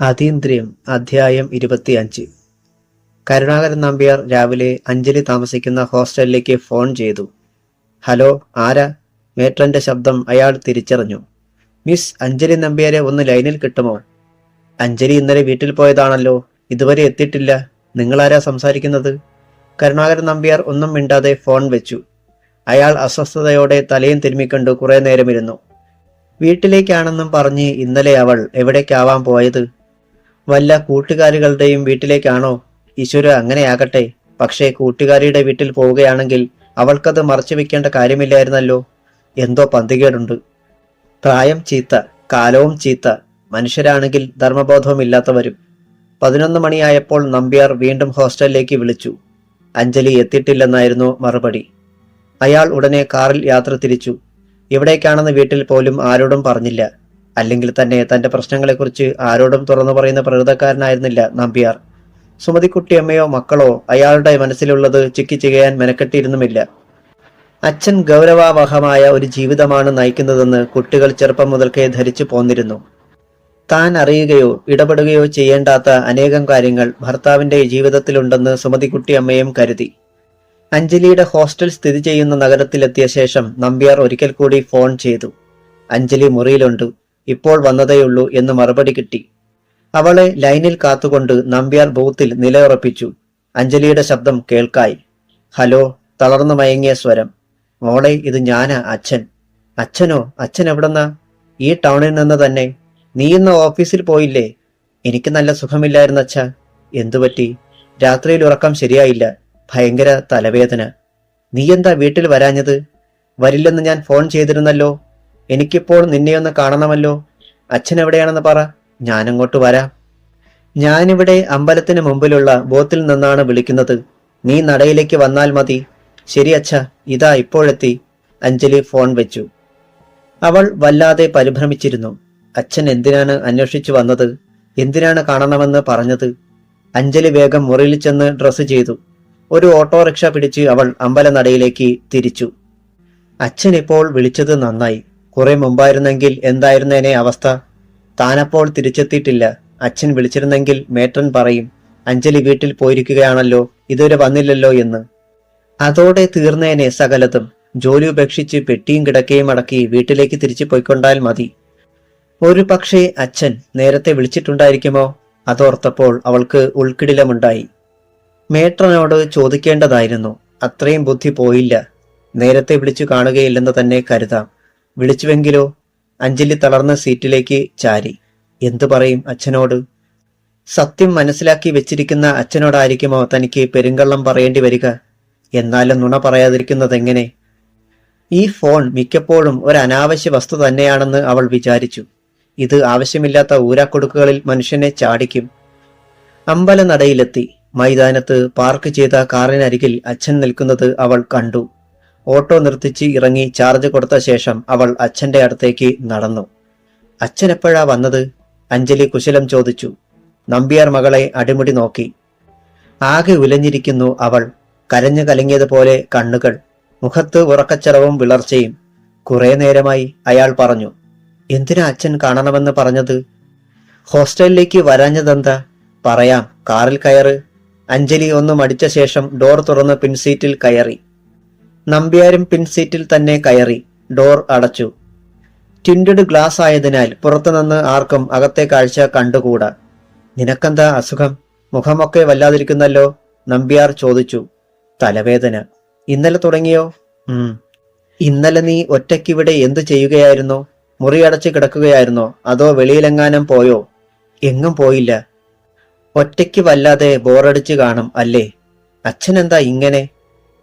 അതീന്ദ്രിയം അധ്യായം 25. കരുണാകരൻ നമ്പ്യാർ രാവിലെ അഞ്ജലി താമസിക്കുന്ന ഹോസ്റ്റലിലേക്ക് ഫോൺ ചെയ്തു. ഹലോ, ആരാ? മേട്രന്റെ ശബ്ദം അയാൾ തിരിച്ചറിഞ്ഞു. മിസ് അഞ്ജലി നമ്പ്യാരെ ഒന്ന് ലൈനിൽ കിട്ടുമോ? അഞ്ജലി ഇന്നലെ വീട്ടിൽ പോയതാണല്ലോ, ഇതുവരെ എത്തിയിട്ടില്ല. നിങ്ങളാരാ സംസാരിക്കുന്നത്? കരുണാകരൻ നമ്പ്യാർ ഒന്നും മിണ്ടാതെ ഫോൺ വെച്ചു. അയാൾ അസ്വസ്ഥതയോടെ തലയും തിരുമ്മിക്കണ്ടു കുറെ നേരമിരുന്നു. വീട്ടിലേക്കാണെന്നും പറഞ്ഞ് ഇന്നലെ അവൾ എവിടേക്കാവാൻ പോയത്? വല്ല കൂട്ടുകാരികളുടെയും വീട്ടിലേക്കാണോ? ഈശ്വര, അങ്ങനെയാകട്ടെ. പക്ഷേ കൂട്ടുകാരിയുടെ വീട്ടിൽ പോവുകയാണെങ്കിൽ അവൾക്കത് മറച്ചു വെക്കേണ്ട കാര്യമില്ലായിരുന്നല്ലോ. എന്തോ പന്തികേടുണ്ട്. പ്രായം ചീത്ത, കാലവും ചീത്ത, മനുഷ്യരാണെങ്കിൽ ധർമ്മബോധവുമില്ലാത്തവരും. 11 മണിയായപ്പോൾ നമ്പ്യാർ വീണ്ടും ഹോസ്റ്റലിലേക്ക് വിളിച്ചു. അഞ്ജലി എത്തിയിട്ടില്ലെന്നായിരുന്നു മറുപടി. അയാൾ ഉടനെ കാറിൽ യാത്ര തിരിച്ചു. എവിടേക്കാണെന്ന് വീട്ടിൽ പോലും ആരോടും പറഞ്ഞില്ല. അല്ലെങ്കിൽ തന്നെ തന്റെ പ്രശ്നങ്ങളെക്കുറിച്ച് ആരോടും തുറന്നു പറയുന്ന പ്രകൃതക്കാരനായിരുന്നില്ല നമ്പ്യാർ. സുമതിക്കുട്ടിയമ്മയോ മക്കളോ അയാളുടെ മനസ്സിലുള്ളത് ചിക്കിച്ചികയാൻ മെനക്കെട്ടിയിരുന്നുമില്ല. അച്ഛൻ ഗൗരവാവഹമായ ഒരു ജീവിതമാണ് നയിക്കുന്നതെന്ന് കുട്ടികൾ ചെറുപ്പം മുതൽക്കേ ധരിച്ചു പോന്നിരുന്നു. താൻ അറിയുകയോ ഇടപെടുകയോ ചെയ്യേണ്ടാത്ത അനേകം കാര്യങ്ങൾ ഭർത്താവിന്റെ ജീവിതത്തിലുണ്ടെന്ന് സുമതിക്കുട്ടിയമ്മയും കരുതി. അഞ്ജലിയുടെ ഹോസ്റ്റൽ സ്ഥിതി ചെയ്യുന്ന നഗരത്തിലെത്തിയ ശേഷം നമ്പ്യാർ ഒരിക്കൽ കൂടി ഫോൺ ചെയ്തു. അഞ്ജലി മുറിയിലുണ്ട്, ഇപ്പോൾ വന്നതേയുള്ളൂ എന്ന് മറുപടി കിട്ടി. അവളെ ലൈനിൽ കാത്തുകൊണ്ട് നമ്പ്യാർ ബൂത്തിൽ നിലയുറപ്പിച്ചു. അഞ്ജലിയുടെ ശബ്ദം കേൾക്കായി. ഹലോ, തളർന്നു മയങ്ങിയ സ്വരം. മോളെ, ഇത് ഞാനാ, അച്ഛൻ. അച്ഛനോ? അച്ഛൻ എവിടെന്നാ? ഈ ടൗണിൽ നിന്ന് തന്നെ. നീ ഇന്ന് ഓഫീസിൽ പോയില്ലേ? എനിക്ക് നല്ല സുഖമില്ലായിരുന്നു അച്ഛാ. എന്തുപറ്റി? രാത്രിയിൽ ഉറക്കം ശരിയായില്ല, ഭയങ്കര തലവേദന. നീ എന്താ വീട്ടിൽ വരാഞ്ഞത്? വരില്ലെന്ന് ഞാൻ ഫോൺ ചെയ്തിരുന്നല്ലോ. എനിക്കിപ്പോൾ നിന്നെയൊന്ന് കാണണമല്ലോ. അച്ഛൻ എവിടെയാണെന്ന് പറ, ഞാനങ്ങോട്ട് വരാം. ഞാനിവിടെ അമ്പലത്തിന് മുമ്പിലുള്ള ബോത്തിൽ നിന്നാണ് വിളിക്കുന്നത്. നീ നടയിലേക്ക് വന്നാൽ മതി. ശരി അച്ഛാ, ഇതാ ഇപ്പോഴെത്തി. അഞ്ജലി ഫോൺ വെച്ചു. അവൾ വല്ലാതെ പരിഭ്രമിച്ചിരുന്നു. അച്ഛൻ എന്തിനാണ് അന്വേഷിച്ചു വന്നത്? എന്തിനാണ് കാണണമെന്ന് പറഞ്ഞത്? അഞ്ജലി വേഗം മുറിയിൽ ചെന്ന് ഡ്രസ്സ് ചെയ്തു. ഒരു ഓട്ടോറിക്ഷ പിടിച്ച് അവൾ അമ്പലനടയിലേക്ക് തിരിച്ചു. അച്ഛൻ ഇപ്പോൾ വിളിച്ചത് നന്നായി. കുറെ മുമ്പായിരുന്നെങ്കിൽ എന്തായിരുന്നേനെ അവസ്ഥ? താനപ്പോൾ തിരിച്ചെത്തിയിട്ടില്ല. അച്ഛൻ വിളിച്ചിരുന്നെങ്കിൽ മേട്രൻ പറയും, അഞ്ജലി വീട്ടിൽ പോയിരിക്കുകയാണല്ലോ, ഇതുവരെ വന്നില്ലല്ലോ എന്ന്. അതോടെ തീർന്നേനെ സകലതും. ജോലി ഉപേക്ഷിച്ച് പെട്ടിയും കിടക്കയും അടക്കി വീട്ടിലേക്ക് തിരിച്ചു പോയിക്കൊണ്ടാൽ മതി. ഒരു പക്ഷേ അച്ഛൻ നേരത്തെ വിളിച്ചിട്ടുണ്ടായിരിക്കുമോ? അതോർത്തപ്പോൾ അവൾക്ക് ഉൾക്കിടിലമുണ്ടായി. മേട്രനോട് ചോദിക്കേണ്ടതായിരുന്നു. അത്രയും ബുദ്ധി പോയില്ല. നേരത്തെ വിളിച്ചു കാണുകയില്ലെന്ന് തന്നെ കരുതാം. വിളിച്ചുവെങ്കിലോ? അഞ്ജലി തളർന്ന സീറ്റിലേക്ക് ചാരി. എന്തു പറയും അച്ഛനോട്? സത്യം മനസ്സിലാക്കി വെച്ചിരിക്കുന്ന അച്ഛനോടായിരിക്കുമോ തനിക്ക് പെരുങ്കള്ളം പറയേണ്ടി വരിക? എന്നാലും നുണ പറയാതിരിക്കുന്നതെങ്ങനെ? ഈ ഫോൺ മിക്കപ്പോഴും ഒരു അനാവശ്യ വസ്തു തന്നെയാണെന്ന് അവൾ വിചാരിച്ചു. ഇത് ആവശ്യമില്ലാത്ത ഊരാക്കൊടുക്കുകളിൽ മനുഷ്യനെ ചാടിക്കും. അമ്പലനടയിലെത്തി. മൈതാനത്ത് പാർക്ക് ചെയ്ത കാറിനരികിൽ അച്ഛൻ നിൽക്കുന്നത് അവൾ കണ്ടു. ഓട്ടോ നിർത്തിച്ച് ഇറങ്ങി ചാർജ് കൊടുത്ത ശേഷം അവൾ അച്ഛന്റെ അടുത്തേക്ക് നടന്നു. അച്ഛൻ എപ്പോഴാ വന്നത്? അഞ്ജലി കുശലം ചോദിച്ചു. നമ്പ്യാർ മകളെ അടിമുടി നോക്കി. ആകെ ഉലഞ്ഞിരിക്കുന്നു അവൾ. കരഞ്ഞു കലങ്ങിയതുപോലെ കണ്ണുകൾ, മുഖത്ത് ഉറക്കച്ചറവും വിളർച്ചയും. കുറെ നേരമായി. അയാൾ പറഞ്ഞു. എന്തിനാ അച്ഛൻ കാണണമെന്ന് പറഞ്ഞത്? ഹോസ്റ്റലിലേക്ക് വരാഞ്ഞതെന്താ? പറയാം, കാറിൽ കയറ്. അഞ്ജലി ഒന്ന് മടിച്ച ശേഷം ഡോർ തുറന്ന് പിൻസീറ്റിൽ കയറി. നമ്പ്യാരും പിൻസീറ്റിൽ തന്നെ കയറി. ഡോർ അടച്ചു. ടിൻഡഡ് ഗ്ലാസ് ആയതിനാൽ പുറത്തുനിന്ന് ആർക്കും അകത്തെ കാഴ്ച കണ്ടുകൂടാ. നിനക്കെന്താ അസുഖം? മുഖമൊക്കെ വല്ലാതിരിക്കുന്നല്ലോ, നമ്പ്യാർ ചോദിച്ചു. തലവേദന. ഇന്നലെ തുടങ്ങിയോ? ഇന്നലെ നീ ഒറ്റയ്ക്കിവിടെ എന്തു ചെയ്യുകയായിരുന്നോ? മുറിയടച്ച് കിടക്കുകയായിരുന്നോ? അതോ വെളിയിലെങ്ങാനും പോയോ? എങ്ങും പോയില്ല. ഒറ്റയ്ക്ക് വല്ലാതെ ബോറടിച്ചു കാണും അല്ലേ? അച്ഛനെന്താ ഇങ്ങനെ?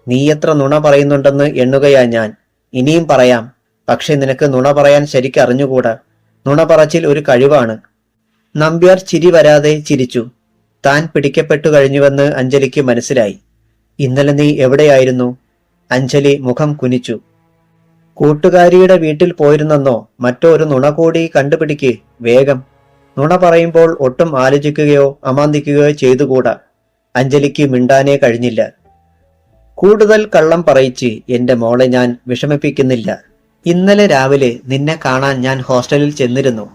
നീ എത്ര നുണ പറയുന്നുണ്ടെന്ന് എണ്ണുകയാ ഞാൻ. ഇനിയും പറയാം. പക്ഷെ നിനക്ക് നുണ പറയാൻ ശരിക്കറിഞ്ഞുകൂടാ. നുണ പറച്ചിൽ ഒരു കഴിവാണ്. നമ്പ്യാർ ചിരി വരാതെ ചിരിച്ചു. താൻ പിടിക്കപ്പെട്ടു കഴിഞ്ഞുവെന്ന് അഞ്ജലിക്ക് മനസ്സിലായി. ഇന്നലെ നീ എവിടെയായിരുന്നു? അഞ്ജലി മുഖം കുനിച്ചു. കൂട്ടുകാരിയുടെ വീട്ടിൽ പോയിരുന്നെന്നോ? മറ്റോ ഒരു നുണ കൂടി കണ്ടുപിടിക്ക് വേഗം. നുണ പറയുമ്പോൾ ഒട്ടും ആലോചിക്കുകയോ അമാന്തിക്കുകയോ ചെയ്തുകൂടാ. അഞ്ജലിക്ക് മിണ്ടാനേ കഴിഞ്ഞില്ല. കൂടുതൽ കള്ളം പറയിച്ച് എന്റെ മോളെ ഞാൻ വിഷമിപ്പിക്കുന്നില്ല. ഇന്നലെ രാവിലെ നിന്നെ കാണാൻ ഞാൻ ഹോസ്റ്റലിൽ ചെന്നിരുന്നു.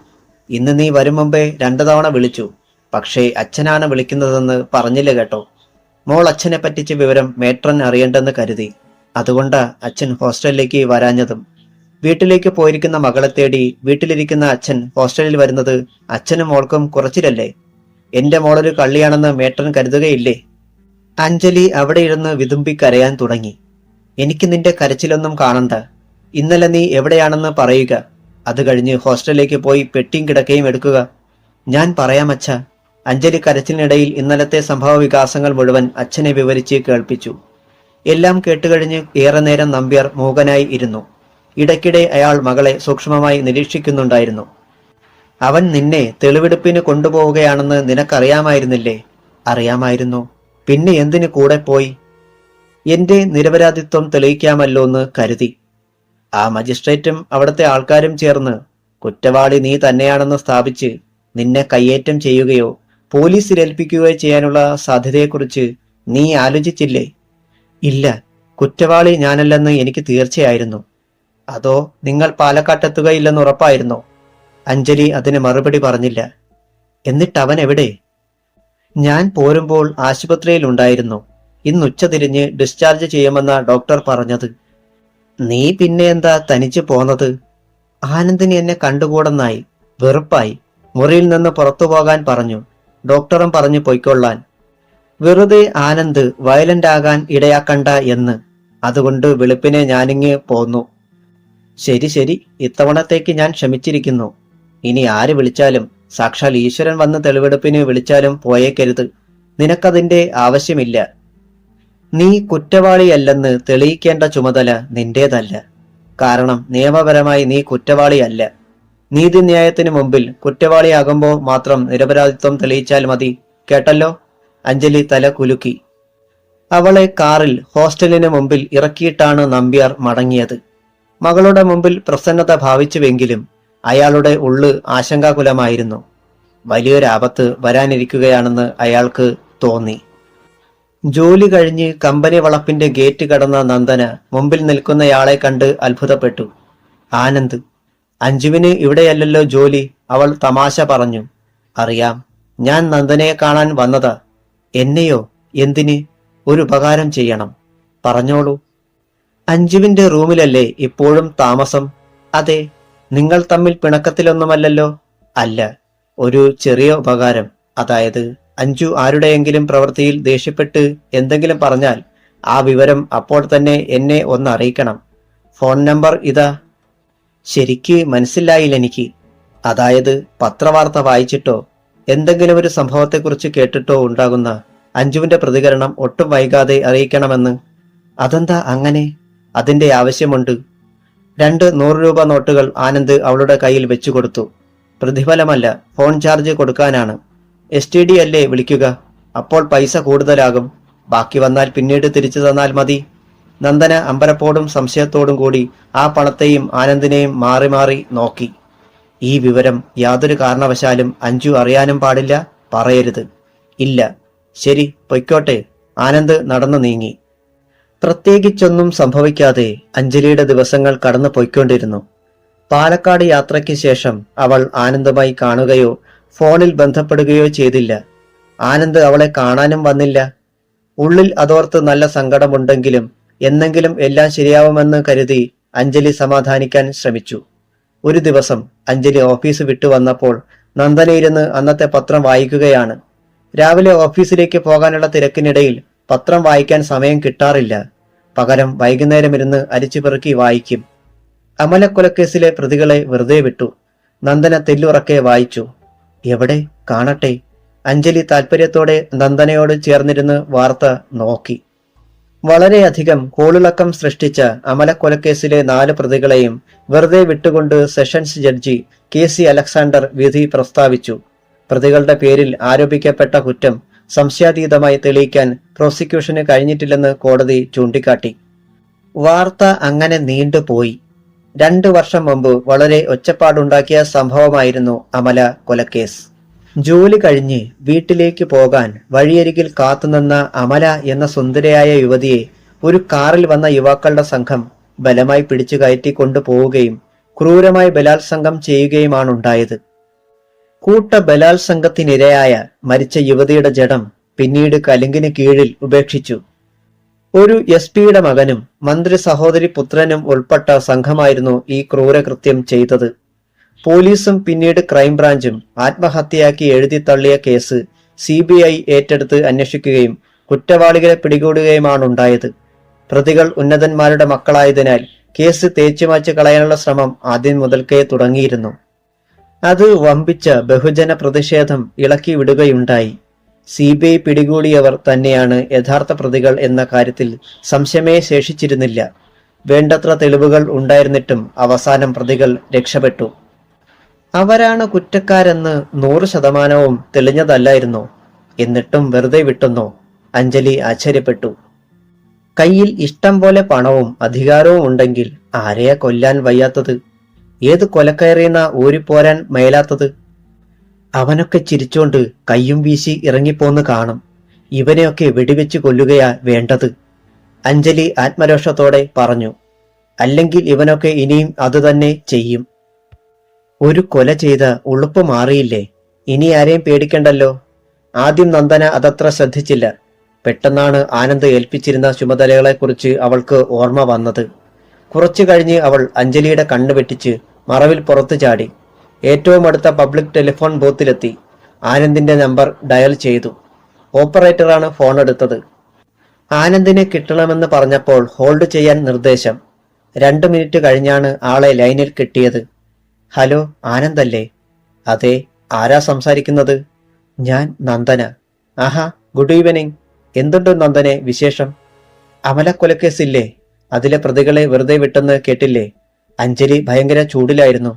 ഇന്ന് നീ വരും മുമ്പേ 2 തവണ വിളിച്ചു. പക്ഷേ അച്ഛനാണ് വിളിക്കുന്നതെന്ന് പറഞ്ഞില്ല കേട്ടോ. മോൾ അച്ഛനെ പറ്റിച്ച വിവരം മേട്രൻ അറിയണ്ടെന്ന് കരുതി. അതുകൊണ്ടാ അച്ഛൻ ഹോസ്റ്റലിലേക്ക് വരാഞ്ഞതും. വീട്ടിലേക്ക് പോയിരിക്കുന്ന മകളെ തേടി വീട്ടിലിരിക്കുന്ന അച്ഛൻ ഹോസ്റ്റലിൽ വരുന്നത് അച്ഛനും മോൾക്കും കുറച്ചിലല്ലേ? എന്റെ മോളൊരു കള്ളിയാണെന്ന് മേട്രൻ കരുതുകയില്ലേ? അഞ്ജലി അവിടെ ഇരുന്ന് വിതുമ്പി കരയാൻ തുടങ്ങി. എനിക്ക് നിന്റെ കരച്ചിലൊന്നും കാണണ്ട. ഇന്നലെ നീ എവിടെയാണെന്ന് പറയുക. അത് കഴിഞ്ഞ് ഹോസ്റ്റലിലേക്ക് പോയി പെട്ടിയും കിടക്കയും എടുക്കുക. ഞാൻ പറയാം അച്ഛാ. അഞ്ജലി കരച്ചിലിനിടയിൽ ഇന്നലത്തെ സംഭവ വികാസങ്ങൾ മുഴുവൻ അച്ഛനെ വിവരിച്ച് കേൾപ്പിച്ചു. എല്ലാം കേട്ടുകഴിഞ്ഞ് ഏറെ നേരം നമ്പ്യാർ മൂകനായി ഇരുന്നു. ഇടയ്ക്കിടെ അയാൾ മകളെ സൂക്ഷ്മമായി നിരീക്ഷിക്കുന്നുണ്ടായിരുന്നു. അവൻ നിന്നെ തെളിവെടുപ്പിന് കൊണ്ടുപോവുകയാണെന്ന് നിനക്കറിയാമായിരുന്നില്ലേ? അറിയാമായിരുന്നു. പിന്നെ എന്തിനു കൂടെ പോയി? എന്റെ നിരപരാധിത്വം തെളിയിക്കാമല്ലോന്ന് കരുതി. ആ മജിസ്ട്രേറ്റും അവിടുത്തെ ആൾക്കാരും ചേർന്ന് കുറ്റവാളി നീ തന്നെയാണെന്ന് സ്ഥാപിച്ച് നിന്നെ കയ്യേറ്റം ചെയ്യുകയോ പോലീസിൽ ഏൽപ്പിക്കുകയോ ചെയ്യാനുള്ള സാധ്യതയെക്കുറിച്ച് നീ ആലോചിച്ചില്ലേ? ഇല്ല, കുറ്റവാളി ഞാനല്ലെന്ന് എനിക്ക് തീർച്ചയായിരുന്നു. അതോ നിങ്ങൾ പാലക്കാട്ടെത്തുകയില്ലെന്ന് ഉറപ്പായിരുന്നോ? അഞ്ജലി അതിന് മറുപടി പറഞ്ഞില്ല. എന്നിട്ട് അവൻ എവിടെ? ഞാൻ പോരുമ്പോൾ ആശുപത്രിയിൽ ഉണ്ടായിരുന്നു. ഇന്ന് ഉച്ചതിരിഞ്ഞ് ഡിസ്ചാർജ് ചെയ്യുമെന്ന ഡോക്ടർ പറഞ്ഞത്. നീ പിന്നെ എന്താ തനിച്ച് പോന്നത്? ആനന്ദിന് എന്നെ കണ്ടുകൂടെന്നായി. വെറുപ്പായി. മുറിയിൽ നിന്ന് പുറത്തു പോകാൻ പറഞ്ഞു. ഡോക്ടറും പറഞ്ഞു പൊയ്ക്കൊള്ളാൻ. വെറുതെ ആനന്ദ് വയലന്റ് ആകാൻ ഇടയാക്കണ്ട എന്ന്. അതുകൊണ്ട് വെളുപ്പിനെ ഞാനിങ്ങ് പോന്നു. ശരി ശരി, ഇത്തവണത്തേക്ക് ഞാൻ ക്ഷമിച്ചിരിക്കുന്നു. ഇനി ആര് വിളിച്ചാലും, സാക്ഷാൽ ഈശ്വരൻ വന്ന് തെളിവെടുപ്പിന് വിളിച്ചാലും പോയേക്കരുത്. നിനക്കതിന്റെ ആവശ്യമില്ല. നീ കുറ്റവാളിയല്ലെന്ന് തെളിയിക്കേണ്ട ചുമതല നിന്റേതല്ല. കാരണം നിയമപരമായി നീ കുറ്റവാളിയല്ല. നീതിന്യായത്തിന് മുമ്പിൽ കുറ്റവാളിയാകുമ്പോൾ മാത്രം നിരപരാധിത്വം തെളിയിച്ചാൽ മതി. കേട്ടല്ലോ? അഞ്ജലി തല കുലുക്കി. അവളെ കാറിൽ ഹോസ്റ്റലിന് മുമ്പിൽ ഇറക്കിയിട്ടാണ് നമ്പ്യാർ മടങ്ങിയത്. മകളുടെ മുമ്പിൽ പ്രസന്നത ഭാവിച്ചുവെങ്കിലും അയാളുടെ ഉള്ള് ആശങ്കാകുലമായിരുന്നു. വലിയൊരാപത്ത് വരാനിരിക്കുകയാണെന്ന് അയാൾക്ക് തോന്നി. ജോലി കഴിഞ്ഞ് കമ്പനി വളപ്പിന്റെ ഗേറ്റ് കടന്ന നന്ദന മുമ്പിൽ നിൽക്കുന്നയാളെ കണ്ട് അത്ഭുതപ്പെട്ടു. ആനന്ദ്, അഞ്ജുവിന് ഇവിടെയല്ലല്ലോ ജോലി, അവൾ തമാശ പറഞ്ഞു. അറിയാം, ഞാൻ നന്ദനയെ കാണാൻ വന്നതാ. എന്നെയോ? എന്തിന്? ഒരു ഉപകാരം ചെയ്യണം. പറഞ്ഞോളൂ. അഞ്ജുവിന്റെ റൂമിലല്ലേ ഇപ്പോഴും താമസം? അതെ. നിങ്ങൾ തമ്മിൽ പിണക്കത്തിലൊന്നുമല്ലല്ലോ? അല്ല. ഒരു ചെറിയ ഉപകാരം. അതായത് അഞ്ജു ആരുടെയെങ്കിലും പ്രവൃത്തിയിൽ ദേഷ്യപ്പെട്ട് എന്തെങ്കിലും പറഞ്ഞാൽ ആ വിവരം അപ്പോൾ തന്നെ എന്നെ ഒന്ന് അറിയിക്കണം. ഫോൺ നമ്പർ ഇതാ. ശരിക്ക് മനസ്സിലായില്ല എനിക്ക്. അതായത് പത്രവാർത്ത വായിച്ചിട്ടോ എന്തെങ്കിലും ഒരു സംഭവത്തെക്കുറിച്ച് കേട്ടിട്ടോ ഉണ്ടാകുന്ന അഞ്ജുവിന്റെ പ്രതികരണം ഒട്ടും വൈകാതെ അറിയിക്കണമെന്ന്. അതെന്താ അങ്ങനെ? അതിന്റെ ആവശ്യമുണ്ട്. 2 100 രൂപ നോട്ടുകൾ ആനന്ദ് അവളുടെ കയ്യിൽ വെച്ചുകൊടുത്തു. പ്രതിഫലമല്ല, ഫോൺ ചാർജ് കൊടുക്കാനാണ്. STD അല്ലേ വിളിക്കുക. അപ്പോൾ പൈസ കൂടുതലാകും. ബാക്കി വന്നാൽ പിന്നീട് തിരിച്ചു തന്നാൽ മതി. നന്ദന അമ്പരപ്പോടും സംശയത്തോടും കൂടി ആ പണത്തെയും ആനന്ദിനെയും മാറി മാറി നോക്കി. ഈ വിവരം യാതൊരു കാരണവശാലും അഞ്ജു അറിയാനും പാടില്ല. പറയരുത്. ഇല്ല. ശരി, പൊയ്ക്കോട്ടെ. ആനന്ദ് നടന്നു നീങ്ങി. പ്രത്യേകിച്ചൊന്നും സംഭവിക്കാതെ അഞ്ജലിയുടെ ദിവസങ്ങൾ കടന്നു പോയിക്കൊണ്ടിരുന്നു. പാലക്കാട് യാത്രയ്ക്ക് ശേഷം അവൾ ആനന്ദുമായി കാണുകയോ ഫോണിൽ ബന്ധപ്പെടുകയോ ചെയ്തില്ല. ആനന്ദ് അവളെ കാണാനും വന്നില്ല. ഉള്ളിൽ അതോർത്ത് നല്ല സങ്കടമുണ്ടെങ്കിലും എന്നെങ്കിലും എല്ലാം ശരിയാവുമെന്ന് കരുതി അഞ്ജലി സമാധാനിക്കാൻ ശ്രമിച്ചു. ഒരു ദിവസം അഞ്ജലി ഓഫീസ് വിട്ടു വന്നപ്പോൾ നന്ദനയിരുന്ന് അന്നത്തെ പത്രം വായിക്കുകയാണ്. രാവിലെ ഓഫീസിലേക്ക് പോകാനുള്ള തിരക്കിനിടയിൽ പത്രം വായിക്കാൻ സമയം കിട്ടാറില്ല. പകരം വൈകുന്നേരം ഇരുന്ന് അരിച്ചുപെറുക്കി വായിക്കും. അമലക്കൊലക്കേസിലെ പ്രതികളെ വെറുതെ വിട്ടു. നന്ദന തെല്ലുറക്കെ വായിച്ചു. എവിടെ? കാണട്ടെ. അഞ്ജലി താല്പര്യത്തോടെ നന്ദനയോട് ചേർന്നിരുന്ന് വാർത്ത നോക്കി. വളരെയധികം കോളിളക്കം സൃഷ്ടിച്ച അമലക്കൊലക്കേസിലെ 4 പ്രതികളെയും വെറുതെ വിട്ടുകൊണ്ട് സെഷൻസ് ജഡ്ജി KC അലക്സാണ്ടർ വിധി പ്രസ്താവിച്ചു. പ്രതികളുടെ പേരിൽ ആരോപിക്കപ്പെട്ട കുറ്റം സംശയാതീതമായി തെളിയിക്കാൻ പ്രോസിക്യൂഷന് കഴിഞ്ഞിട്ടില്ലെന്ന് കോടതി ചൂണ്ടിക്കാട്ടി. വാർത്ത അങ്ങനെ നീണ്ടുപോയി. 2 വർഷം മുമ്പ് വളരെ ഒച്ചപ്പാടുണ്ടാക്കിയ സംഭവമായിരുന്നു അമല കൊലക്കേസ്. ജോലി കഴിഞ്ഞ് വീട്ടിലേക്ക് പോകാൻ വഴിയരികിൽ കാത്തുനിന്ന അമല എന്ന സുന്ദരയായ യുവതിയെ ഒരു കാറിൽ വന്ന യുവാക്കളുടെ സംഘം ബലമായി പിടിച്ചു കയറ്റി കൊണ്ടുപോവുകയും ക്രൂരമായി ബലാത്സംഗം ചെയ്യുകയുമാണുണ്ടായത്. കൂട്ട ബലാത്സംഗത്തിനിരയായ മരിച്ച യുവതിയുടെ ജഡം പിന്നീട് കലുങ്കിന് കീഴിൽ ഉപേക്ഷിച്ചു. ഒരു എസ്.പിയുടെ മകനും മന്ത്രി സഹോദരി പുത്രനും ഉൾപ്പെട്ട സംഘമായിരുന്നു ഈ ക്രൂരകൃത്യം ചെയ്തത്. പോലീസും പിന്നീട് ക്രൈംബ്രാഞ്ചും ആത്മഹത്യയാക്കി എഴുതി തള്ളിയ കേസ് CBI ഏറ്റെടുത്ത് അന്വേഷിക്കുകയും കുറ്റവാളികളെ പിടികൂടുകയുമാണുണ്ടായത്. പ്രതികൾ ഉന്നതന്മാരുടെ മക്കളായതിനാൽ കേസ് തേച്ചുമാച്ച് കളയാനുള്ള ശ്രമം ആദ്യം മുതൽക്കേ തുടങ്ങിയിരുന്നു. അത് വമ്പിച്ച ബഹുജന പ്രതിഷേധം ഇളക്കി വിടുകയുണ്ടായി. CBI പിടികൂടിയവർ തന്നെയാണ് യഥാർത്ഥ പ്രതികൾ എന്ന കാര്യത്തിൽ സംശയമേ ശേഷിച്ചിരുന്നില്ല. വേണ്ടത്ര തെളിവുകൾ ഉണ്ടായിരുന്നിട്ടും അവസാനം പ്രതികൾ രക്ഷപ്പെട്ടു. അവരാണ് കുറ്റക്കാരെന്ന് 100% തെളിഞ്ഞതല്ലായിരുന്നോ? എന്നിട്ടും വെറുതെ വിട്ടെന്നോ? അഞ്ജലി ആശ്ചര്യപ്പെട്ടു. കയ്യിൽ ഇഷ്ടം പോലെ പണവും അധികാരവും ഉണ്ടെങ്കിൽ ആരെയാ കൊല്ലാൻ വയ്യാത്തത്? ഏത് കൊലക്കയറിയെന്ന ഊരിപ്പോരാൻ മേലാത്തത്? അവനൊക്കെ ചിരിച്ചോണ്ട് കയ്യും വീശി ഇറങ്ങിപ്പോന്ന് കാണും. ഇവനെയൊക്കെ വെടിവെച്ച് കൊല്ലുകയാ വേണ്ടത്, അഞ്ജലി ആത്മരോഷത്തോടെ പറഞ്ഞു. അല്ലെങ്കിൽ ഇവനൊക്കെ ഇനിയും അതുതന്നെ ചെയ്യും. ഒരു കൊല ചെയ്ത ഉളുപ്പ് മാറിയില്ലേ? ഇനി ആരെയും പേടിക്കണ്ടല്ലോ. ആദ്യം നന്ദന അതത്ര ശ്രദ്ധിച്ചില്ല. പെട്ടെന്നാണ് ആനന്ദ് ഏൽപ്പിച്ചിരുന്ന ചുമതലകളെക്കുറിച്ച് അവൾക്ക് ഓർമ്മ വന്നത്. കുറച്ചു കഴിഞ്ഞ് അവൾ അഞ്ജലിയുടെ കണ്ണ് വെട്ടിച്ച് മറവിൽ പുറത്തു ചാടി. ഏറ്റവും അടുത്ത പബ്ലിക് ടെലിഫോൺ ബൂത്തിലെത്തി ആനന്ദിന്റെ നമ്പർ ഡയൽ ചെയ്തു. ഓപ്പറേറ്ററാണ് ഫോൺ എടുത്തത്. ആനന്ദിനെ കിട്ടണമെന്ന് പറഞ്ഞപ്പോൾ ഹോൾഡ് ചെയ്യാൻ നിർദ്ദേശം. 2 മിനിറ്റ് കഴിഞ്ഞാണ് ആളെ ലൈനിൽ കിട്ടിയത്. ഹലോ, ആനന്ദല്ലേ? അതെ, ആരാ സംസാരിക്കുന്നത്? ഞാൻ നന്ദന. ആഹാ, ഗുഡ് ഈവനിങ്. എന്തുണ്ട് നന്ദനെ വിശേഷം? അമലക്കൊലക്കേസില്ലേ, അതിലെ പ്രതികളെ വെറുതെ വിട്ടെന്ന് കേട്ടില്ലേ? അഞ്ജലി ഭയങ്കര ചൂടിലായിരുന്നു.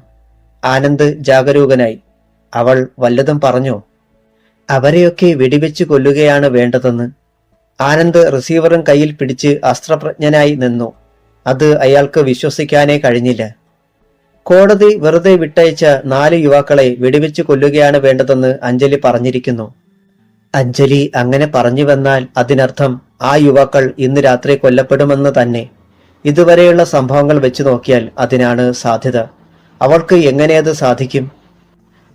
ആനന്ദ് ജാഗരൂകനായി. അവൾ വല്ലതും പറഞ്ഞോ? അവരെയൊക്കെ വെടിവെച്ച് കൊല്ലുകയാണ് വേണ്ടതെന്ന്. ആനന്ദ് റിസീവറും കയ്യിൽ പിടിച്ച് അസ്ത്രപ്രജ്ഞനായി നിന്നു. അത് അയാൾക്ക് വിശ്വസിക്കാനേ കഴിഞ്ഞില്ല. കോടതി വെറുതെ വിട്ടയച്ച 4 യുവാക്കളെ വെടിവെച്ച് കൊല്ലുകയാണ് വേണ്ടതെന്ന് അഞ്ജലി പറഞ്ഞിരിക്കുന്നു. അഞ്ജലി അങ്ങനെ പറഞ്ഞുവെന്നാൽ അതിനർത്ഥം ആ യുവാക്കൾ ഇന്ന് രാത്രി കൊല്ലപ്പെടുമെന്ന് തന്നെ. ഇതുവരെയുള്ള സംഭവങ്ങൾ വെച്ച് നോക്കിയാൽ അതിനാണ് സാധ്യത. അവൾക്ക് എങ്ങനെ അത് സാധിക്കും?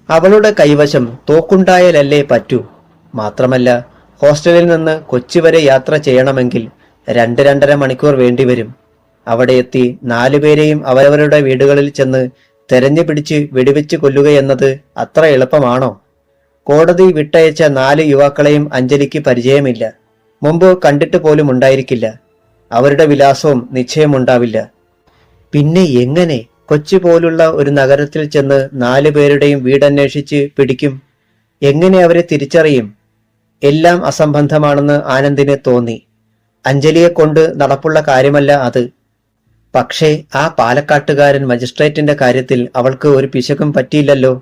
അവളുടെ കൈവശം തോക്കുണ്ടായാലല്ലേ പറ്റൂ. മാത്രമല്ല, ഹോസ്റ്റലിൽ നിന്ന് കൊച്ചി വരെ യാത്ര ചെയ്യണമെങ്കിൽ 2-2.5 മണിക്കൂർ വേണ്ടിവരും. അവിടെ എത്തി 4 പേരെയും അവരവരുടെ വീടുകളിൽ ചെന്ന് തെരഞ്ഞു പിടിച്ച് വെടിവെച്ച് കൊല്ലുകയെന്നത് അത്ര എളുപ്പമാണോ? കോടതി വിട്ടയച്ച 4 യുവാക്കളെയും അഞ്ജലിക്ക് പരിചയമില്ല. മുമ്പ് കണ്ടിട്ട് പോലും ഉണ്ടായിരിക്കില്ല. അവരുടെ വിലാസവും നിശ്ചയമുണ്ടാവില്ല. പിന്നെ എങ്ങനെ കൊച്ചി പോലുള്ള ഒരു നഗരത്തിൽ ചെന്ന് 4 പേരുടെയും വീടന്വേഷിച്ച് പിടിക്കും? എങ്ങനെ അവരെ തിരിച്ചറിയും? എല്ലാം അസംബന്ധമാണെന്ന് ആനന്ദിന് തോന്നി. അഞ്ജലിയെ കൊണ്ട് നടപ്പുള്ള കാര്യമല്ല അത്. പക്ഷേ ആ പാലക്കാട്ടുകാരൻ മജിസ്ട്രേറ്റിന്റെ കാര്യത്തിൽ അവൾക്ക് ഒരു പിശകും പറ്റിയില്ലല്ലോ.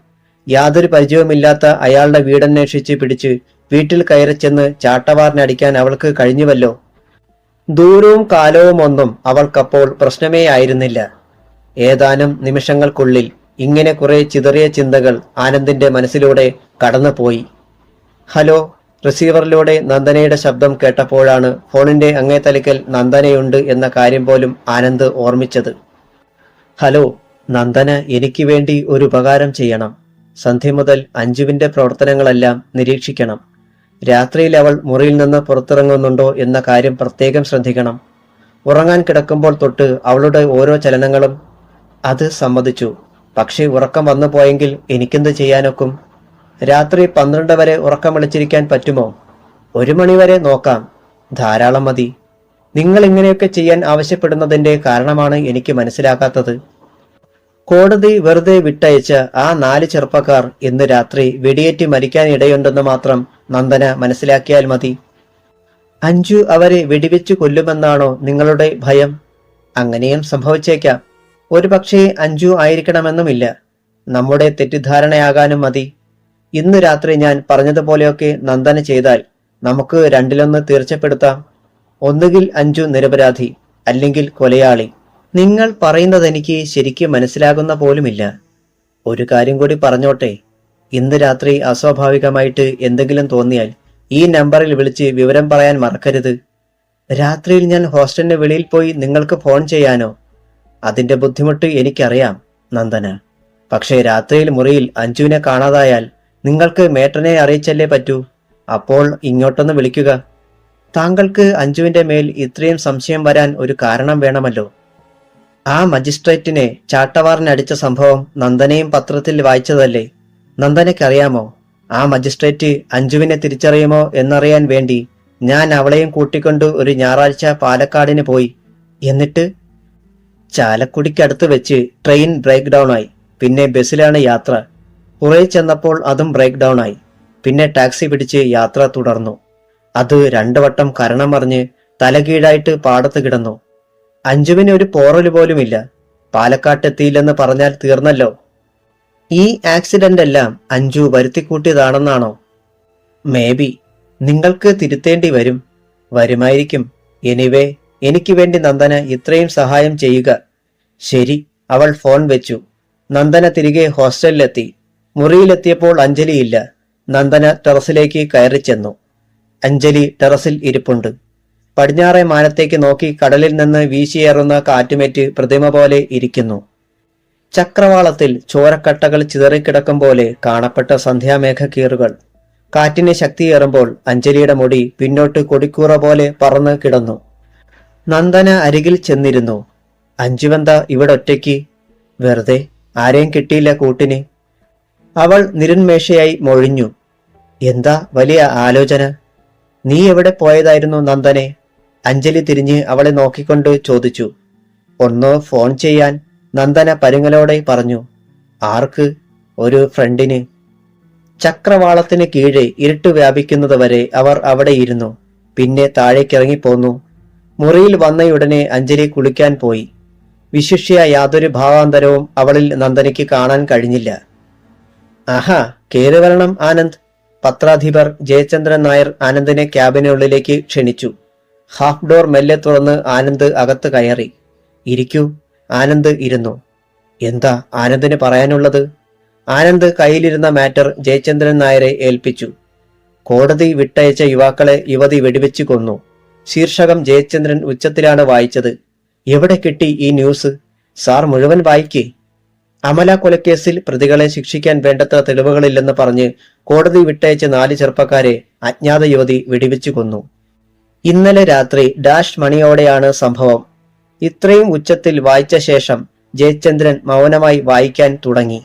യാതൊരു പരിചയവുമില്ലാത്ത അയാളുടെ വീടന്വേഷിച്ച് പിടിച്ച് വീട്ടിൽ കയറി ചെന്ന് ചാട്ടവാറിനടിക്കാൻ അവൾക്ക് കഴിഞ്ഞുവല്ലോ. ദൂരവും കാലവും ഒന്നും അവൾക്കപ്പോൾ പ്രശ്നമേ ആയിരുന്നില്ല. ഏതാനും നിമിഷങ്ങൾക്കുള്ളിൽ ഇങ്ങനെ കുറെ ചിതറിയ ചിന്തകൾ ആനന്ദിന്റെ മനസ്സിലൂടെ കടന്നുപോയി. ഹലോ, റിസീവറിലൂടെ നന്ദനയുടെ ശബ്ദം കേട്ടപ്പോഴാണ് ഫോണിന്റെ അങ്ങേ തലയ്ക്കൽ നന്ദനയുണ്ട് എന്ന കാര്യം പോലും ആനന്ദ് ഓർമ്മിച്ചത്. ഹലോ നന്ദന, എനിക്ക് വേണ്ടി ഒരു ഉപകാരം ചെയ്യണം. സന്ധ്യ മുതൽ അഞ്ജുവിന്റെ പ്രവർത്തനങ്ങളെല്ലാം നിരീക്ഷിക്കണം. രാത്രിയിൽ അവൾ മുറിയിൽ നിന്ന് പുറത്തിറങ്ങുന്നുണ്ടോ എന്ന കാര്യം പ്രത്യേകം ശ്രദ്ധിക്കണം. ഉറങ്ങാൻ കിടക്കുമ്പോൾ തൊട്ട് അവളുടെ ഓരോ ചലനങ്ങളും. അത് സമ്മതിച്ചു. പക്ഷേ ഉറക്കം വന്നു പോയെങ്കിൽ എനിക്കെന്ത് ചെയ്യാനൊക്കും? രാത്രി 12 വരെ ഉറക്കം വിളിച്ചിരിക്കാൻ പറ്റുമോ? 1 മണി വരെ നോക്കാം, ധാരാളം മതി. നിങ്ങൾ ഇങ്ങനെയൊക്കെ ചെയ്യാൻ ആവശ്യപ്പെടുന്നതിന്റെ കാരണമാണ് എനിക്ക് മനസ്സിലാക്കാത്തത്. കോടതി വെറുതെ വിട്ടയച്ച ആ 4 ചെറുപ്പക്കാർ ഇന്ന് രാത്രി വെടിയേറ്റ് മരിക്കാൻ ഇടയുണ്ടെന്ന് മാത്രം നന്ദന മനസ്സിലാക്കിയാൽ മതി. അഞ്ജു അവരെ വെടിവെച്ചു കൊല്ലുമെന്നാണോ നിങ്ങളുടെ ഭയം? അങ്ങനെയും സംഭവിച്ചേക്കാം. ഒരു പക്ഷേ അഞ്ജു ആയിരിക്കണമെന്നുമില്ല. നമ്മുടെ തെറ്റിദ്ധാരണയാകാനും മതി. ഇന്ന് രാത്രി ഞാൻ പറഞ്ഞതുപോലെയൊക്കെ നന്ദന ചെയ്താൽ നമുക്ക് 2-1 തീർച്ചപ്പെടുത്താം. ഒന്നുകിൽ അഞ്ജു നിരപരാധി, അല്ലെങ്കിൽ കൊലയാളി. നിങ്ങൾ പറയുന്നതെനിക്ക് ശരിക്കും മനസ്സിലാകുന്ന പോലുമില്ല. ഒരു കാര്യം കൂടി പറഞ്ഞോട്ടെ. ഇന്ന് രാത്രി അസ്വാഭാവികമായിട്ട് എന്തെങ്കിലും തോന്നിയാൽ ഈ നമ്പറിൽ വിളിച്ച് വിവരം പറയാൻ മറക്കരുത്. രാത്രിയിൽ ഞാൻ ഹോസ്റ്റലിന് വെളിയിൽ പോയി നിങ്ങൾക്ക് ഫോൺ ചെയ്യാനോ? അതിന്റെ ബുദ്ധിമുട്ട് എനിക്കറിയാം നന്ദന. പക്ഷേ രാത്രിയിൽ മുറിയിൽ അഞ്ജുവിനെ കാണാതായാൽ നിങ്ങൾക്ക് മേട്രനെ അറിയിച്ചല്ലേ പറ്റൂ. അപ്പോൾ ഇങ്ങോട്ടൊന്ന് വിളിക്കുക. താങ്കൾക്ക് അഞ്ജുവിന്റെ മേൽ ഇത്രയും സംശയം വരാൻ ഒരു കാരണം വേണമല്ലോ. ആ മജിസ്ട്രേറ്റിനെ ചാട്ടവാറിനടിച്ച സംഭവം നന്ദനയും പത്രത്തിൽ വായിച്ചതല്ലേ? നന്ദനയ്ക്കറിയാമോ ആ മജിസ്ട്രേറ്റ് അഞ്ജുവിനെ തിരിച്ചറിയുമോ എന്നറിയാൻ വേണ്ടി ഞാൻ അവളെയും കൂട്ടിക്കൊണ്ട് ഒരു ഞായറാഴ്ച പാലക്കാടിന് പോയി. എന്നിട്ട് ചാലക്കുടിക്കടുത്ത് വെച്ച് ട്രെയിൻ ബ്രേക്ക് ഡൗൺ ആയി. പിന്നെ ബസ്സിലാണ് യാത്ര. കുറെ ചെന്നപ്പോൾ അതും ബ്രേക്ക് ഡൗൺ ആയി. പിന്നെ ടാക്സി പിടിച്ച് യാത്ര തുടർന്നു. അത് 2 വട്ടം കരണം മറിഞ്ഞ് തലകീഴായിട്ട് പാടത്ത് കിടന്നു. അഞ്ജുവിന് ഒരു പോറല് പോലുമില്ല. പാലക്കാട്ടെത്തിയില്ലെന്ന് പറഞ്ഞാൽ തീർന്നല്ലോ. ഈ ആക്സിഡന്റ് എല്ലാം അഞ്ജു വരുത്തിക്കൂട്ടിയതാണെന്നാണോ? മേബി. നിങ്ങൾക്ക് തിരുത്തേണ്ടി വരുമായിരിക്കും. എനിവേ, എനിക്ക് വേണ്ടി നന്ദന ഇത്രയും സഹായം ചെയ്യുക. ശരി. അവൾ ഫോൺ വെച്ചു. നന്ദന തിരികെ ഹോസ്റ്റലിലെത്തി. മുറിയിലെത്തിയപ്പോൾ അഞ്ജലിയില്ല. നന്ദന ടെറസിലേക്ക് കയറി ചെന്നു. അഞ്ജലി ടെറസിൽ ഇരിപ്പുണ്ട്. പടിഞ്ഞാറെ മാനത്തേക്ക് നോക്കി കടലിൽ നിന്ന് വീശിയേറുന്ന കാറ്റുമേറ്റ് പ്രതിമ പോലെ ഇരിക്കുന്നു. ചക്രവാളത്തിൽ ചോരക്കട്ടകൾ ചിതറിക്കിടക്കും പോലെ കാണപ്പെട്ട സന്ധ്യാമേഘക്കീറുകൾ. കാറ്റിന് ശക്തിയേറുമ്പോൾ അഞ്ജലിയുടെ മുടി പിന്നോട്ട് കൊടിക്കൂറ പോലെ പറന്ന് കിടന്നു. നന്ദന അരികിൽ ചെന്നിരുന്നു. അഞ്ജുവെന്താ ഇവിടെ ഒറ്റയ്ക്ക്? വെറുതെ. ആരെയും കിട്ടിയില്ല കൂട്ടിന്. അവൾ നിരുന്മേഷയായി മൊഴിഞ്ഞു. എന്താ വലിയ ആലോചന? നീ എവിടെ പോയതായിരുന്നു നന്ദനെ? അഞ്ജലി തിരിഞ്ഞ് അവളെ നോക്കിക്കൊണ്ട് ചോദിച്ചു. ഒന്ന് ഫോൺ ചെയ്യാൻ, നന്ദന പരുങ്ങലോടെ പറഞ്ഞു. ആർക്ക്? ഒരു ഫ്രണ്ടിന്. ചക്രവാളത്തിന് കീഴെ ഇരുട്ട് വ്യാപിക്കുന്നതുവരെ അവർ അവിടെ ഇരുന്നു. പിന്നെ താഴേക്കിറങ്ങിപ്പോന്നു. മുറിയിൽ വന്നയുടനെ അഞ്ജലി കുളിക്കാൻ പോയി. വിശിഷ്യ യാതൊരു ഭാവാന്തരവും അവളിൽ നന്ദനയ്ക്ക് കാണാൻ കഴിഞ്ഞില്ല. ആഹാ, കേറി വരണം ആനന്ദ്. പത്രാധിപർ ജയചന്ദ്രൻ നായർ ആനന്ദിനെ ക്യാബിനുള്ളിലേക്ക് ക്ഷണിച്ചു. ഹാഫ് ഡോർ മെല്ലെ തുറന്ന് ആനന്ദ് അകത്ത് കയറി. ഇരിക്കൂ. ആനന്ദ് ഇരുന്നു. എന്താ ആനന്ദിന് പറയാനുള്ളത്? ആനന്ദ് കയ്യിലിരുന്ന മാറ്റർ ജയചന്ദ്രൻ നായരെ ഏൽപ്പിച്ചു. കോടതി വിട്ടയച്ച യുവാക്കളെ യുവതി വെടിവെച്ചു കൊന്നു. ശീർഷകം ജയചന്ദ്രൻ ഉച്ചത്തിലാണ് വായിച്ചത്. എവിടെ കിട്ടി ഈ ന്യൂസ്? സാർ മുഴുവൻ വായിക്കേ. അമല കൊലക്കേസിൽ പ്രതികളെ ശിക്ഷിക്കാൻ വേണ്ടത്ര തെളിവുകളില്ലെന്ന് പറഞ്ഞ് കോടതി വിട്ടയച്ച 4 ചെറുപ്പക്കാരെ അജ്ഞാത യുവതി വെടിവെച്ചു കൊന്നു. ഇന്നലെ രാത്രി ഡാഷ് മണിയോടെയാണ് സംഭവം. ഇത്രയും ഉച്ചത്തിൽ വായിച്ച ശേഷം ജയചന്ദ്രൻ മൗനമായി വായിക്കാൻ തുടങ്ങി.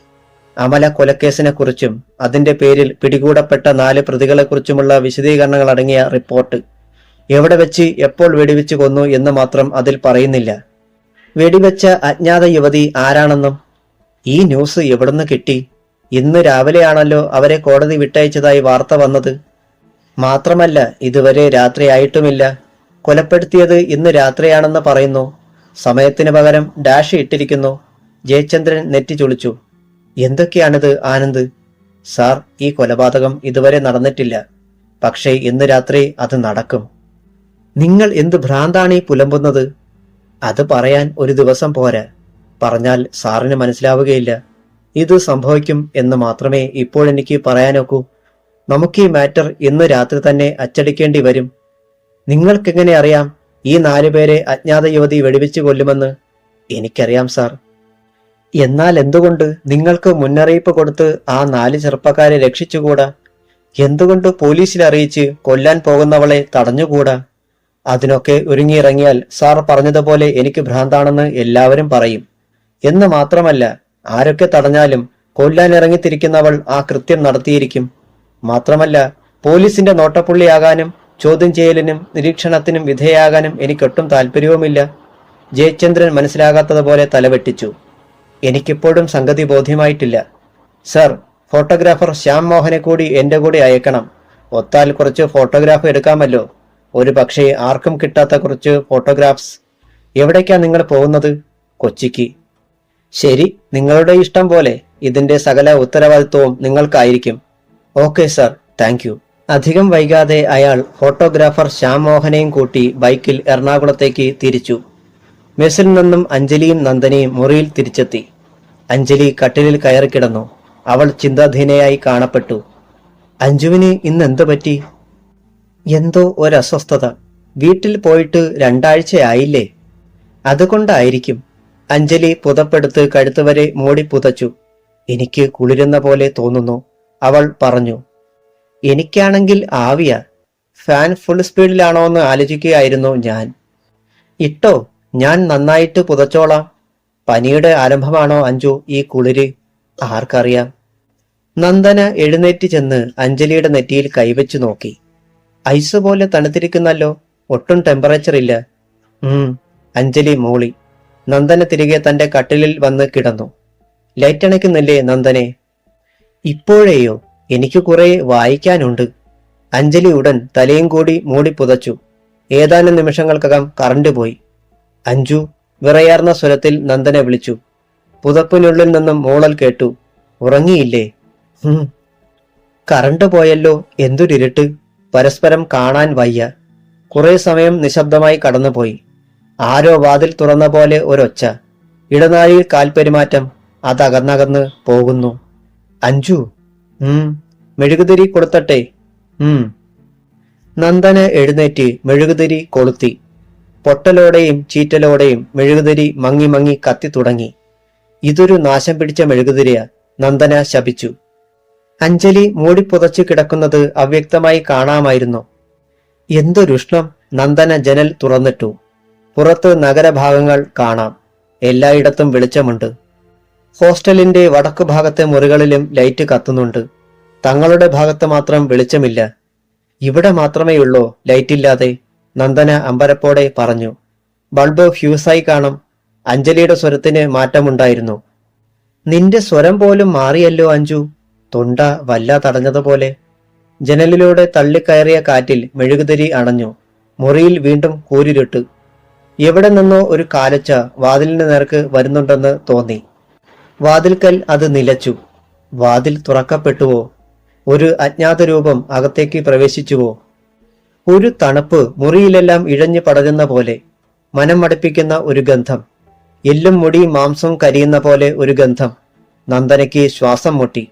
അമല കൊലക്കേസിനെ കുറിച്ചും അതിന്റെ പേരിൽ പിടികൂടപ്പെട്ട 4 പ്രതികളെക്കുറിച്ചുമുള്ള വിശദീകരണങ്ങൾ അടങ്ങിയ റിപ്പോർട്ട്. എവിടെ വെച്ച് എപ്പോൾ വെടിവെച്ചു കൊന്നു എന്ന് മാത്രം അതിൽ പറയുന്നില്ല. വെടിവെച്ച അജ്ഞാത യുവതി ആരാണെന്നും. ഈ ന്യൂസ് എവിടുന്ന് കിട്ടി? ഇന്ന് രാവിലെയാണല്ലോ അവരെ കോടതി വിട്ടയച്ചതായി വാർത്ത വന്നത്. മാത്രമല്ല ഇതുവരെ രാത്രിയായിട്ടുമില്ല. കൊലപ്പെടുത്തിയത് ഇന്ന് രാത്രിയാണെന്ന് പറയുന്നു. സമയത്തിന് പകരം ഡാഷ് ഇട്ടിരിക്കുന്നു. ജയചന്ദ്രൻ നെറ്റി ചുളിച്ചു. എന്തൊക്കെയാണിത് ആനന്ദ്? സാർ, ഈ കൊലപാതകം ഇതുവരെ നടന്നിട്ടില്ല. പക്ഷേ ഇന്ന് രാത്രി അത് നടക്കും. നിങ്ങൾ എന്ത് ഭ്രാന്താണ് ഈ പുലമ്പുന്നത്? അത് പറയാൻ ഒരു ദിവസം പോരാ. പറഞ്ഞാൽ സാറിന് മനസ്സിലാവുകയില്ല. ഇത് സംഭവിക്കും എന്ന് മാത്രമേ ഇപ്പോഴെനിക്ക് പറയാനൊക്കൂ. നമുക്ക് ഈ മാറ്റർ ഇന്ന് രാത്രി തന്നെ അച്ചടിക്കേണ്ടി വരും. നിങ്ങൾക്കെങ്ങനെ അറിയാം ഈ 4 പേരെ അജ്ഞാത യുവതി വെടിവെച്ചു കൊല്ലുമെന്ന്? എനിക്കറിയാം സാർ. എന്നാൽ എന്തുകൊണ്ട് നിങ്ങൾക്ക് മുന്നറിയിപ്പ് കൊടുത്ത് ആ 4 ചെറുപ്പക്കാരെ രക്ഷിച്ചുകൂടാ? എന്തുകൊണ്ട് പോലീസിൽ അറിയിച്ച് കൊല്ലാൻ പോകുന്നവളെ തടഞ്ഞുകൂടാ? അതിനൊക്കെ ഒരുങ്ങിയിറങ്ങിയാൽ സാർ പറഞ്ഞതുപോലെ എനിക്ക് ഭ്രാന്താണെന്ന് എല്ലാവരും പറയും. എന്ന് മാത്രമല്ല, ആരൊക്കെ തടഞ്ഞാലും കൊല്ലാൻ ഇറങ്ങിത്തിരിക്കുന്നവൾ ആ കൃത്യം നടത്തിയിരിക്കും. മാത്രമല്ല, പോലീസിന്റെ നോട്ടപ്പുള്ളിയാകാനും ചോദ്യം ചെയ്യലിനും നിരീക്ഷണത്തിനും വിധേയാകാനും എനിക്കൊട്ടും താല്പര്യവുമില്ല. ജയചന്ദ്രൻ മനസ്സിലാകാത്തതുപോലെ തലവെട്ടിച്ചു. എനിക്കിപ്പോഴും സംഗതി ബോധ്യമായിട്ടില്ല. സർ, ഫോട്ടോഗ്രാഫർ ശ്യാം മോഹനെ കൂടി എന്റെ കൂടെ അയക്കണം. ഒത്താൽ കുറച്ച് ഫോട്ടോഗ്രാഫ് എടുക്കാമല്ലോ. ഒരു പക്ഷേ ആർക്കും കിട്ടാത്ത കുറച്ച് ഫോട്ടോഗ്രാഫ്സ്. എവിടേക്കാ നിങ്ങൾ പോകുന്നത്? കൊച്ചിക്ക്. ശരി, നിങ്ങളുടെ ഇഷ്ടം പോലെ. ഇതിന്റെ സകല ഉത്തരവാദിത്വവും നിങ്ങൾക്കായിരിക്കും. Okay sir, thank you. അധികം വൈകാതെ അയാൾ ഫോട്ടോഗ്രാഫർ ശ്യാം മോഹനെയും കൂട്ടി ബൈക്കിൽ എറണാകുളത്തേക്ക് തിരിച്ചു. മെസ്സിൽ നിന്നും അഞ്ജലിയും നന്ദനയും മുറിയിൽ തിരിച്ചെത്തി. അഞ്ജലി കട്ടിലിൽ കയറി കിടന്നു. അവൾ ചിന്താധീനയായി കാണപ്പെട്ടു. അഞ്ജുവിന് ഇന്ന് എന്തു പറ്റി? എന്തോ ഒരസ്വസ്ഥത. വീട്ടിൽ പോയിട്ട് 2 ആഴ്ചയായില്ലേ? അതുകൊണ്ടായിരിക്കും. അഞ്ജലി പുതപ്പെടുത്ത് കഴുത്തുവരെ മൂടി പുതച്ചു. എനിക്ക് കുളിരുന്ന പോലെ തോന്നുന്നു. അവൾ പറഞ്ഞു. എനിക്കാണെങ്കിൽ ആവിയ. ഫാൻ ഫുൾ സ്പീഡിലാണോ എന്ന് ആലോചിക്കുകയായിരുന്നു ഞാൻ. ഇട്ടോ, ഞാൻ നന്നായിട്ട് പുതച്ചോളാം. പനിയുടെ ആരംഭമാണോ അഞ്ജു ഈ കുളിര്? ആർക്കറിയാം. നന്ദന എഴുന്നേറ്റ് ചെന്ന് അഞ്ജലിയുടെ നെറ്റിയിൽ കൈവച്ചു നോക്കി. ഐസ് പോലെ തണുത്തിരിക്കുന്നല്ലോ, ഒട്ടും ടെമ്പറേച്ചർ ഇല്ല. അഞ്ജലി മൂളി. നന്ദന തിരികെ തന്റെ കട്ടിലിൽ വന്ന് കിടന്നു. ലൈറ്റ് അണയ്ക്കുന്നില്ലേ നന്ദനെ? ഇപ്പോഴേയോ? എനിക്ക് കുറെ വായിക്കാനുണ്ട്. അഞ്ജലി ഉടൻ തലയും കൂടി മൂടി പുതച്ചു. ഏതാനും നിമിഷങ്ങൾക്കകം കറണ്ട് പോയി. അഞ്ജു, വിറയാർന്ന സ്വരത്തിൽ നന്ദനെ വിളിച്ചു. പുതപ്പിനുള്ളിൽ നിന്നും മൂളൽ കേട്ടു. ഉറങ്ങിയില്ലേ? കറണ്ട് പോയല്ലോ, എന്തൊരിരുട്ട്. പരസ്പരം കാണാൻ വയ്യ. കുറെ സമയം നിശബ്ദമായി കടന്നുപോയി. ആരോ വാതിൽ തുറന്ന പോലെ ഒരൊച്ച. ഇടനാഴിയിൽ കാൽപെരുമാറ്റം. അതകന്നകന്ന് പോകുന്നു. അഞ്ജു, മെഴുകുതിരി കൊളുത്തട്ടെ? നന്ദന എഴുന്നേറ്റ് മെഴുകുതിരി കൊളുത്തി. പൊട്ടലോടെയും ചീറ്റലോടെയും മെഴുകുതിരി മങ്ങി മങ്ങി കത്തി തുടങ്ങി. ഇതൊരു നാശം പിടിച്ച മെഴുകുതിരിയാ, നന്ദന ശപിച്ചു. അഞ്ജലി മൂടിപ്പുതച്ചു കിടക്കുന്നത് അവ്യക്തമായി കാണാമായിരുന്നു. എന്തൊരുഷ്ണം! നന്ദന ജനൽ തുറന്നിട്ടു. പുറത്ത് നഗരഭാഗങ്ങൾ കാണാം. എല്ലായിടത്തും വെളിച്ചമുണ്ട്. ഹോസ്റ്റലിന്റെ വടക്കു ഭാഗത്തെ മുറികളിലും ലൈറ്റ് കത്തുന്നുണ്ട്. തങ്ങളുടെ ഭാഗത്ത് മാത്രം വെളിച്ചമില്ല. ഇവിടെ മാത്രമേയുള്ളൂ ലൈറ്റില്ലാതെ? നന്ദന അമ്പരപ്പോടെ പറഞ്ഞു. ബൾബ് ഫ്യൂസായി കാണും. അഞ്ജലിയുടെ സ്വരത്തിന് മാറ്റമുണ്ടായിരുന്നു. നിന്റെ സ്വരം പോലും മാറിയല്ലോ അഞ്ജു. തൊണ്ട വല്ലാതടഞ്ഞതുപോലെ. ജനലിലൂടെ തള്ളിക്കയറിയ കാറ്റിൽ മെഴുകുതിരി അണഞ്ഞു. മുറിയിൽ വീണ്ടും കൂരിരുട്ട്. എവിടെ നിന്നോ ഒരു കാലച്ച വാതിലിന് നേർക്ക് വരുന്നുണ്ടെന്ന് തോന്നി. വാതിൽക്കൽ അത് നിലച്ചു. വാതിൽ തുറക്കപ്പെട്ടുവോ? ഒരു അജ്ഞാത രൂപം അകത്തേക്ക് പ്രവേശിച്ചുവോ? ഒരു തണുപ്പ് മുറിയിലെല്ലാം ഇഴഞ്ഞു പടരുന്ന പോലെ. മനം മടുപ്പിക്കുന്ന ഒരു ഗന്ധം. എല്ലും മുടിയും മാംസവും കരിയുന്ന പോലെ ഒരു ഗന്ധം. നന്ദനയ്ക്ക് ശ്വാസം മുട്ടി.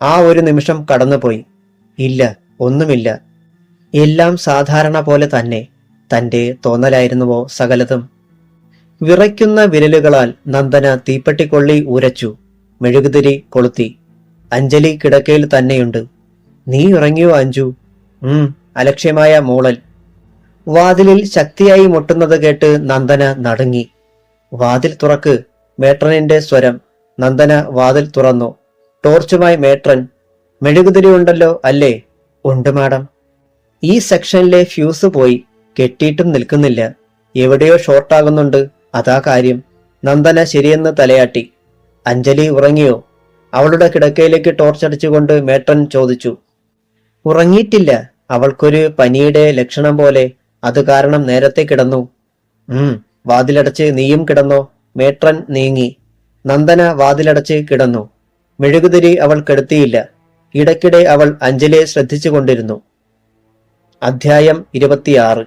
ആ ഒരു നിമിഷം കടന്നുപോയി. ഇല്ല, ഒന്നുമില്ല. എല്ലാം സാധാരണ പോലെ തന്നെ. തന്റെ തോന്നലായിരുന്നുവോ സകലതും? വിറയ്ക്കുന്ന വിരലുകളാൽ നന്ദന തീപ്പെട്ടിക്കൊള്ളി ഉരച്ചു. മെഴുകുതിരി കൊളുത്തി. അഞ്ജലി കിടക്കയിൽ തന്നെയുണ്ട്. നീ ഉറങ്ങിയോ അഞ്ജു? അലക്ഷ്യമായ മൂളൽ. വാതിലിൽ ശക്തിയായി മുട്ടുന്നത് കേട്ട് നന്ദന നടുങ്ങി. വാതിൽ തുറക്ക്, മേട്രനിന്റെ സ്വരം. നന്ദന വാതിൽ തുറന്നു. ടോർച്ചുമായി മേട്രൻ. മെഴുകുതിരി ഉണ്ടല്ലോ അല്ലേ? ഉണ്ട് മാഡം. ഈ സെക്ഷനിലെ ഫ്യൂസ് പോയി. കെട്ടിയിട്ടും നിൽക്കുന്നില്ല. എവിടെയോ ഷോർട്ടാകുന്നുണ്ട്, അതാ കാര്യം. നന്ദന ശരിയെന്ന് തലയാട്ടി. അഞ്ജലി ഉറങ്ങിയോ? അവളുടെ കിടക്കയിലേക്ക് ടോർച്ചടിച്ചുകൊണ്ട് മേട്രൻ ചോദിച്ചു. ഉറങ്ങിയിട്ടില്ല. അവൾക്കൊരു പനിയുടെ ലക്ഷണം പോലെ. അത് കാരണം നേരത്തെ കിടന്നു. വാതിലടച്ച് നീയും കിടന്നോ? മേട്രൻ നീങ്ങി. നന്ദന വാതിലടച്ച് കിടന്നു. മെഴുകുതിരി അവൾ കെടുത്തിയില്ല. ഇടയ്ക്കിടെ അവൾ അഞ്ജലിയെ ശ്രദ്ധിച്ചുകൊണ്ടിരുന്നു. അധ്യായം 26.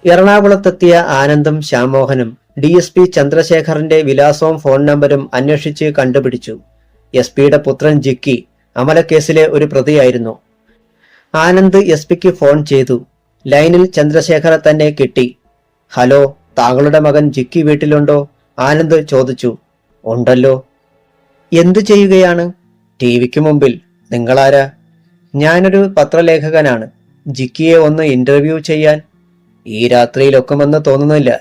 എറണാകുളത്തെത്തിയ ആനന്ദും ശ്യാമോഹനും DSP ചന്ദ്രശേഖറിന്റെ വിലാസവും ഫോൺ നമ്പരും അന്വേഷിച്ച് കണ്ടുപിടിച്ചു. SP-യുടെ പുത്രൻ ജിക്കി അമലക്കേസിലെ ഒരു പ്രതിയായിരുന്നു. ആനന്ദ് SP-ക്ക് ഫോൺ ചെയ്തു. ലൈനിൽ ചന്ദ്രശേഖറെ തന്നെ കിട്ടി. ഹലോ, താങ്കളുടെ മകൻ ജിക്കി വീട്ടിലുണ്ടോ? ആനന്ദ് ചോദിച്ചു. ഉണ്ടല്ലോ. എന്തു ചെയ്യുകയാണ്? TV-ക്ക് മുമ്പിൽ. നിങ്ങളാരാ? ഞാനൊരു പത്രലേഖകനാണ്. ജിക്കിയെ ഒന്ന് ഇന്റർവ്യൂ ചെയ്യാൻ. ഈ രാത്രിയിൽ ഒക്കുമെന്ന് തോന്നുന്നില്ല.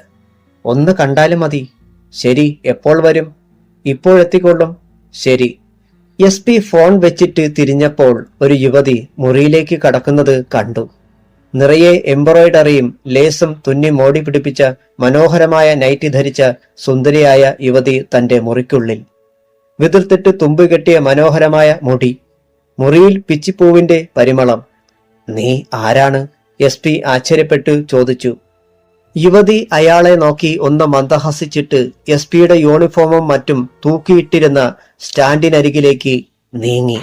ഒന്ന് കണ്ടാലും മതി. ശരി, എപ്പോൾ വരും? ഇപ്പോഴെത്തിക്കൊള്ളും. ശരി. SP ഫോൺ വെച്ചിട്ട് തിരിഞ്ഞപ്പോൾ ഒരു യുവതി മുറിയിലേക്ക് കടക്കുന്നത് കണ്ടു. നിറയെ എംബ്രോയിഡറിയും ലേസും തുന്നി മോടി പിടിപ്പിച്ച മനോഹരമായ നൈറ്റി ധരിച്ച സുന്ദരിയായ യുവതി തന്റെ മുറിക്കുള്ളിൽ. വിതിർത്തിട്ട് തുമ്പുകെട്ടിയ മനോഹരമായ മുടി. മുറിയിൽ പിച്ചിപ്പൂവിന്റെ പരിമളം. നീ ആരാണ്? SP ആശ്ചര്യപ്പെട്ടു ചോദിച്ചു. യുവതി അയാളെ നോക്കി ഒന്ന് മന്ദഹസിച്ചിട്ട് SP-യുടെ യൂണിഫോമും മറ്റും തൂക്കിയിട്ടിരുന്ന സ്റ്റാൻഡിനരികിലേക്ക് നീങ്ങി.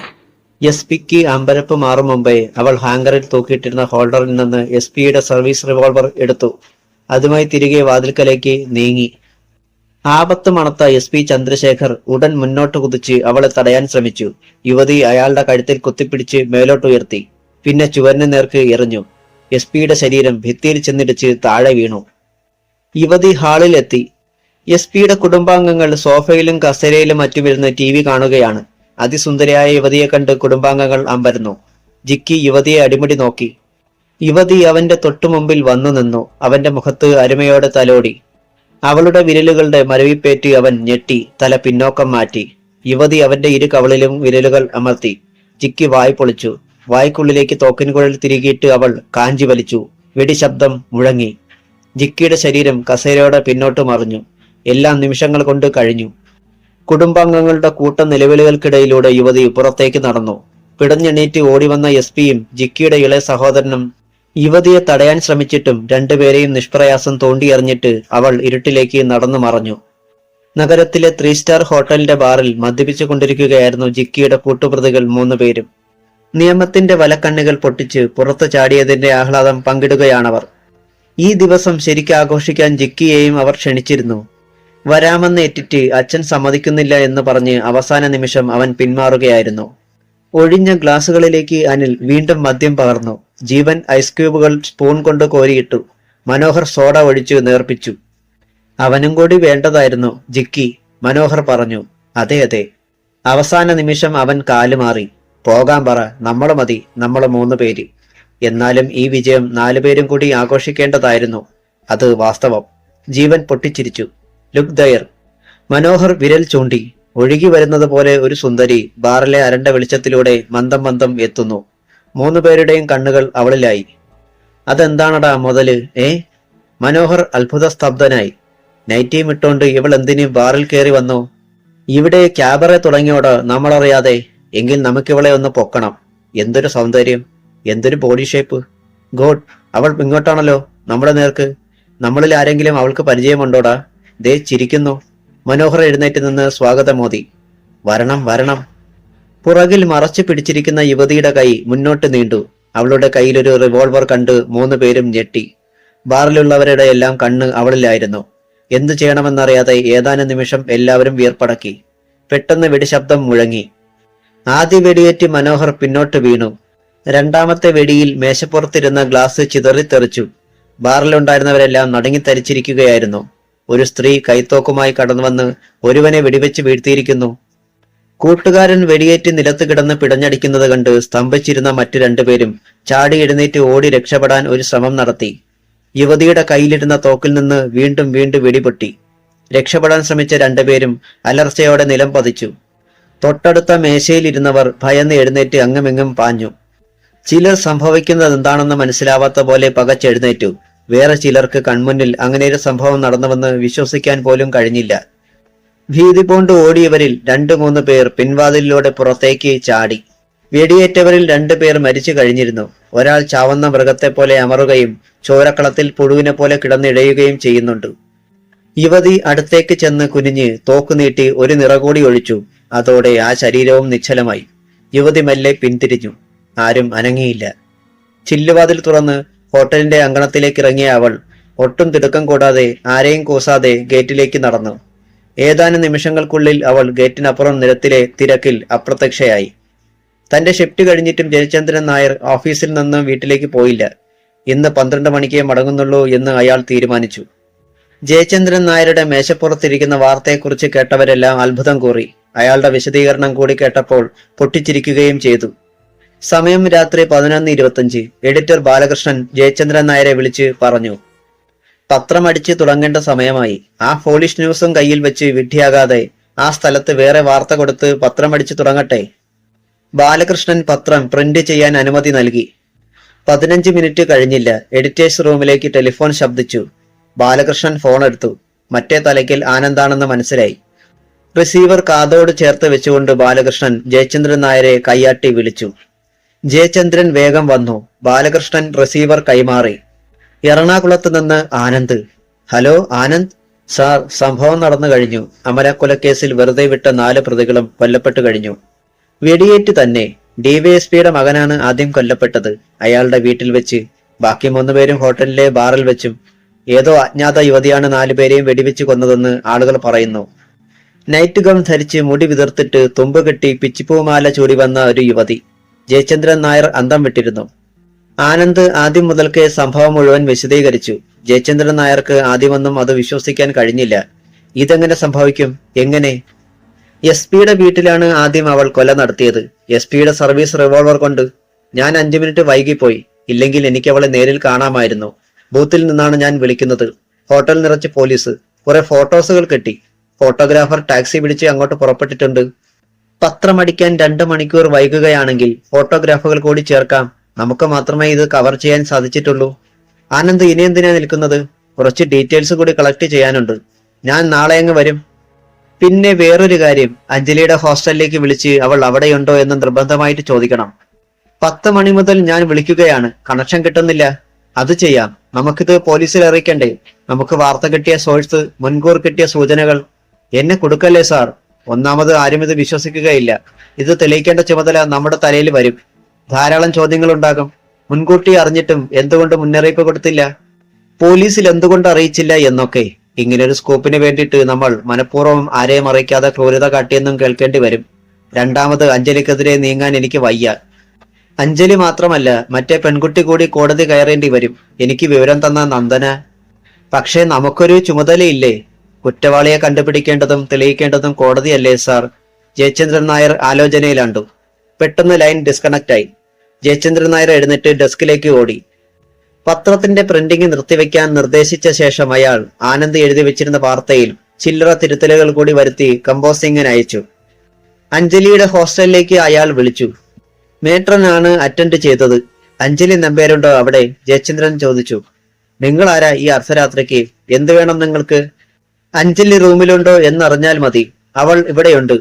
SP-ക്ക് അമ്പരപ്പ് മാറും മുമ്പേ അവൾ ഹാങ്കറിൽ തൂക്കിയിട്ടിരുന്ന ഹോൾഡറിൽ നിന്ന് SP-യുടെ സർവീസ് റിവോൾവർ എടുത്തു. അതുമായി തിരികെ വാതിൽക്കലേക്ക് നീങ്ങി. ആപത്ത് മണത്ത SP ചന്ദ്രശേഖർ ഉടൻ മുന്നോട്ട് കുതിച്ച് അവളെ തടയാൻ ശ്രമിച്ചു. യുവതി അയാളുടെ കഴുത്തിൽ കുത്തിപ്പിടിച്ച് മേലോട്ടുയർത്തി. പിന്നെ ചുവരിന് നേർക്ക് എറിഞ്ഞു. SP-യുടെ ശരീരം ഭിത്തിയിൽ ചെന്നിടിച്ച് താഴെ വീണു. യുവതി ഹാളിലെത്തി. SP-യുടെ കുടുംബാംഗങ്ങൾ സോഫയിലും കസേരയിലും മറ്റുമിരുന്ന് TV കാണുകയാണ്. അതിസുന്ദരിയായ യുവതിയെ കണ്ട് കുടുംബാംഗങ്ങൾ അമ്പരന്നു. ജിക്കി യുവതിയെ അടിമുടി നോക്കി. യുവതി അവന്റെ തൊട്ടുമുമ്പിൽ വന്നു നിന്നു. അവന്റെ മുഖത്ത് അരുമയോടെ തലോടി. അവളുടെ വിരലുകളുടെ മരവിപ്പേറ്റ് അവൻ ഞെട്ടി തല പിന്നോക്കം മാറ്റി. യുവതി അവന്റെ ഇരു കവളിലും വിരലുകൾ അമർത്തി. ജിക്കി വായ് പൊളിച്ചു. വായ്ക്കുള്ളിലേക്ക് തോക്കിൻകുഴൽ തിരികിയിട്ട് അവൾ കാഞ്ചി വലിച്ചു. വെടിശബ്ദം മുഴങ്ങി. ജിക്കിയുടെ ശരീരം കസേരയോടെ പിന്നോട്ട് മറിഞ്ഞു. എല്ലാം നിമിഷങ്ങൾ കൊണ്ട് കഴിഞ്ഞു. കുടുംബാംഗങ്ങളുടെ കൂട്ടം നിലവിളികൾക്കിടയിലൂടെ യുവതി പുറത്തേക്ക് നടന്നു. പിടഞ്ഞെണീറ്റ് ഓടിവന്ന എസ് പിയും ജിക്കിയുടെ ഇളയ സഹോദരനും യുവതിയെ തടയാൻ ശ്രമിച്ചിട്ടും രണ്ടുപേരെയും നിഷ്പ്രയാസം തോണ്ടിയെറിഞ്ഞിട്ട് അവൾ ഇരുട്ടിലേക്ക് നടന്നു മറഞ്ഞു. നഗരത്തിലെ 3 സ്റ്റാർ ഹോട്ടലിന്റെ ബാറിൽ മദ്യപിച്ചു കൊണ്ടിരിക്കുകയായിരുന്നു ജിക്കിയുടെ കൂട്ടുപ്രതികൾ 3 പേരും. നിയമത്തിന്റെ വലക്കണ്ണുകൾ പൊട്ടിച്ച് പുറത്തു ചാടിയതിന്റെ ആഹ്ലാദം പങ്കിടുകയാണവർ. ഈ ദിവസം ശരിക്കും ആഘോഷിക്കാൻ ജിക്കിയെയും അവർ ക്ഷണിച്ചിരുന്നു. വരാമെന്ന് ഏറ്റിട്ട് അച്ഛൻ സമ്മതിക്കുന്നില്ല എന്ന് പറഞ്ഞ് അവസാന നിമിഷം അവൻ പിന്മാറുകയായിരുന്നു. ഒഴിഞ്ഞ ഗ്ലാസുകളിലേക്ക് അനിൽ വീണ്ടും മദ്യം പകർന്നു. ജീവൻ ഐസ് ക്യൂബുകൾ സ്പൂൺ കൊണ്ട് കോരിയിട്ടു. മനോഹർ സോഡ ഒഴിച്ചു നേർപ്പിച്ചു. അവനും കൂടി വേണ്ടതായിരുന്നു ജിക്കി, മനോഹർ പറഞ്ഞു. അതെ അതെ. അവസാന നിമിഷം അവൻ കാലുമാറി. പോകാൻ പറ, നമ്മള് മതി, നമ്മള് 3 പേര്. എന്നാലും ഈ വിജയം 4 പേരും കൂടി ആഘോഷിക്കേണ്ടതായിരുന്നു. അത് വാസ്തവം. ജീവൻ പൊട്ടിച്ചിരിച്ചു. Look there. മനോഹർ വിരൽ ചൂണ്ടി. ഒഴുകി വരുന്നത് പോലെ ഒരു സുന്ദരി ബാറിലെ അരണ്ട വെളിച്ചത്തിലൂടെ മന്ദം മന്ദം എത്തുന്നു. 3 പേരുടെയും കണ്ണുകൾ അവളിലായി. അതെന്താണടാ മുതല് മനോഹർ അത്ഭുത സ്തബ്ധനായി. നൈറ്റിയും ഇട്ടോണ്ട് ഇവൾ എന്തിന് ബാറിൽ കയറി വന്നു? ഇവിടെ ക്യാബറെ തുടങ്ങിയോട് നമ്മളറിയാതെ. എങ്കിൽ നമുക്കിവളെ ഒന്ന് പൊക്കണം. എന്തൊരു സൗന്ദര്യം, എന്തൊരു ബോഡി ഷേപ്പ്. ഗോഡ്, അവൾ ഇങ്ങോട്ടാണല്ലോ, നമ്മുടെ നേർക്ക്. നമ്മളിൽ ആരെങ്കിലും അവൾക്ക് പരിചയമുണ്ടോടാ? ദേ ചിരിക്കുന്നു. മനോഹർ എഴുന്നേറ്റ് നിന്ന് സ്വാഗതമോദി. വരണം വരണം. പുറകിൽ മറച്ചു പിടിച്ചിരിക്കുന്ന യുവതിയുടെ കൈ മുന്നോട്ട് നീണ്ടു. അവളുടെ കയ്യിലൊരു റിവോൾവർ കണ്ട് 3 പേരും ഞെട്ടി. ബാറിലുള്ളവരുടെ എല്ലാം കണ്ണ് അവളിലായിരുന്നു. എന്തു ചെയ്യണമെന്നറിയാതെ ഏതാനും നിമിഷം എല്ലാവരും വിയർപ്പടക്കി. പെട്ടെന്ന് വെടിശബ്ദം മുഴങ്ങി. ആദ്യ വെടിയേറ്റ് മനോഹർ പിന്നോട്ട് വീണു. രണ്ടാമത്തെ വെടിയിൽ മേശപ്പുറത്തിരുന്ന ഗ്ലാസ് ചിതറിത്തെറിച്ചു. ബാറിലുണ്ടായിരുന്നവരെല്ലാം നടുങ്ങിത്തരിച്ചിരിക്കുകയായിരുന്നു. ഒരു സ്ത്രീ കൈത്തോക്കുമായി കടന്നുവന്ന് ഒരുവനെ വെടിവെച്ച് വീഴ്ത്തിയിരിക്കുന്നു. കൂട്ടുകാരൻ വെടിയേറ്റ് നിലത്ത് കിടന്ന് പിടഞ്ഞടിക്കുന്നത് കണ്ട് സ്തംഭിച്ചിരുന്ന മറ്റു 2 പേരും ചാടി എഴുന്നേറ്റ് ഓടി രക്ഷപ്പെടാൻ ഒരു ശ്രമം നടത്തി. യുവതിയുടെ കയ്യിലിരുന്ന തോക്കിൽ നിന്ന് വീണ്ടും വെടിപൊട്ടി. രക്ഷപ്പെടാൻ ശ്രമിച്ച 2 പേരും അലർച്ചയോടെ നിലം പതിച്ചു. തൊട്ടടുത്ത മേശയിലിരുന്നവർ ഭയന്ന് എഴുന്നേറ്റ് അങ്ങുമിങ്ങും പാഞ്ഞു. ചിലർ സംഭവിക്കുന്നത് എന്താണെന്ന് മനസ്സിലാവാത്ത പോലെ പകച്ചെഴുന്നേറ്റു. വേറെ ചിലർക്ക് കൺമുന്നിൽ അങ്ങനെയൊരു സംഭവം നടന്നുവെന്ന് വിശ്വസിക്കാൻ പോലും കഴിഞ്ഞില്ല. ഭീതി പൂണ്ട് ഓടിയവരിൽ 2-3 പേർ പിൻവാതിലിലൂടെ പുറത്തേക്ക് ചാടി. വെടിയേറ്റവരിൽ 2 പേർ മരിച്ചു കഴിഞ്ഞിരുന്നു. ഒരാൾ ചാവുന്ന മൃഗത്തെ പോലെ അമറുകയും ചോരക്കളത്തിൽ പുഴുവിനെ പോലെ കിടന്നിഴയുകയും ചെയ്യുന്നുണ്ട്. യുവതി അടുത്തേക്ക് ചെന്ന് കുനിഞ്ഞ് തോക്ക് നീട്ടി ഒരു നിറകൂടി ഒഴിച്ചു. അതോടെ ആ ശരീരവും നിശ്ചലമായി. യുവതി മെല്ലെ പിന്തിരിഞ്ഞു. ആരും അനങ്ങിയില്ല. ചില്ലുവാതിൽ തുറന്ന് ഹോട്ടലിന്റെ അങ്കണത്തിലേക്ക് ഇറങ്ങിയ അവൾ ഒട്ടും തിടുക്കം കൂടാതെ ആരെയും കൂസാതെ ഗേറ്റിലേക്ക് നടന്നു. ഏതാനും നിമിഷങ്ങൾക്കുള്ളിൽ അവൾ ഗേറ്റിനപ്പുറം നിരത്തിലെ തിരക്കിൽ അപ്രത്യക്ഷയായി. തന്റെ ഷിഫ്റ്റ് കഴിഞ്ഞിട്ടും ജയചന്ദ്രൻ നായർ ഓഫീസിൽ നിന്ന് വീട്ടിലേക്ക് പോയില്ല. ഇന്ന് 12 മണിക്കേ മടങ്ങുന്നുള്ളൂ എന്ന് അയാൾ തീരുമാനിച്ചു. ജയചന്ദ്രൻ നായരുടെ മേശപ്പുറത്തിരിക്കുന്ന വാർത്തയെക്കുറിച്ച് കേട്ടവരെല്ലാം അത്ഭുതം കൂറി. അയാളുടെ വിശദീകരണം കൂടി കേട്ടപ്പോൾ പൊട്ടിച്ചിരിക്കുകയും ചെയ്തു. സമയം രാത്രി 11:25. എഡിറ്റർ ബാലകൃഷ്ണൻ ജയചന്ദ്രൻ നായരെ വിളിച്ച് പറഞ്ഞു, പത്രം അടിച്ച് തുടങ്ങേണ്ട സമയമായി. ആ ഫോളിഷ് ന്യൂസും കയ്യിൽ വെച്ച് വിഡ്ഢിയാകാതെ ആ സ്ഥലത്ത് വേറെ വാർത്ത കൊടുത്ത് പത്രം അടിച്ചു തുടങ്ങട്ടെ. ബാലകൃഷ്ണൻ പത്രം പ്രിന്റ് ചെയ്യാൻ അനുമതി നൽകി. 15 മിനിറ്റ് കഴിഞ്ഞില്ല. എഡിറ്റേഴ്സ് റൂമിലേക്ക് ടെലിഫോൺ ശബ്ദിച്ചു. ബാലകൃഷ്ണൻ ഫോൺ എടുത്തു. മറ്റേ തലയ്ക്കൽ ആനന്ദാണെന്ന് മനസ്സിലായി. റിസീവർ കാതോട് ചേർത്ത് വെച്ചുകൊണ്ട് ബാലകൃഷ്ണൻ ജയചന്ദ്രൻ നായരെ കൈയാട്ടി വിളിച്ചു. ജയചന്ദ്രൻ വേഗം വന്നു. ബാലകൃഷ്ണൻ റിസീവർ കൈമാറി. എറണാകുളത്ത് നിന്ന് ആനന്ദ്. ഹലോ ആനന്ദ് സാർ, സംഭവം നടന്നു കഴിഞ്ഞു. അമരക്കൊലക്കേസിൽ വെറുതെ വിട്ട 4 പ്രതികളും കൊല്ലപ്പെട്ടു കഴിഞ്ഞു. വെടിയേറ്റ് തന്നെ. ഡിവൈഎസ്പിയുടെ മകനാണ് ആദ്യം കൊല്ലപ്പെട്ടത്, അയാളുടെ വീട്ടിൽ വെച്ച്. ബാക്കി 3 പേരും ഹോട്ടലിലെ ബാറിൽ വെച്ചും. ഏതോ അജ്ഞാത യുവതിയാണ് 4 പേരെയും വെടിവെച്ച് കൊന്നതെന്ന് ആളുകൾ പറയുന്നു. നൈറ്റ് ഗൗൺ ധരിച്ച് മുടി വിതിർത്തിട്ട് തുമ്പ് കെട്ടി പിച്ചിപ്പൂമാല ചൂടി വന്ന ഒരു യുവതി. ജയചന്ദ്രൻ നായർ അന്തം വിട്ടിരുന്നു. ആനന്ദ് ആദ്യം മുതൽക്കേ സംഭവം മുഴുവൻ വിശദീകരിച്ചു. ജയചന്ദ്രൻ നായർക്ക് ആദ്യമൊന്നും അത് വിശ്വസിക്കാൻ കഴിഞ്ഞില്ല. ഇതെങ്ങനെ സംഭവിക്കും? എങ്ങനെ? എസ് പിയുടെ വീട്ടിലാണ് ആദ്യം അവൾ കൊല നടത്തിയത്. എസ് പിയുടെ സർവീസ് റിവോൾവർ കൊണ്ട്. ഞാൻ 5 മിനിറ്റ് വൈകിപ്പോയി. ഇല്ലെങ്കിൽ എനിക്ക് അവളെ നേരിൽ കാണാമായിരുന്നു. ബൂത്തിൽ നിന്നാണ് ഞാൻ വിളിക്കുന്നത്. ഹോട്ടൽ നിറച്ച് പോലീസ്. കുറെ ഫോട്ടോസുകൾ കിട്ടി. ഫോട്ടോഗ്രാഫർ ടാക്സി പിടിച്ച് അങ്ങോട്ട് പുറപ്പെട്ടിട്ടുണ്ട്. പത്രമടിക്കാൻ 2 മണിക്കൂർ വൈകുകയാണെങ്കിൽ ഫോട്ടോഗ്രാഫുകൾ കൂടി ചേർക്കാം. നമുക്ക് മാത്രമേ ഇത് കവർ ചെയ്യാൻ സാധിച്ചിട്ടുള്ളൂ. ആനന്ദ്, ഇനി എന്തിനാ നിൽക്കുന്നത്? കുറച്ച് ഡീറ്റെയിൽസ് കൂടി കളക്ട് ചെയ്യാനുണ്ട്. ഞാൻ നാളെ അങ്ങ് വരും. പിന്നെ വേറൊരു കാര്യം, അഞ്ജലിയുടെ ഹോസ്റ്റലിലേക്ക് വിളിച്ച് അവൾ അവിടെയുണ്ടോ എന്ന് നിർബന്ധമായിട്ട് ചോദിക്കണം. 10 മണി മുതൽ ഞാൻ വിളിക്കുകയാണ്, കണക്ഷൻ കിട്ടുന്നില്ല. അത് ചെയ്യാം. നമുക്കിത് പോലീസിൽ അറിയിക്കണ്ടേ? നമുക്ക് വാർത്ത കിട്ടിയ സോഴ്സ്, മുൻകൂർ കിട്ടിയ സൂചനകൾ. എന്നെ കൊടുക്കല്ലേ സാർ. ഒന്നാമത് ആരും ഇത് വിശ്വസിക്കുകയില്ല. ഇത് തെളിയിക്കേണ്ട ചുമതല നമ്മുടെ തലയിൽ വരും. ധാരാളം ചോദ്യങ്ങൾ ഉണ്ടാകും. മുൻകൂട്ടി അറിഞ്ഞിട്ടും എന്തുകൊണ്ട് മുന്നറിയിപ്പ് കൊടുത്തില്ല? പോലീസിൽ എന്തുകൊണ്ട് അറിയിച്ചില്ല എന്നൊക്കെ. ഇങ്ങനൊരു സ്കൂപ്പിന് വേണ്ടിയിട്ട് നമ്മൾ മനഃപൂർവ്വം ആരെയും അറിയിക്കാതെ ക്രൂരത കാട്ടിയെന്നും കേൾക്കേണ്ടി വരും. രണ്ടാമത്, അഞ്ജലിക്കെതിരെ നീങ്ങാൻ എനിക്ക് വയ്യ. അഞ്ജലി മാത്രമല്ല, മറ്റേ പെൺകുട്ടി കൂടി കോടതി കയറേണ്ടി വരും. എനിക്ക് വിവരം തന്ന നന്ദന. പക്ഷേ നമുക്കൊരു ചുമതലയില്ലേ? കുറ്റവാളിയെ കണ്ടുപിടിക്കേണ്ടതും തെളിയിക്കേണ്ടതും കോടതിയല്ലേ സാർ? ജയചന്ദ്രൻ നായർ ആലോചനയിലാണ്ടു. പെട്ടെന്ന് ലൈൻ ഡിസ്കണക്ട് ആയി. ജയചന്ദ്രൻ നായർ എഴുന്നേറ്റ് ഡെസ്കിലേക്ക് ഓടി. പത്രത്തിന്റെ പ്രിന്റിംഗ് നിർത്തിവെക്കാൻ നിർദ്ദേശിച്ച ശേഷം അയാൾ ആനന്ദ് എഴുതി വെച്ചിരുന്ന വാർത്തയിൽ ചില്ലറ തിരുത്തലുകൾ കൂടി വരുത്തി കമ്പോസിംഗിന് അയച്ചു. അഞ്ജലിയുടെ ഹോസ്റ്റലിലേക്ക് അയാൾ വിളിച്ചു. മേട്രനാണ് അറ്റൻഡ് ചെയ്തത്. അഞ്ജലി നമ്പ്യാരുണ്ടോ അവിടെ? ജയചന്ദ്രൻ ചോദിച്ചു. നിങ്ങൾ ആരാ ഈ അർദ്ധരാത്രിക്ക്? എന്ത് വേണം നിങ്ങൾക്ക്? അഞ്ജലി റൂമിലുണ്ടോ എന്നറിഞ്ഞാൽ മതി. അവൾ ഇവിടെയുണ്ട്.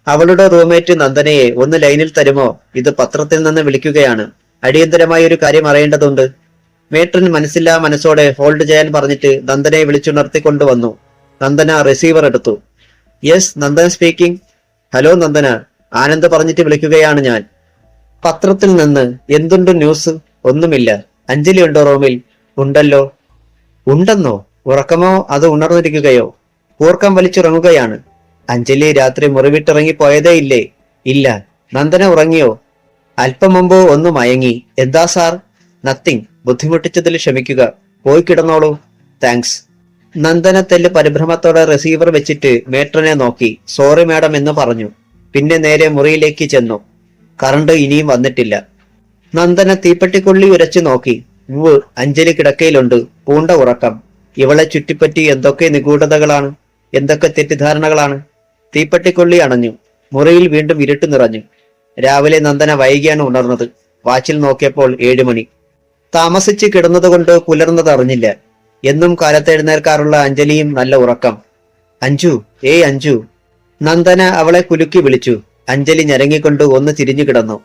അവളുടെ റൂംമേറ്റ് നന്ദനയെ ഒന്ന് ലൈനിൽ തരുമോ? ഇത് പത്രത്തിൽ നിന്ന് വിളിക്കുകയാണ്. അടിയന്തരമായ ഒരു കാര്യം അറിയേണ്ടതുണ്ട്. മേട്രൻ മനസ്സില്ലാ മനസ്സോടെ ഹോൾഡ് ചെയ്യാൻ പറഞ്ഞിട്ട് നന്ദനയെ വിളിച്ചുണർത്തിക്കൊണ്ടുവന്നു. നന്ദന റിസീവർ എടുത്തു. Yes, Nandana speaking. Hello Nandana, Anand പറഞ്ഞിട്ട് വിളിക്കുകയാണ് ഞാൻ. പത്രത്തിൽ നിന്ന് എന്തുണ്ട് ന്യൂസ്? ഒന്നുമില്ല. അഞ്ജലി ഉണ്ടോ റൂമിൽ? ഉണ്ടല്ലോ. ഉണ്ടെന്നോ? ഉറക്കമോ അത് ഉണർന്നിരിക്കുകയോ? കൂർക്കം വലിച്ചുറങ്ങുകയാണ്. അഞ്ജലി രാത്രി മുറിവിട്ടിറങ്ങി പോയതേ ഇല്ലേ? ഇല്ല. നന്ദന ഉറങ്ങിയോ? അല്പം മുമ്പ് ഒന്ന് മയങ്ങി. എന്താ സാർ? നത്തിങ്. ബുദ്ധിമുട്ടിച്ചതിൽ ക്ഷമിക്കുക. പോയി കിടന്നോളൂ. താങ്ക്സ്. നന്ദന തെല്ല് പരിഭ്രമത്തോടെ റിസീവർ വെച്ചിട്ട് മേട്രനെ നോക്കി. സോറി മാഡം എന്ന് പറഞ്ഞു. പിന്നെ നേരെ മുറിയിലേക്ക് ചെന്നു. കറണ്ട് ഇനിയും വന്നിട്ടില്ല. നന്ദന തീപ്പെട്ടിക്കൊള്ളി ഉരച്ചു നോക്കി. അഞ്ജലി കിടക്കയിലുണ്ട്. പൂണ്ട ഉറക്കം. ഇവളെ ചുറ്റിപ്പറ്റി എന്തൊക്കെ നിഗൂഢതകളാണ്, എന്തൊക്കെ തെറ്റിദ്ധാരണകളാണ്. തീപ്പെട്ടിക്കൊള്ളി അണഞ്ഞു. മുറിയിൽ വീണ്ടും ഇരുട്ട് നിറഞ്ഞു. രാവിലെ നന്ദന വൈകിയാണ് ഉണർന്നത്. വാച്ചിൽ നോക്കിയപ്പോൾ 7 മണി. താമസിച്ച് കിടന്നതുകൊണ്ട് പുലർന്നത് അറിഞ്ഞില്ല. എന്നും കാലത്തെഴുന്നേൽക്കാറുള്ള അഞ്ജലിയും നല്ല ഉറക്കം. അഞ്ജു, ഏയ് അഞ്ജു. നന്ദന അവളെ കുലുക്കി വിളിച്ചു. അഞ്ജലി ഞരങ്ങിക്കൊണ്ട് ഒന്ന് തിരിഞ്ഞു കിടന്നു.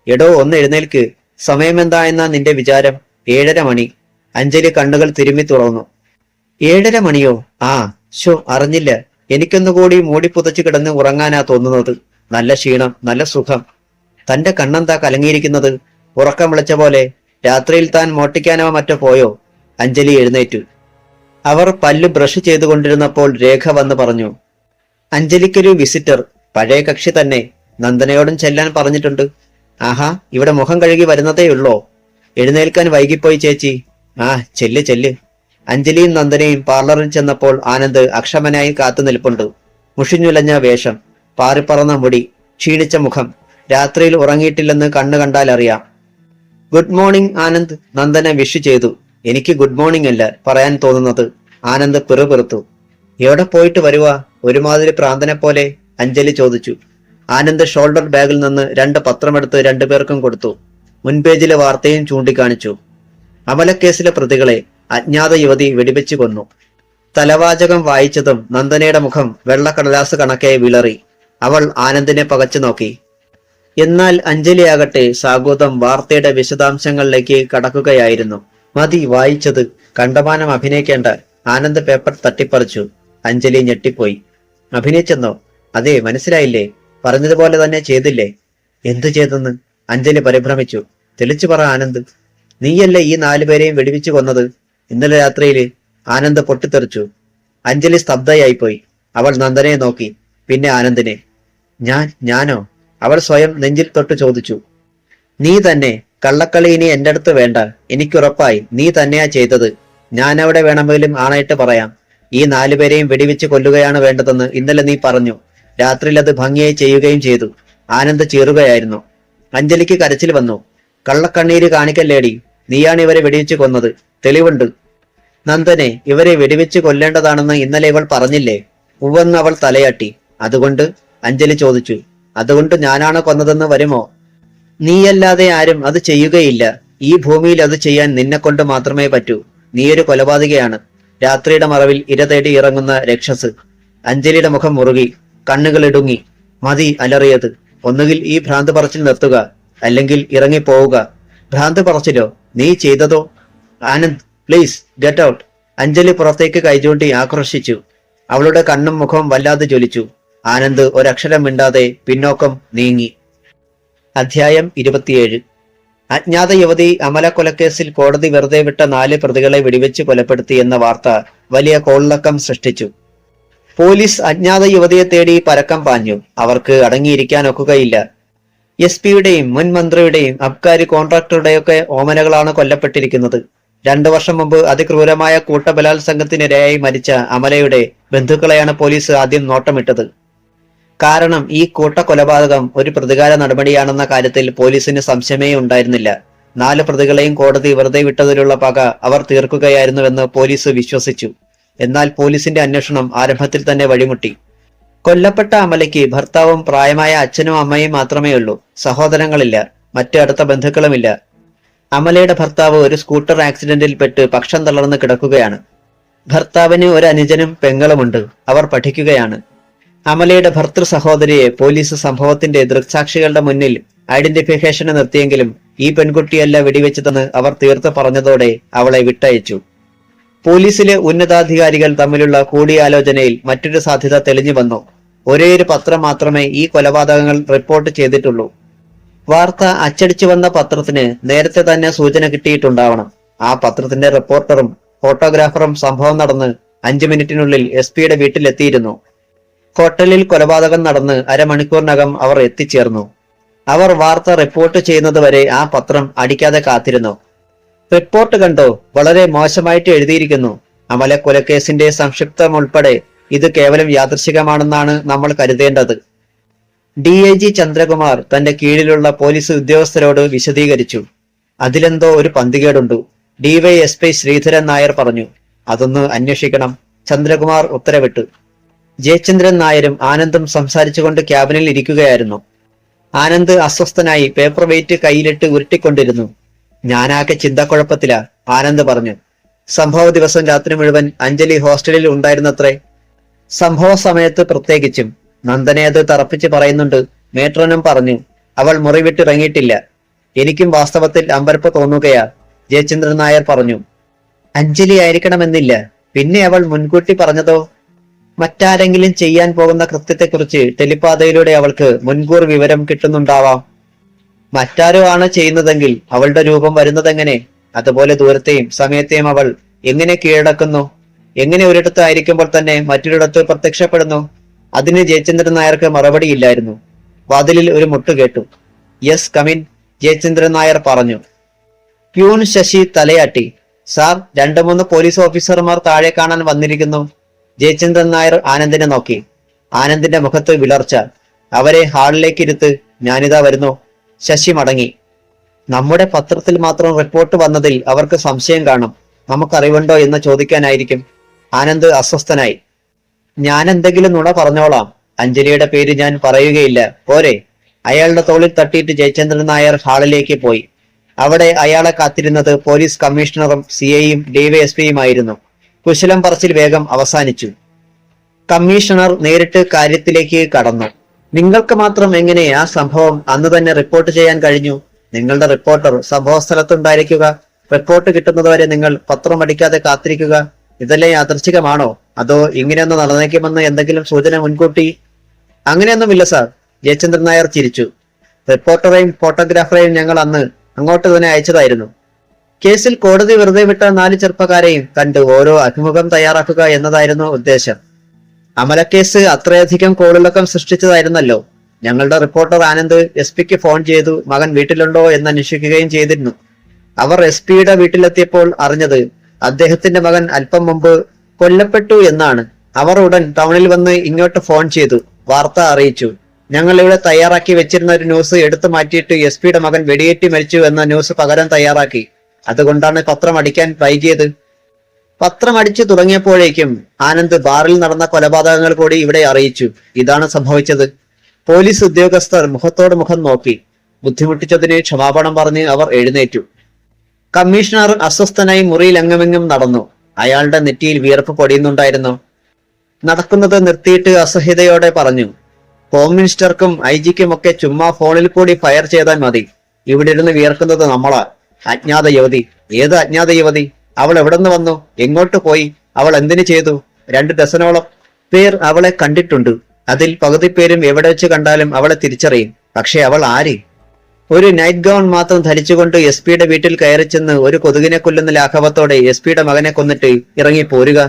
എടോ, ഒന്ന് എഴുന്നേൽക്ക്. സമയമെന്താ എന്നാ നിന്റെ വിചാരം? 7:30 മണി. അഞ്ജലി കണ്ണുകൾ തിരുമ്മി തുറന്നു. 7:30 മണിയോ? ആ, ശോ, അറിഞ്ഞില്ല. എനിക്കൊന്നുകൂടി മൂടി പുതച്ചു കിടന്ന് ഉറങ്ങാനാ തോന്നുന്നത്. നല്ല ക്ഷീണം, നല്ല സുഖം. തന്റെ കണ്ണെന്താ കലങ്ങിയിരിക്കുന്നത്? ഉറക്കം വിളിച്ച പോലെ. രാത്രിയിൽ താൻ മോട്ടിക്കാനോ മറ്റോ പോയോ? അഞ്ജലി എഴുന്നേറ്റു. അവർ പല്ല് ബ്രഷ് ചെയ്തുകൊണ്ടിരുന്നപ്പോൾ രേഖ വന്ന് പറഞ്ഞു. അഞ്ജലിക്കൊരു വിസിറ്റർ. പഴയ കക്ഷി തന്നെ. നന്ദനയോടും ചെല്ലാൻ പറഞ്ഞിട്ടുണ്ട്. ആഹാ, ഇവിടെ മുഖം കഴുകി വരുന്നതേയുള്ളോ? എഴുന്നേൽക്കാൻ വൈകിപ്പോയി ചേച്ചി. ആ, ചെല്ല് ചെല്ല്. അഞ്ജലിയും നന്ദനയും പാർലറിൽ ചെന്നപ്പോൾ ആനന്ദ് അക്ഷമനായി കാത്തു നിൽപ്പുണ്ട്. മുഷിഞ്ഞുലഞ്ഞ വേഷം, പാറിപ്പറന്ന മുടി, ക്ഷീണിച്ച മുഖം. രാത്രിയിൽ ഉറങ്ങിയിട്ടില്ലെന്ന് കണ്ണു കണ്ടാൽ അറിയാം. Good morning Anand, Nandana wish ചെയ്തു. എനിക്ക് ഗുഡ് മോർണിംഗ് അല്ല പറയാൻ തോന്നുന്നത്. ആനന്ദ് പിറുപിറുത്തു. എവിടെ പോയിട്ട് വരുവാ? ഒരുമാതിരി പ്രാന്തനെ പോലെ അഞ്ജലി ചോദിച്ചു. ആനന്ദ് ഷോൾഡർ ബാഗിൽ നിന്ന് 2 പത്രമെടുത്ത് 2 പേർക്കും കൊടുത്തു. മുൻപേജിലെ വാർത്തയും ചൂണ്ടിക്കാണിച്ചു. അമലക്കേസിലെ പ്രതികളെ അജ്ഞാത യുവതി വെടിവെച്ചു കൊന്നു. തലവാചകം വായിച്ചതും നന്ദനയുടെ മുഖം വെള്ളക്കടലാസ് കണക്കെ വിളറി. അവൾ ആനന്ദിനെ പകച്ചു നോക്കി. എന്നാൽ അഞ്ജലിയാകട്ടെ സാഗോതം വാർത്തയുടെ വിശദാംശങ്ങളിലേക്ക് കടക്കുകയായിരുന്നു. മതി വായിച്ചത്, കണ്ടമാനം അഭിനയിക്കേണ്ട. ആനന്ദ് പേപ്പർ തട്ടിപ്പറിച്ചു. അഞ്ജലി ഞെട്ടിപ്പോയി. അഭിനയിച്ചെന്നോ? അതെ, മനസ്സിലായില്ലേ? പറഞ്ഞതുപോലെ തന്നെ ചെയ്തില്ലേ? എന്തു ചെയ്തെന്ന്? അഞ്ജലി പരിഭ്രമിച്ചു. തെളിച്ചു പറ ആനന്ദ്. നീയല്ലേ ഈ 4 പേരെയും വെടിവെച്ചു കൊന്നത്? ഇന്നലെ രാത്രിയില്. ആനന്ദ് പൊട്ടിത്തെറിച്ചു. അഞ്ജലി സ്തബ്ധയായിപ്പോയി. അവൾ നന്ദനയെ നോക്കി, പിന്നെ ആനന്ദിനെ. ഞാനോ? അവൾ സ്വയം നെഞ്ചിൽ തൊട്ട് ചോദിച്ചു. നീ തന്നെ. കള്ളക്കളി ഇനി എന്റെ അടുത്ത് വേണ്ട. എനിക്കുറപ്പായി നീ തന്നെയാ ചെയ്തത്. ഞാനവിടെ വേണമെങ്കിലും ആണായിട്ട് പറയാം. ഈ 4 പേരെയും വെടിവെച്ച് കൊല്ലുകയാണ് വേണ്ടതെന്ന് ഇന്നലെ നീ പറഞ്ഞു. രാത്രിയിൽ അത് ഭംഗിയായി ചെയ്യുകയും ചെയ്തു. ആനന്ദ് ചീറുകയായിരുന്നു. അഞ്ജലിക്ക് കരച്ചിൽ വന്നു. കള്ളക്കണ്ണീര് കാണിക്കല്ലേടി, നീയാണ് ഇവരെ വെടിവെച്ച് കൊന്നത്, തെളിവുണ്ട്. നന്ദനെ, ഇവരെ വെടിവെച്ച് കൊല്ലേണ്ടതാണെന്ന് ഇന്നലെ ഇവൾ പറഞ്ഞില്ലേ? ഉവ്വെന്ന് അവൾ തലയാട്ടി. അതുകൊണ്ട്? അഞ്ജലി ചോദിച്ചു. അതുകൊണ്ട് ഞാനാണ് കൊന്നതെന്ന് വരുമോ? നീയല്ലാതെ ആരും അത് ചെയ്യുകയില്ല. ഈ ഭൂമിയിൽ അത് ചെയ്യാൻ നിന്നെ കൊണ്ട് മാത്രമേ പറ്റൂ. നീയൊരു കൊലപാതകയാണ്, രാത്രിയുടെ മറവിൽ ഇര തേടി ഇറങ്ങുന്ന രക്ഷസ്. അഞ്ജലിയുടെ മുഖം മുറുകി, കണ്ണുകൾ ഇടുങ്ങി. മതി അലറിയത്. ഒന്നുകിൽ ഈ ഭ്രാന്ത് പറച്ചിൽ നിർത്തുക, അല്ലെങ്കിൽ ഇറങ്ങിപ്പോവുക. ഭ്രാന്ത് പറച്ചിലോ? നീ ചെയ്തതോ? Anand, please get out. Anjali പുറത്തേക്ക് കൈചൂണ്ടി ആക്രോശിച്ചു. അവളുടെ കണ്ണും മുഖവും വല്ലാതെ ജ്വലിച്ചു. ആനന്ദ് ഒരക്ഷരം മിണ്ടാതെ പിന്നോക്കം നീങ്ങി. അധ്യായം 27. അജ്ഞാത യുവതി അമല കൊലക്കേസിൽ കോടതി വെറുതെ വിട്ട 4 പ്രതികളെ വെടിവെച്ച് കൊലപ്പെടുത്തി എന്ന വാർത്ത വലിയ കോളിളക്കം സൃഷ്ടിച്ചു. പോലീസ് അജ്ഞാത യുവതിയെ തേടി പരക്കം പാഞ്ഞു. അവർക്ക് അടങ്ങിയിരിക്കാനൊക്കുകയില്ല. എസ് പിയുടെയും മുൻ മന്ത്രിയുടെയും അബ്കാരി കോൺട്രാക്ടറുടെയൊക്കെ ഓമനകളാണ് കൊല്ലപ്പെട്ടിരിക്കുന്നത്. 2 വർഷം മുമ്പ് അതിക്രൂരമായ കൂട്ടബലാത്സംഗത്തിനിരയായി മരിച്ച അമലയുടെ ബന്ധുക്കളെയാണ് പോലീസ് ആദ്യം നോട്ടമിട്ടത്. കാരണം ഈ കൂട്ടക്കൊലപാതകം ഒരു പ്രതികാര നടപടിയാണെന്ന കാര്യത്തിൽ പോലീസിന് സംശയമേ ഉണ്ടായിരുന്നില്ല. 4 പ്രതികളെയും കോടതി വെറുതെ വിട്ടതിലുള്ള പക അവർ തീർക്കുകയായിരുന്നുവെന്ന് പോലീസ് വിശ്വസിച്ചു. എന്നാൽ പോലീസിന്റെ അന്വേഷണം ആരംഭത്തിൽ തന്നെ വഴിമുട്ടി. കൊല്ലപ്പെട്ട അമലയ്ക്ക് ഭർത്താവും പ്രായമായ അച്ഛനും അമ്മയും മാത്രമേ ഉള്ളൂ. സഹോദരങ്ങളില്ല, മറ്റ് അടുത്ത ബന്ധുക്കളുമില്ല. അമലയുടെ ഭർത്താവ് ഒരു സ്കൂട്ടർ ആക്സിഡന്റിൽ പെട്ട് പക്ഷം തളർന്ന് കിടക്കുകയാണ്. ഭർത്താവിന് ഒരു അനുജനും പെങ്ങളുമുണ്ട്. അവർ പഠിക്കുകയാണ്. അമലയുടെ ഭർത്തൃ സഹോദരിയെ പോലീസ് സംഭവത്തിന്റെ ദൃക്സാക്ഷികളുടെ മുന്നിൽ ഐഡന്റിഫിക്കേഷന് നിർത്തിയെങ്കിലും ഈ പെൺകുട്ടിയല്ല വെടിവെച്ചതെന്ന് അവർ തീർത്ത് പറഞ്ഞതോടെ അവളെ വിട്ടയച്ചു. പോലീസിലെ ഉന്നതാധികാരികൾ തമ്മിലുള്ള കൂടിയാലോചനയിൽ മറ്റൊരു സാധ്യത തെളിഞ്ഞു വന്നു. ഒരേയൊരു പത്രം മാത്രമേ ഈ കൊലപാതകങ്ങൾ റിപ്പോർട്ട് ചെയ്തിട്ടുള്ളൂ. വാർത്ത അച്ചടിച്ചു വന്ന പത്രത്തിന് നേരത്തെ തന്നെ സൂചന കിട്ടിയിട്ടുണ്ടാവണം. ആ പത്രത്തിന്റെ റിപ്പോർട്ടറും ഫോട്ടോഗ്രാഫറും സംഭവം നടന്ന് 5 മിനിറ്റിനുള്ളിൽ എസ് പിയുടെ വീട്ടിലെത്തിയിരുന്നു. ഹോട്ടലിൽ കൊലപാതകം നടന്ന് അരമണിക്കൂറിനകം അവർ എത്തിച്ചേർന്നു. അവർ വാർത്ത റിപ്പോർട്ട് ചെയ്യുന്നതുവരെ ആ പത്രം അടിക്കാതെ കാത്തിരുന്നു. റിപ്പോർട്ട് കണ്ടോ? വളരെ മോശമായിട്ട് എഴുതിയിരിക്കുന്നു. അമല കൊലക്കേസിന്റെ സംക്ഷിപ്തം ഉൾപ്പെടെ ഇത് കേവലം യാദൃശികമാണെന്നാണ് നമ്മൾ കരുതേണ്ടത്. DIG ചന്ദ്രകുമാർ തന്റെ കീഴിലുള്ള പോലീസ് ഉദ്യോഗസ്ഥരോട് വിശദീകരിച്ചു. അതിലെന്തോ ഒരു പന്തികേടുണ്ട്, DYSP ശ്രീധരൻ നായർ പറഞ്ഞു. അതൊന്ന് അന്വേഷിക്കണം, ചന്ദ്രകുമാർ ഉത്തരവിട്ടു. ജയചന്ദ്രൻ നായരും ആനന്ദും സംസാരിച്ചുകൊണ്ട് ക്യാബിനിൽ ഇരിക്കുകയായിരുന്നു. ആനന്ദ് അസ്വസ്ഥനായി പേപ്പർ വെയിറ്റ് കയ്യിലിട്ട് ഉരുട്ടിക്കൊണ്ടിരുന്നു. ഞാനാകെ ചിന്തക്കുഴപ്പത്തിലാ, ആനന്ദ് പറഞ്ഞു. സംഭവ ദിവസം രാത്രി മുഴുവൻ അഞ്ജലി ഹോസ്റ്റലിൽ ഉണ്ടായിരുന്നത്രേ. സംഭവ സമയത്ത് പ്രത്യേകിച്ചും. നന്ദനെ അത് തറപ്പിച്ച് പറയുന്നുണ്ട്. മേട്രനും പറഞ്ഞു അവൾ മുറി വിട്ടിറങ്ങിയിട്ടില്ല. എനിക്കും വാസ്തവത്തിൽ അമ്പരപ്പ് തോന്നുകയാ, ജയചന്ദ്രൻ നായർ പറഞ്ഞു. അഞ്ജലി ആയിരിക്കണമെന്നില്ല. പിന്നെ അവൾ മുൻകൂട്ടി പറഞ്ഞതോ? മറ്റാരെങ്കിലും ചെയ്യാൻ പോകുന്ന കൃത്യത്തെക്കുറിച്ച് ടെലിപാതയിലൂടെ അവൾക്ക് മുൻകൂർ വിവരം കിട്ടുന്നുണ്ടാവാം. മറ്റാരോ ആണ് ചെയ്യുന്നതെങ്കിൽ അവളുടെ രൂപം വരുന്നതെങ്ങനെ? അതുപോലെ ദൂരത്തെയും സമയത്തെയും അവൾ എങ്ങനെ കീഴടക്കുന്നു? എങ്ങനെ ഒരിടത്ത് ആയിരിക്കുമ്പോൾ തന്നെ മറ്റൊരിടത്ത് പ്രത്യക്ഷപ്പെടുന്നു? അതിന് ജയചന്ദ്രൻ നായർക്ക് മറുപടിയില്ലായിരുന്നു. വാതിലിൽ ഒരു മുട്ട് കേട്ടു. യെസ് കമിൻ, ജയചന്ദ്രൻ നായർ പറഞ്ഞു. പ്യൂൺ ശശി തലയാട്ടി. സാർ, 2-3 പോലീസ് ഓഫീസർമാർ താഴെ കാണാൻ വന്നിരിക്കുന്നു. ജയചന്ദ്രൻ നായർ ആനന്ദിനെ നോക്കി. ആനന്ദിന്റെ മുഖത്ത് വിളർച്ച. അവരെ ഹാളിലേക്ക് ഇരുത്ത്, ഞാനിതാ വരുന്നു. ശശി മടങ്ങി. നമ്മുടെ പത്രത്തിൽ മാത്രം റിപ്പോർട്ട് വന്നതിൽ അവർക്ക് സംശയം കാണും. നമുക്കറിവുണ്ടോ എന്ന് ചോദിക്കാനായിരിക്കും. ആനന്ദ് അസ്വസ്ഥനായി. ഞാൻ എന്തെങ്കിലും നുണ പറഞ്ഞോളാം. അഞ്ജലിയുടെ പേര് ഞാൻ പറയുകയില്ല, പോരെ? അയാളുടെ തോളിൽ തട്ടിയിട്ട് ജയചന്ദ്രൻ നായർ ഹാളിലേക്ക് പോയി. അവിടെ അയാളെ കാത്തിരുന്നത് പോലീസ് കമ്മീഷണറും CIയും DYSPയുമായിരുന്നു. കുശലം പറച്ചിൽ വേഗം അവസാനിച്ചു. കമ്മീഷണർ നേരിട്ട് കാര്യത്തിലേക്ക് കടന്നു. നിങ്ങൾക്ക് മാത്രം എങ്ങനെ ആ സംഭവം അന്ന് തന്നെ റിപ്പോർട്ട് ചെയ്യാൻ കഴിഞ്ഞു? നിങ്ങളുടെ റിപ്പോർട്ടർ സംഭവ സ്ഥലത്തുണ്ടായിരിക്കുക, റിപ്പോർട്ട് കിട്ടുന്നതുവരെ നിങ്ങൾ പത്രം അടിക്കാതെ കാത്തിരിക്കുക. ഇതെല്ലാം യാദൃച്ഛികമാണോ? അതോ ഇങ്ങനെയൊന്ന് നടന്നേക്കുമെന്ന് എന്തെങ്കിലും സൂചന മുൻകൂട്ടി? അങ്ങനെയൊന്നുമില്ല സാർ, ജയചന്ദ്രൻ നായർ ചിരിച്ചു. റിപ്പോർട്ടറെയും ഫോട്ടോഗ്രാഫറെയും ഞങ്ങൾ അന്ന് അങ്ങോട്ട് തന്നെ അയച്ചതായിരുന്നു. കേസിൽ കോടതി വെറുതെ വിട്ട 4 ചെറുപ്പക്കാരെയും കണ്ട് ഓരോ അഭിമുഖം തയ്യാറാക്കുക എന്നതായിരുന്നു ഉദ്ദേശം. അമലക്കേസ് അത്രയധികം കോളിളക്കം സൃഷ്ടിച്ചതായിരുന്നല്ലോ. ഞങ്ങളുടെ റിപ്പോർട്ടർ ആനന്ദ് SP-ക്ക് ഫോൺ ചെയ്തു മകൻ വീട്ടിലുണ്ടോ എന്ന് അന്വേഷിക്കുകയും ചെയ്തിരുന്നു. അവർ SP-യുടെ വീട്ടിലെത്തിയപ്പോൾ അറിഞ്ഞത് അദ്ദേഹത്തിന്റെ മകൻ അല്പം മുമ്പ് കൊല്ലപ്പെട്ടു എന്നാണ്. അവർ ഉടൻ ടൗണിൽ വന്ന് ഇങ്ങോട്ട് ഫോൺ ചെയ്തു. വാർത്ത അറിയിച്ചു. ഞങ്ങൾ ഇവിടെ തയ്യാറാക്കി വെച്ചിരുന്ന ഒരു ന്യൂസ് എടുത്തു മാറ്റിയിട്ട് SP-യുടെ മകൻ വെടിയേറ്റ് മരിച്ചു എന്ന ന്യൂസ് പകരം തയ്യാറാക്കി. അതുകൊണ്ടാണ് പത്രം അടിക്കാൻ വൈകിയത്. പത്രം അടിച്ചു തുടങ്ങിയപ്പോഴേക്കും ആനന്ദ് ബാറിൽ നടന്ന കൊലപാതകങ്ങൾ കൂടി ഇവിടെ അറിയിച്ചു. ഇതാണ് സംഭവിച്ചത്. പോലീസ് ഉദ്യോഗസ്ഥർ മുഖത്തോട് മുഖം നോക്കി. ബുദ്ധിമുട്ടിച്ചതിന് ക്ഷമാപണം പറഞ്ഞ് അവർ എഴുന്നേറ്റു. കമ്മീഷണർ അസ്വസ്ഥനായി മുറിയിൽ അങ്ങുമെങ്ങും നടന്നു. അയാളുടെ നെറ്റിയിൽ വിയർപ്പ് പൊടിയുന്നുണ്ടായിരുന്നു. നടക്കുന്നത് നിർത്തിയിട്ട് അസഹ്യതയോടെ പറഞ്ഞു, ഹോം മിനിസ്റ്റർക്കും IG-ക്കും ഒക്കെ ചുമ്മാ ഫോണിൽ കൂടി ഫയർ ചെയ്താൽ മതി. ഇവിടെ ഇരുന്ന് വിയർക്കുന്നത് നമ്മളാ. അജ്ഞാത യുവതി. ഏത് അജ്ഞാത യുവതി? അവൾ എവിടെന്ന് വന്നു? എങ്ങോട്ട് പോയി? അവൾ എന്തിനു ചെയ്തു? 2 ഡസനോളം പേർ അവളെ കണ്ടിട്ടുണ്ട്. അതിൽ പകുതി പേരും എവിടെ വെച്ച് കണ്ടാലും അവളെ തിരിച്ചറിയും. പക്ഷെ അവൾ ആര്? ഒരു നൈറ്റ് ഗൗൺ മാത്രം ധരിച്ചുകൊണ്ട് SP-യുടെ വീട്ടിൽ കയറി ചെന്ന് ഒരു കൊതുകിനെ കൊല്ലുന്ന ലാഘവത്തോടെ SP-യുടെ മകനെ കൊന്നിട്ട് ഇറങ്ങി പോരുക.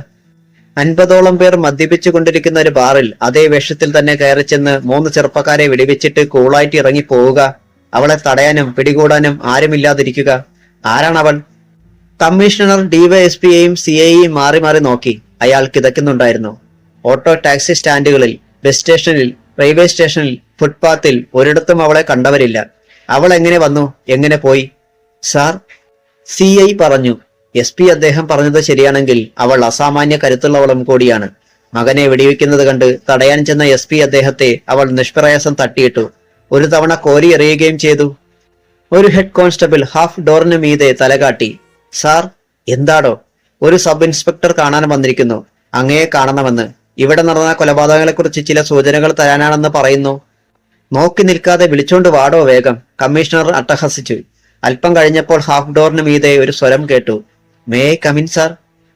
50ഓളം പേർ മദ്യപിച്ചു കൊണ്ടിരിക്കുന്ന ഒരു ബാറിൽ അതേ വേഷത്തിൽ തന്നെ കയറി ചെന്ന് 3 ചെറുപ്പക്കാരെ വെടിവെച്ചിട്ട് കൂളായിട്ട് ഇറങ്ങി പോവുക. അവളെ തടയാനും പിടികൂടാനും ആരുമില്ലാതിരിക്കുക. ആരാണവൾ? കമ്മീഷണർ DYSP-യെയും CI-യെയും മാറി മാറി നോക്കി. അയാൾ കിതയ്ക്കുന്നുണ്ടായിരുന്നു. ഓട്ടോ ടാക്സി സ്റ്റാൻഡുകളിൽ, ബസ് സ്റ്റേഷനിൽ, റെയിൽവേ സ്റ്റേഷനിൽ, ഫുട്പാത്തിൽ ഒരിടത്തും അവളെ കണ്ടവരില്ല. അവൾ എങ്ങനെ വന്നു? എങ്ങനെ പോയി? സാർ, CI പറഞ്ഞു. SP അദ്ദേഹം പറഞ്ഞത് ശരിയാണെങ്കിൽ അവൾ അസാമാന്യ കരുത്തുള്ളവളും കൂടിയാണ്. മകനെ വെടിവെക്കുന്നത് കണ്ട് തടയാൻ ചെന്ന SP അദ്ദേഹത്തെ അവൾ നിഷ്പ്രയാസം തട്ടിയിട്ടു. ഒരു തവണ കോരി എറിയുകയും ചെയ്തു. ഒരു ഹെഡ് കോൺസ്റ്റബിൾ ഹാഫ് ഡോറിന് മീതെ തലകാട്ടി. സാർ, എന്താടോ? ഒരു സബ് ഇൻസ്പെക്ടർ കാണാൻ വന്നിരിക്കുന്നു. അങ്ങയെ കാണണമെന്ന്. ഇവിടെ നടന്ന കൊലപാതകങ്ങളെക്കുറിച്ച് ചില സൂചനകൾ തരാനാണെന്ന് പറയുന്നു. നോക്കി നിൽക്കാതെ വിളിച്ചോണ്ട് വാടോ വേഗം, കമ്മീഷണർ അട്ടഹസിച്ചു. അല്പം കഴിഞ്ഞപ്പോൾ ഹാഫ് ഡോറിന് മീതെ ഒരു സ്വരം കേട്ടു. May come in sir?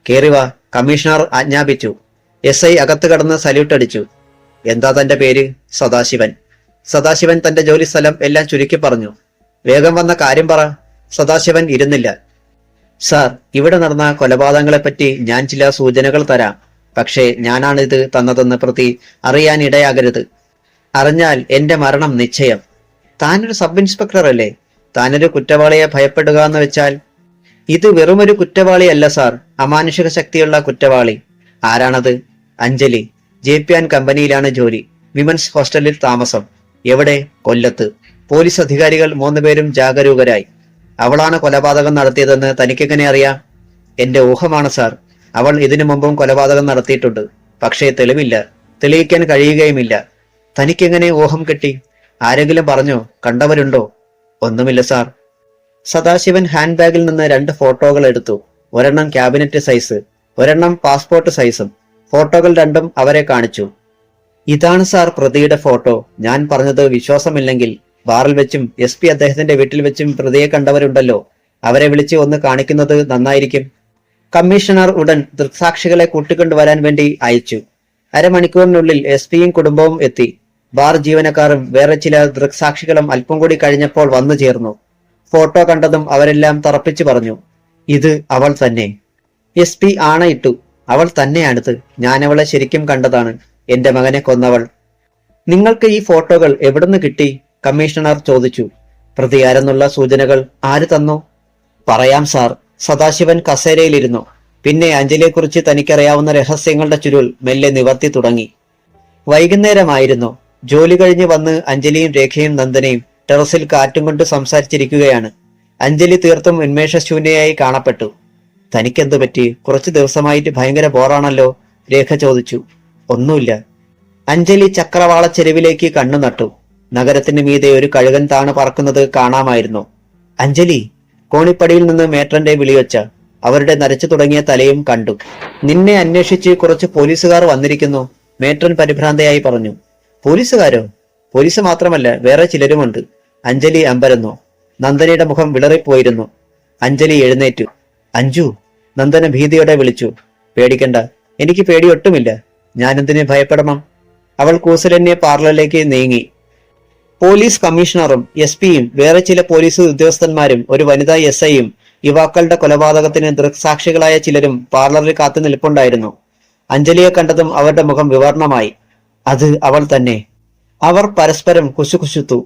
കേറി വാ, കമ്മീഷണർ ആജ്ഞാപിച്ചു. SI അകത്ത് കടന്ന് സല്യൂട്ട് അടിച്ചു. എന്താ തന്റെ പേര്? സദാശിവൻ. സദാശിവൻ തന്റെ ജോലി സ്ഥലം എല്ലാം ചുരുക്കി പറഞ്ഞു. വേഗം വന്ന കാര്യം പറ. സദാശിവൻ ഇരുന്നില്ല. സാർ, ഇവിടെ നടന്ന കൊലപാതകങ്ങളെപ്പറ്റി ഞാൻ ചില സൂചനകൾ തരാം. പക്ഷേ ഞാനാണിത് തന്നതെന്ന് പ്രതി അറിയാനിടയാകരുത്. അറിഞ്ഞാൽ എന്റെ മരണം നിശ്ചയം. താനൊരു സബ് ഇൻസ്പെക്ടർ അല്ലേ? താനൊരു കുറ്റവാളിയെ ഭയപ്പെടുക എന്ന് വെച്ചാൽ? ഇത് വെറുമൊരു കുറ്റവാളിയല്ല സാർ, അമാനുഷിക ശക്തിയുള്ള കുറ്റവാളി. ആരാണത്? അഞ്ജലി. JP & കമ്പനിയിലാണ് ജോലി. വിമൻസ് ഹോസ്റ്റലിൽ താമസം. എവിടെ? കൊല്ലത്ത്. പോലീസ് അധികാരികൾ 3 പേരും ജാഗരൂകരായി. അവളാണ് കൊലപാതകം നടത്തിയതെന്ന് തനിക്കെങ്ങനെ അറിയാം? എന്റെ ഊഹമാണ് സാർ. അവൾ ഇതിനു മുമ്പും കൊലപാതകം നടത്തിയിട്ടുണ്ട്. പക്ഷേ തെളിവില്ല, തെളിയിക്കാൻ കഴിയുകയുമില്ല. തനിക്കെങ്ങനെ ഊഹം കിട്ടി? ആരെങ്കിലും പറഞ്ഞോ? കണ്ടവരുണ്ടോ? ഒന്നുമില്ല സാർ. സദാശിവൻ ഹാൻഡ് ബാഗിൽ നിന്ന് 2 ഫോട്ടോകൾ എടുത്തു. ഒരെണ്ണം ക്യാബിനറ്റ് സൈസ്, ഒരെണ്ണം പാസ്പോർട്ട് സൈസും. ഫോട്ടോകൾ രണ്ടും അവരെ കാണിച്ചു. ഇതാണ് സാർ പ്രതിയുടെ ഫോട്ടോ. ഞാൻ പറഞ്ഞത് വിശ്വാസമില്ലെങ്കിൽ ബാറിൽ വെച്ചും SP അദ്ദേഹത്തിന്റെ വീട്ടിൽ വെച്ചും പ്രതിയെ കണ്ടവരുണ്ടല്ലോ, അവരെ വിളിച്ച് ഒന്ന് കാണിക്കുന്നത് നന്നായിരിക്കും. കമ്മീഷണർ ഉടൻ ദൃക്സാക്ഷികളെ കൂട്ടിക്കൊണ്ടുവരാൻ വേണ്ടി അയച്ചു. അരമണിക്കൂറിനുള്ളിൽ SP-യും കുടുംബവും എത്തി. ബാർ ജീവനക്കാരും വേറെ ചില ദൃക്സാക്ഷികളും അല്പം കൂടി കഴിഞ്ഞപ്പോൾ വന്നു ചേർന്നു. ഫോട്ടോ കണ്ടതും അവരെല്ലാം തറപ്പിച്ചു പറഞ്ഞു, ഇത് അവൾ തന്നെ. SP ആണയിട്ടു. അവൾ തന്നെയാണിത്. ഞാനവളെ ശരിക്കും കണ്ടതാണ്. എന്റെ മകനെ കൊന്നവൾ. നിങ്ങൾക്ക് ഈ ഫോട്ടോകൾ എവിടുന്ന് കിട്ടി? കമ്മീഷണർ ചോദിച്ചു. പ്രതി ആരെന്നുള്ള സൂചനകൾ ആര് തന്നു? പറയാം സാർ. സദാശിവൻ കസേരയിലിരുന്നു. പിന്നെ അഞ്ജലിയെക്കുറിച്ച് തനിക്കറിയാവുന്ന രഹസ്യങ്ങളുടെ ചുരുൾ മെല്ലെ നിവർത്തി തുടങ്ങി. വൈകുന്നേരമായിരുന്നു. ജോലി കഴിഞ്ഞ് വന്ന് അഞ്ജലിയും രേഖയും നന്ദനയും ടെറസിൽ കാറ്റും കൊണ്ട് സംസാരിച്ചിരിക്കുകയാണ്. അഞ്ജലി തീർത്തും ഉന്മേഷശൂന്യയായി കാണപ്പെട്ടു. തനിക്കെന്തു പറ്റി? കുറച്ചു ദിവസമായിട്ട് ഭയങ്കര ബോറാണല്ലോ, രേഖ ചോദിച്ചു. ഒന്നുമില്ല. അഞ്ജലി ചക്രവാള ചെരുവിലേക്ക് കണ്ണു നട്ടു. നഗരത്തിന് മീതെ ഒരു കഴുകൻ താണ് പറക്കുന്നത് കാണാമായിരുന്നു. അഞ്ജലി! കോണിപ്പടിയിൽ നിന്ന് മേട്രന്റെ വിളിവെച്ച അവരുടെ നരച്ചു തുടങ്ങിയ തലയും കണ്ടു. നിന്നെ അന്വേഷിച്ച് കുറച്ച് പോലീസുകാർ വന്നിരിക്കുന്നു, മേട്രൻ പരിഭ്രാന്തയായി പറഞ്ഞു. പോലീസുകാരോ? പോലീസ് മാത്രമല്ല, വേറെ ചിലരുമുണ്ട്. അഞ്ജലി അമ്പരന്നു. നന്ദനയുടെ മുഖം വിളറിപ്പോയിരുന്നു. അഞ്ജലി എഴുന്നേറ്റു. അഞ്ജു! നന്ദന ഭീതിയോടെ വിളിച്ചു. പേടിക്കണ്ട, എനിക്ക് പേടി ഒട്ടുമില്ല. ഞാനെന്തിന് ഭയപ്പെടണം? അവൾ കൂസലന്യെ പാർലറിലേക്ക് നീങ്ങി. പോലീസ് കമ്മീഷണറും SP-യും വേറെ ചില പോലീസ് ഉദ്യോഗസ്ഥന്മാരും ഒരു വനിതാ SI-യും യുവാക്കളുടെ കൊലപാതകത്തിന് ദൃക്സാക്ഷികളായ ചിലരും പാർലറിൽ കാത്തു നിൽപ്പുണ്ടായിരുന്നു. അഞ്ജലിയെ കണ്ടതും അവരുടെ മുഖം വിവർണമായി. അത് അവൾ തന്നെ. അവർ പരസ്പരം കുശുകുശുത്തു.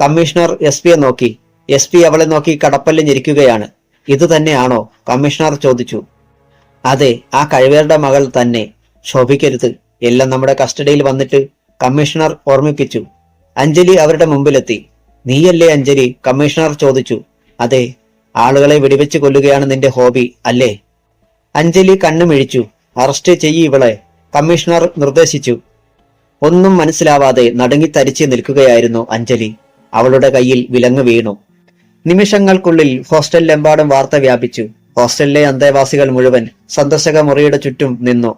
കമ്മീഷണർ SP-യെ നോക്കി. SP അവളെ നോക്കി കടപ്പല്ല് ഞെരിക്കുകയാണ്. ഇത് തന്നെയാണോ? കമ്മീഷണർ ചോദിച്ചു. അതെ, ആ കഴിവേറുടെ മകൾ തന്നെ. ശോഭിക്കരുത്. എല്ലാം നമ്മുടെ കസ്റ്റഡിയിൽ വന്നിട്ട്. കമ്മീഷണർ ഓർമ്മിപ്പിച്ചു. അഞ്ജലി അവരുടെ മുമ്പിലെത്തി. നീയല്ലേ അഞ്ജലി? കമ്മീഷണർ ചോദിച്ചു. അതെ. ആളുകളെ വെടിവെച്ച് കൊല്ലുകയാണ് നിന്റെ ഹോബി അല്ലേ? അഞ്ജലി കണ്ണുമിഴിച്ചു. അറസ്റ്റ് ചെയ്യ് ഇവളെ, കമ്മീഷണർ നിർദ്ദേശിച്ചു. ഒന്നും മനസ്സിലാവാതെ നടുങ്ങിത്തരിച്ച് നിൽക്കുകയായിരുന്നു അഞ്ജലി. അവളുടെ കയ്യിൽ വിലങ്ങ് വീണു. നിമിഷങ്ങൾക്കുള്ളിൽ ഹോസ്റ്റലിലെമ്പാടും വാർത്ത വ്യാപിച്ചു. ഹോസ്റ്റലിലെ അന്തേവാസികൾ മുഴുവൻ സന്ദർശക മുറിയുടെ ചുറ്റും നിന്നു.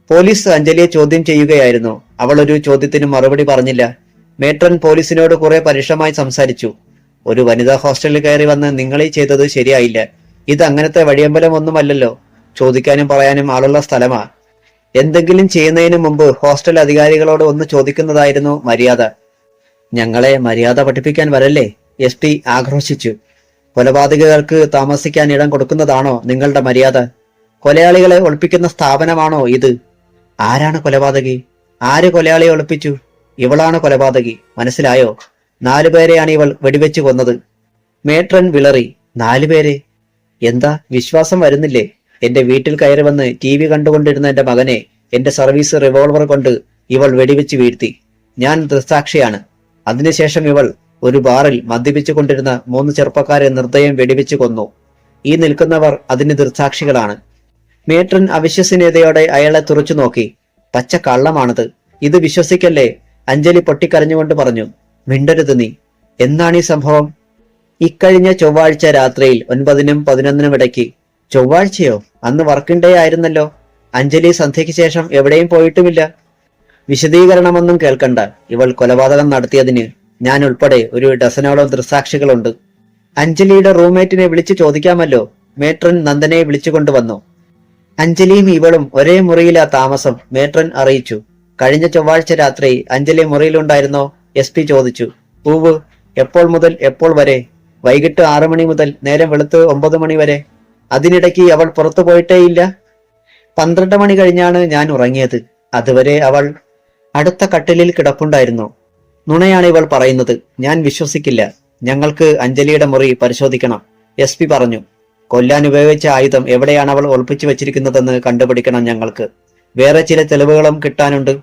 പോലീസ് അഞ്ജലിയെ ചോദ്യം ചെയ്യുകയായിരുന്നു. അവൾ ഒരു ചോദ്യത്തിന് മറുപടി പറഞ്ഞില്ല. മേട്രൻ പോലീസിനോട് കുറെ പരുഷമായി സംസാരിച്ചു. ഒരു വനിതാ ഹോസ്റ്റലിൽ കയറി വന്ന് നിങ്ങളീ ചെയ്തത് ശരിയായില്ല. ഇത് അങ്ങനത്തെ വഴിയമ്പലമൊന്നുമല്ലല്ലോ. ചോദിക്കാനും പറയാനും ആളുള്ള സ്ഥലമാ. എന്തെങ്കിലും ചെയ്യുന്നതിന് മുമ്പ് ഹോസ്റ്റൽ അധികാരികളോട് ഒന്ന് ചോദിക്കുന്നതായിരുന്നു മര്യാദ. ഞങ്ങളെ മര്യാദ പഠിപ്പിക്കാൻ വരല്ലേ? SP ആക്രോശിച്ചു. കൊലപാതകർക്ക് താമസിക്കാൻ ഇടം കൊടുക്കുന്നതാണോ നിങ്ങളുടെ മര്യാദ? കൊലയാളികളെ ഒളിപ്പിക്കുന്ന സ്ഥാപനമാണോ ഇത്? ആരാണ് കൊലപാതകി? ആര് കൊലയാളിയെ ഒളിപ്പിച്ചു? ഇവളാണ് കൊലപാതകി, മനസ്സിലായോ? 4 പേരെയാണ് ഇവൾ വെടിവെച്ച് കൊന്നത്. മേട്രൻ വിളറി. 4 പേരെ? എന്താ വിശ്വാസം വരുന്നില്ലേ? എന്റെ വീട്ടിൽ കയറി വന്ന് TV കണ്ടുകൊണ്ടിരുന്ന എന്റെ മകനെ എന്റെ സർവീസ് റിവോൾവർ കൊണ്ട് ഇവൾ വെടിവെച്ച് വീഴ്ത്തി. ഞാൻ ദൃക്സാക്ഷിയാണ്. അതിനുശേഷം ഇവൾ ഒരു ബാറിൽ മദ്യപിച്ചു കൊണ്ടിരുന്ന 3 ചെറുപ്പക്കാരെ നിർദ്ദയം വെടിവെച്ച് കൊന്നു. ഈ നിൽക്കുന്നവർ അതിന് ദൃക്സാക്ഷികളാണ്. മേട്രൻ അവിശ്വസനീയതയോടെ അയാളെ തുറച്ചു നോക്കി. പച്ച കള്ളമാണത്. ഇത് വിശ്വസിക്കല്ലേ? അഞ്ജലി പൊട്ടിക്കരഞ്ഞുകൊണ്ട് പറഞ്ഞു. മിണ്ടരുത് നീ. എന്നാണ് ഈ സംഭവം? ഇക്കഴിഞ്ഞ ചൊവ്വാഴ്ച രാത്രിയിൽ 9-നും 11-നും ഇടയ്ക്ക്. ചൊവ്വാഴ്ചയോ? അന്ന് വർക്കിംഗ് ഡേ ആയിരുന്നല്ലോ. അഞ്ജലി സന്ധ്യയ്ക്ക് ശേഷം എവിടെയും പോയിട്ടുമില്ല. വിശദീകരണമൊന്നും കേൾക്കണ്ട. ഇവൾ കൊലപാതകം നടത്തിയതിന് ഞാൻ ഉൾപ്പെടെ ഒരു ഡസനോളം ദൃക്സാക്ഷികളുണ്ട്. അഞ്ജലിയുടെ റൂംമേറ്റിനെ വിളിച്ചു ചോദിക്കാമല്ലോ. മേട്രൻ നന്ദനെ വിളിച്ചുകൊണ്ടുവന്നു. അഞ്ജലിയും ഇവളും ഒരേ മുറിയിലാ താമസം, മേട്രൻ അറിയിച്ചു. കഴിഞ്ഞ ചൊവ്വാഴ്ച രാത്രി അഞ്ജലി മുറിയിലുണ്ടായിരുന്നോ? SP ചോദിച്ചു. പൂവ്. എപ്പോൾ മുതൽ എപ്പോൾ വരെ? വൈകിട്ട് 6 മണി മുതൽ നേരം വെളുത്ത് 9 മണി വരെ. അതിനിടയ്ക്ക് അവൾ പുറത്തു പോയിട്ടേയില്ല. 12 മണി കഴിഞ്ഞാണ് ഞാൻ ഉറങ്ങിയത്. അതുവരെ അവൾ അടുത്ത കട്ടിലിൽ കിടപ്പുണ്ടായിരുന്നു. നുണയാണ് ഇവൾ പറയുന്നത്. ഞാൻ വിശ്വസിക്കില്ല. ഞങ്ങൾക്ക് അഞ്ജലിയുടെ മുറി പരിശോധിക്കണം, SP പറഞ്ഞു. കൊല്ലാൻ ഉപയോഗിച്ച ആയുധം എവിടെയാണ് അവൾ ഒളിപ്പിച്ചു വെച്ചിരിക്കുന്നതെന്ന് കണ്ടുപിടിക്കണം ഞങ്ങൾക്ക്. വേറെ ചില തെളിവുകളും കിട്ടാനുണ്ട്.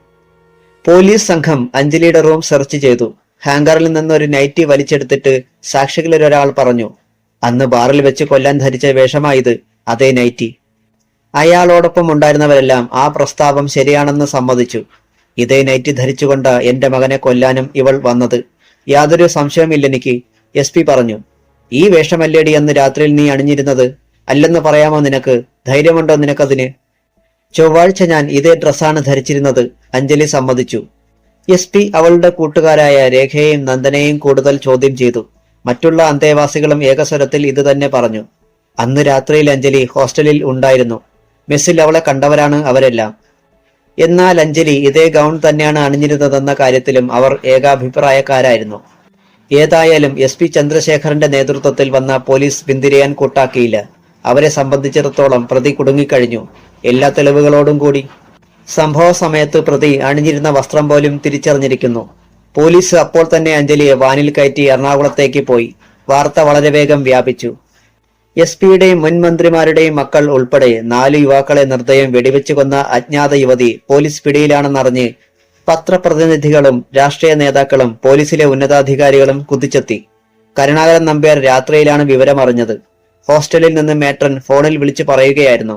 പോലീസ് സംഘം അഞ്ജലിയുടെ റൂം സെർച്ച് ചെയ്തു. ഹാങ്കറിൽ നിന്നൊരു നൈറ്റി വലിച്ചെടുത്തിട്ട് സാക്ഷികളിൽ ഒരാൾ പറഞ്ഞു, അന്ന് ബാറിൽ വെച്ച് കൊല്ലാൻ ധരിച്ച വേഷമായത്. അതേ നൈറ്റി. അയാളോടൊപ്പം ഉണ്ടായിരുന്നവരെല്ലാം ആ പ്രസ്താവം ശരിയാണെന്ന് സമ്മതിച്ചു. ഇതേ നൈറ്റി ധരിച്ചുകൊണ്ട് എന്റെ മകനെ കൊല്ലാനും ഇവൾ വന്നത്. യാതൊരു സംശയമില്ലെനിക്ക്, SP പറഞ്ഞു. ഈ വേഷമല്ലേടി അന്ന് രാത്രിയിൽ നീ അണിഞ്ഞിരുന്നത്? അല്ലെന്ന് പറയാമോ നിനക്ക്? ധൈര്യമുണ്ടോ നിനക്കതിന്? ചൊവ്വാഴ്ച ഞാൻ ഇതേ ഡ്രസ്സാണ് ധരിച്ചിരുന്നത്, അഞ്ജലി സമ്മതിച്ചു. SP അവളുടെ കൂട്ടുകാരായ രേഖയെയും നന്ദനെയും കൂടുതൽ ചോദ്യം ചെയ്തു. മറ്റുള്ള അന്തേവാസികളും ഏകസ്വരത്തിൽ ഇത് തന്നെ പറഞ്ഞു. അന്ന് രാത്രിയിൽ അഞ്ജലി ഹോസ്റ്റലിൽ ഉണ്ടായിരുന്നു. മെസ്സിൽ അവളെ കണ്ടവരാണ് അവരെല്ലാം. എന്നാൽ അഞ്ജലി ഇതേ ഗൗൺ തന്നെയാണ് അണിഞ്ഞിരുന്നതെന്ന കാര്യത്തിലും അവർ ഏകാഭിപ്രായക്കാരായിരുന്നു. ഏതായാലും SP ചന്ദ്രശേഖരന്റെ നേതൃത്വത്തിൽ വന്ന പോലീസ് പിന്തിരിയാൻ കൂട്ടാക്കിയില്ല. അവരെ സംബന്ധിച്ചിടത്തോളം പ്രതി കുടുങ്ങിക്കഴിഞ്ഞു, എല്ലാ തെളിവുകളോടും കൂടി. സംഭവ സമയത്ത് പ്രതി അണിഞ്ഞിരുന്ന വസ്ത്രം പോലും തിരിച്ചറിഞ്ഞിരിക്കുന്നു. പോലീസ് അപ്പോൾ തന്നെ അഞ്ജലിയെ വാനിൽ കയറ്റി എറണാകുളത്തേക്ക് പോയി. വാർത്ത വളരെ വേഗം വ്യാപിച്ചു. SP-യുടെയും മുൻ മന്ത്രിമാരുടെയും മക്കൾ ഉൾപ്പെടെ 4 യുവാക്കളെ നിർദ്ദയം വെടിവെച്ചു കൊന്ന അജ്ഞാത യുവതി പോലീസ് പിടിയിലാണെന്നറിഞ്ഞ് പത്രപ്രതിനിധികളും രാഷ്ട്രീയ നേതാക്കളും പോലീസിലെ ഉന്നതാധികാരികളും കുതിച്ചെത്തി. കരുണാകരൻ നമ്പ്യാർ രാത്രിയിലാണ് വിവരമറിഞ്ഞത്. ഹോസ്റ്റലിൽ നിന്ന് മേട്രൻ ഫോണിൽ വിളിച്ചു പറയുകയായിരുന്നു.